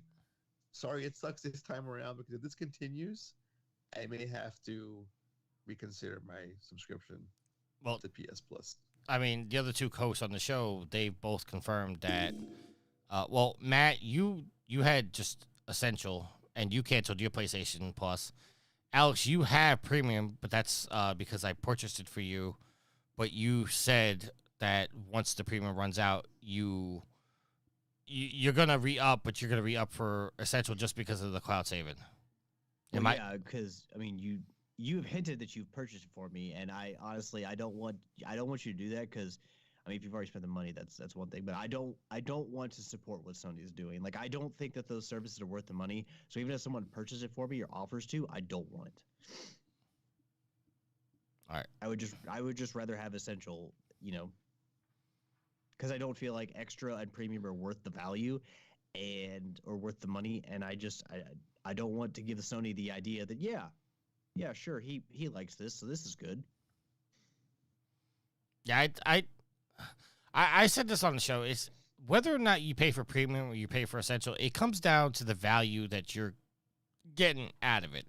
sorry it sucks this time around, because if this continues, I may have to reconsider my subscription to PS Plus. I mean, the other two hosts on the show, they both confirmed that. Well, Matt, you had just Essential, and you canceled your PlayStation Plus. Alex, you have Premium, but that's because I purchased it for you. But you said that once the Premium runs out, you're gonna re-up, but you're gonna re-up for Essential just because of the cloud saving. Yeah, because I mean, you've hinted that you've purchased it for me, and I honestly I don't want you to do that, because I mean, if you've already spent the money, that's one thing. But I don't want to support what Sony is doing. Like, I don't think that those services are worth the money. So even if someone purchases it for me or offers to, I don't want it. All right. I would just rather have Essential, because I don't feel like Extra and Premium are worth the value or worth the money, and I don't want to give Sony the idea that yeah, sure, he likes this, so this is good. Yeah, I said this on the show. It's whether or not you pay for Premium or you pay for Essential, it comes down to the value that you're getting out of it.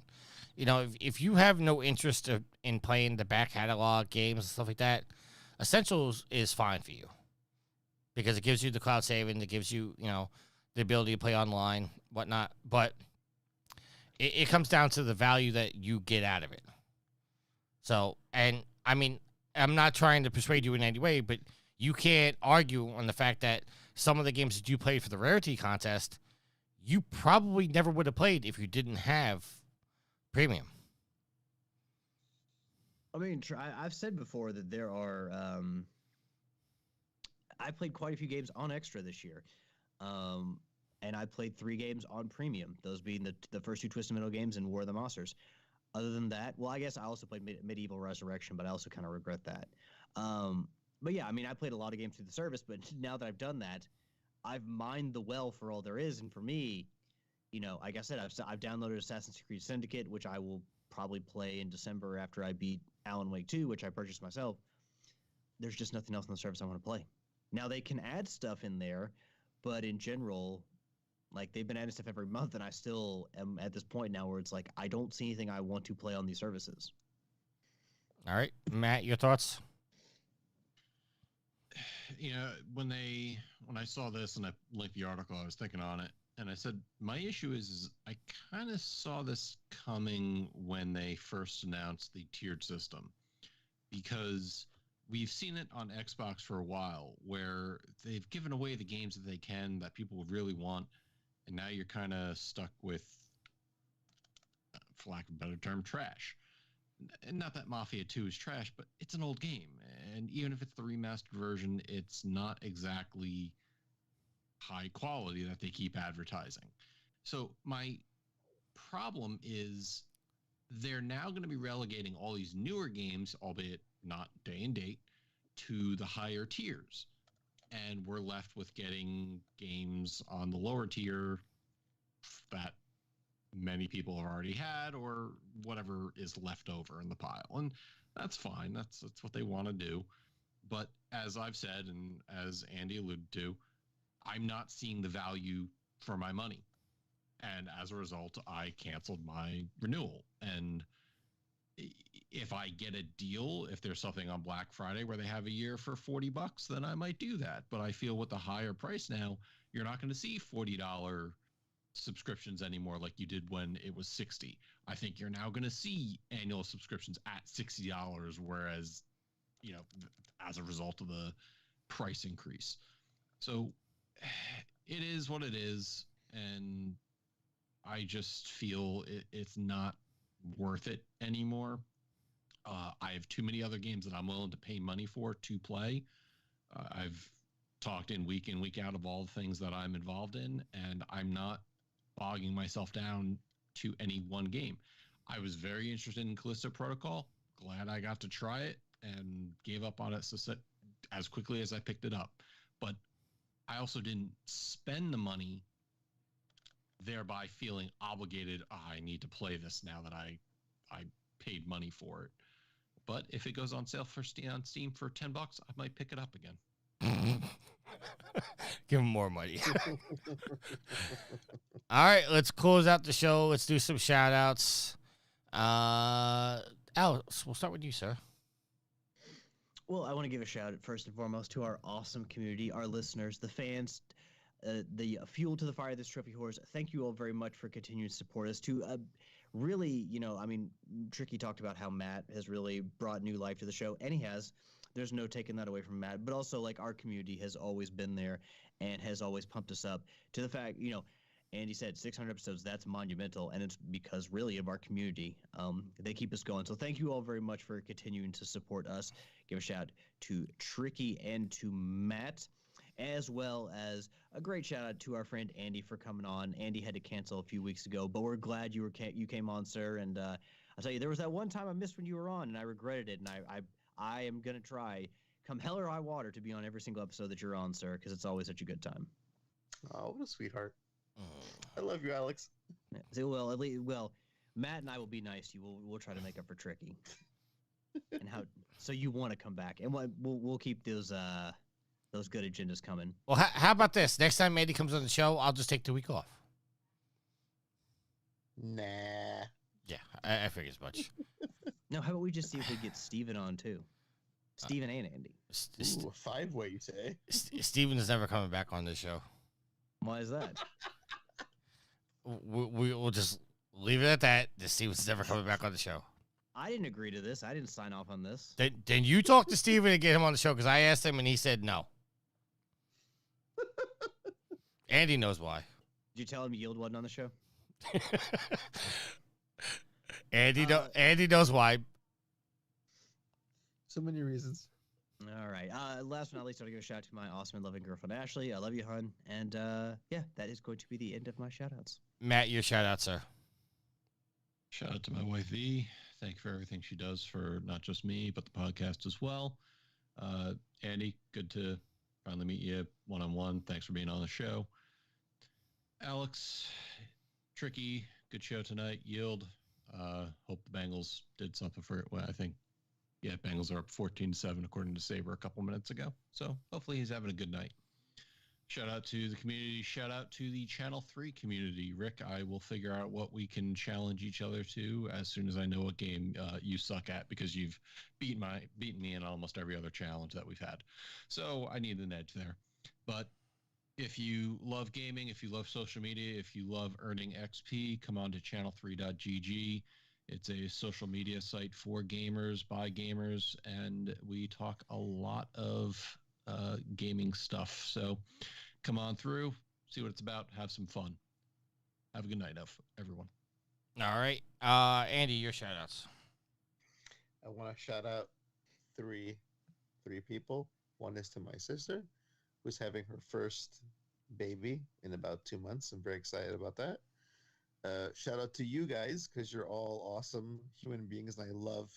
If you have no interest in playing the back catalog games and stuff like that, Essentials is fine for you because it gives you the cloud saving, it gives you, the ability to play online, whatnot. But it comes down to the value that you get out of it. So, and I mean, I'm not trying to persuade you in any way, but you can't argue on the fact that some of the games that you played for the rarity contest, you probably never would have played if you didn't have Premium. I mean, I've said before that there are. I played quite a few games on Extra this year, and I played 3 games on Premium. Those being the first 2 Twisted Metal games and War of the Monsters. Other than that, well, I guess I also played Medieval Resurrection, but I also kind of regret that. But yeah, I mean, I played a lot of games through the service, but now that I've done that, I've mined the well for all there is, and for me, like I said, I've downloaded Assassin's Creed Syndicate, which I will probably play in December after I beat Alan Wake 2, which I purchased myself. There's just nothing else on the service I want to play. Now, they can add stuff in there, but in general, like, they've been adding stuff every month, and I still am at this point now where it's like, I don't see anything I want to play on these services. All right. Matt, your thoughts? When I saw this and I linked the article, I was thinking on it, and I said, my issue is I kind of saw this coming when they first announced the tiered system, because we've seen it on Xbox for a while where they've given away the games that they can that people really want, and now you're kind of stuck with, for lack of a better term, trash. And not that Mafia 2 is trash, but it's an old game, and even if it's the remastered version, it's not exactly high quality that they keep advertising. So my problem is they're now going to be relegating all these newer games, albeit not day and date, to the higher tiers, and we're left with getting games on the lower tier that many people have already had, or whatever is left over in the pile. And that's fine. That's what they want to do. But as I've said, and as Andy alluded to, I'm not seeing the value for my money. And as a result, I canceled my renewal. And if I get a deal, if there's something on Black Friday where they have a year for $40, then I might do that. But I feel with the higher price now, you're not going to see $40 subscriptions anymore like you did when it was $60. I think you're now going to see annual subscriptions at $60, whereas, as a result of the price increase. So it is what it is, and I just feel it's not worth it anymore. I have too many other games that I'm willing to pay money for to play. I've talked in, week out of all the things that I'm involved in, and I'm not bogging myself down to any one game. I was very interested in Callisto Protocol. Glad I got to try it and gave up on it as quickly as I picked it up. But I also didn't spend the money, thereby feeling obligated. Oh, I need to play this now that I paid money for it. But if it goes on sale on Steam for $10, I might pick it up again. Give him more money. All right, let's close out the show. Let's do some shout outs. Alex, we'll start with you, sir. Well, I want to give a shout out first and foremost to our awesome community, our listeners, the fans, the fuel to the fire of this Trophy Horse. Thank you all very much for continuing to support us. Really, Tricky talked about how Matt has really brought new life to the show, and he has. There's no taking that away from Matt. But also, like, our community has always been there and has always pumped us up to the fact, Andy said 600 episodes, that's monumental, and it's because really of our community. They keep us going. So thank you all very much for continuing to support us. Give a shout to Tricky and to Matt, as well as a great shout out to our friend Andy for coming on. Andy had to cancel a few weeks ago, but we're glad you came on, sir. And I'll tell you, there was that one time I missed when you were on, and I regretted it. And I am going to try, come hell or high water, to be on every single episode that you're on, sir, because it's always such a good time. Oh, what a sweetheart. I love you, Alex. Yeah, well, Matt and I will be nice to you. We'll try to make up for Tricky. So you want to come back, and we'll keep those good agendas coming. Well, how about this? Next time Andy comes on the show, I'll just take the week off. Nah. Yeah, I figured as much. No, how about we just see if we get Steven on too? Steven and Andy. Ooh, a five-way, you say? Steven is never coming back on this show. Why is that? We'll just leave it at that. Steven's never coming back on the show. I didn't agree to this. I didn't sign off on this. Then you talk to Steven and get him on the show, because I asked him and he said no. Andy knows why. Did you tell him Yield wasn't on the show? Andy knows why. So many reasons. All right. Last but not least, I want to give a shout out to my awesome and loving girlfriend, Ashley. I love you, hon. And that is going to be the end of my shout outs. Matt, your shout out, sir. Shout out to my wife, V. Thank you for everything she does for not just me, but the podcast as well. Andy, good to finally meet you one-on-one. Thanks for being on the show. Alex, Tricky, good show tonight. Yield. Hope the Bengals did something for it. Well, I think, Bengals are up 14-7 according to Saber a couple minutes ago. So hopefully he's having a good night. Shout out to the community. Shout out to the Channel 3 community. Rick, I will figure out what we can challenge each other to as soon as I know what game you suck at, because you've beaten me in almost every other challenge that we've had. So I need an edge there. But if you love gaming, if you love social media, if you love earning XP, come on to channel3.gg. It's a social media site for gamers, by gamers, and we talk a lot of gaming stuff. So come on through, see what it's about, have some fun. Have a good night, everyone. All right. Andy, your shout outs. I want to shout out three people. One is to my sister, who's having her first baby in about 2 months. I'm very excited about that. Shout out to you guys, because you're all awesome human beings, and I love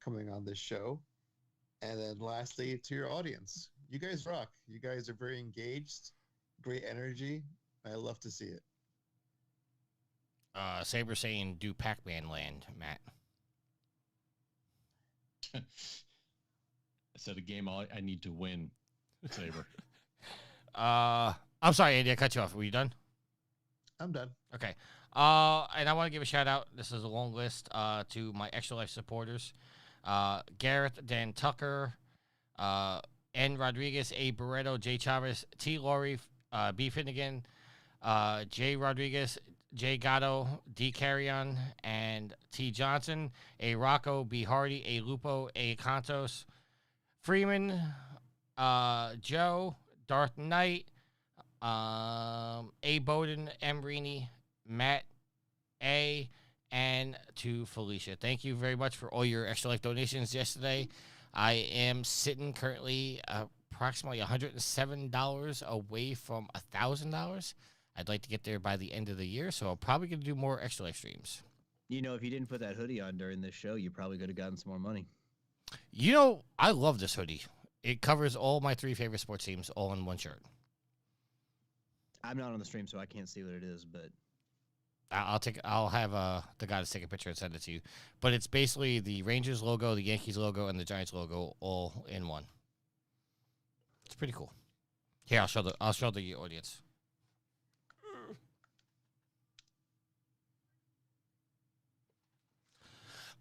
coming on this show. And then lastly, to your audience. You guys rock. You guys are very engaged, great energy. I love to see it. Saber saying, do Pac-Man land, Matt. I said a game I need to win, Saber. I'm sorry, Andy, I cut you off. Were you done? I'm done. Okay. And I want to give a shout out. This is a long list to my Extra Life supporters. Gareth, Dan Tucker, N. Rodriguez, A. Barreto, J. Chavez, T. Laurie, B. Finnegan, J. Rodriguez, J. Gatto, D. Carrion, and T. Johnson, A. Rocco, B. Hardy, A. Lupo, A. Contos, Freeman, Joe, Darth Knight, A. Bowden, M. Rini, Matt, A., and to Felicia. Thank you very much for all your Extra Life donations yesterday. I am sitting currently approximately $107 away from $1,000. I'd like to get there by the end of the year, so I'm probably going to do more Extra Life streams. You know, if you didn't put that hoodie on during this show, you probably could have gotten some more money. You know, I love this hoodie. It covers all my 3 favorite sports teams all in one shirt. I'm not on the stream, so I can't see what it is, but I'll have the guy to take a picture and send it to you. But it's basically the Rangers logo, the Yankees logo, and the Giants logo all in one. It's pretty cool. Here, I'll show the audience.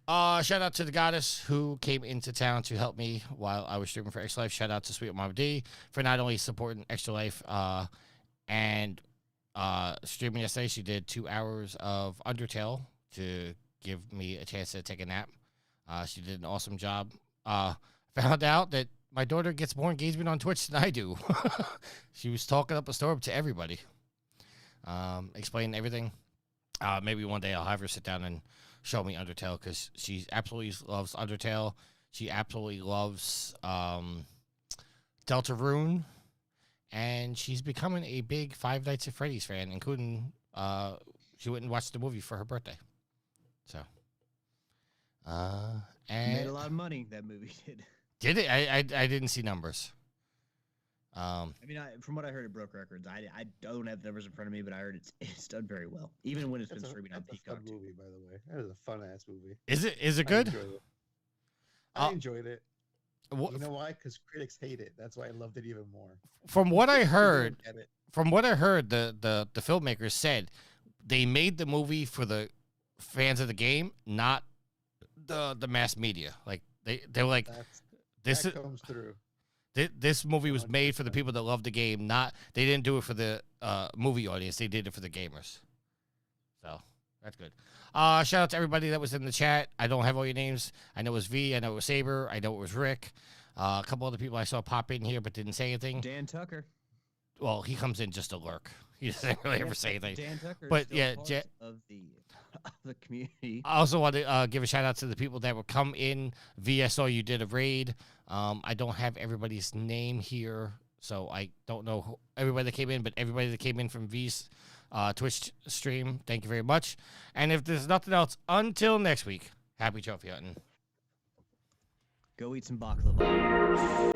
Shout out to the goddess who came into town to help me while I was streaming for Extra Life. Shout out to Sweet Mama D for not only supporting Extra Life and streaming yesterday. She did 2 hours of Undertale to give me a chance to take a nap. She did an awesome job. Found out that my daughter gets more engagement on Twitch than I do. She was talking up a storm to everybody, explaining everything. Maybe one day I'll have her sit down and show me Undertale, because she absolutely loves Undertale. She absolutely loves Deltarune, and she's becoming a big Five Nights at Freddy's fan, including she went and watched the movie for her birthday. So, and made a lot of money. That movie did. Did it? I didn't see numbers. I mean, from what I heard, it broke records. I don't have the numbers in front of me, but I heard it's done very well, even when it's been streaming on Peacock. That's a fun movie, by the way. That is a fun ass movie. Is it good? I enjoyed it. You know why? Because critics hate it. That's why I loved it even more. From what I heard, the filmmakers said they made the movie for the fans of the game, not the mass media. Like they were like, this comes through. This movie was made for the people that love the game. They didn't do it for the movie audience. They did it for the gamers. So that's good. Shout out to everybody that was in the chat. I don't have all your names. I know it was V. I know it was Saber. I know it was Rick. A couple other people I saw pop in here but didn't say anything. Dan Tucker. Well, he comes in just to lurk. He doesn't really ever say anything. Dan Tucker. But yeah, of the community. I also want to give a shout out to the people that would come in. V, I saw you did a raid. I don't have everybody's name here, so I don't know everybody that came in, but everybody that came in from V's Twitch stream, thank you very much. And if there's nothing else, until next week, happy trophy hunting. Go eat some baklava.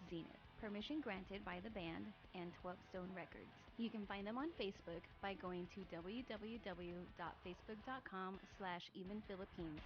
Zenith. Permission granted by the band and 12 Stone Records. You can find them on Facebook by going to www.facebook.com/evenphilippines.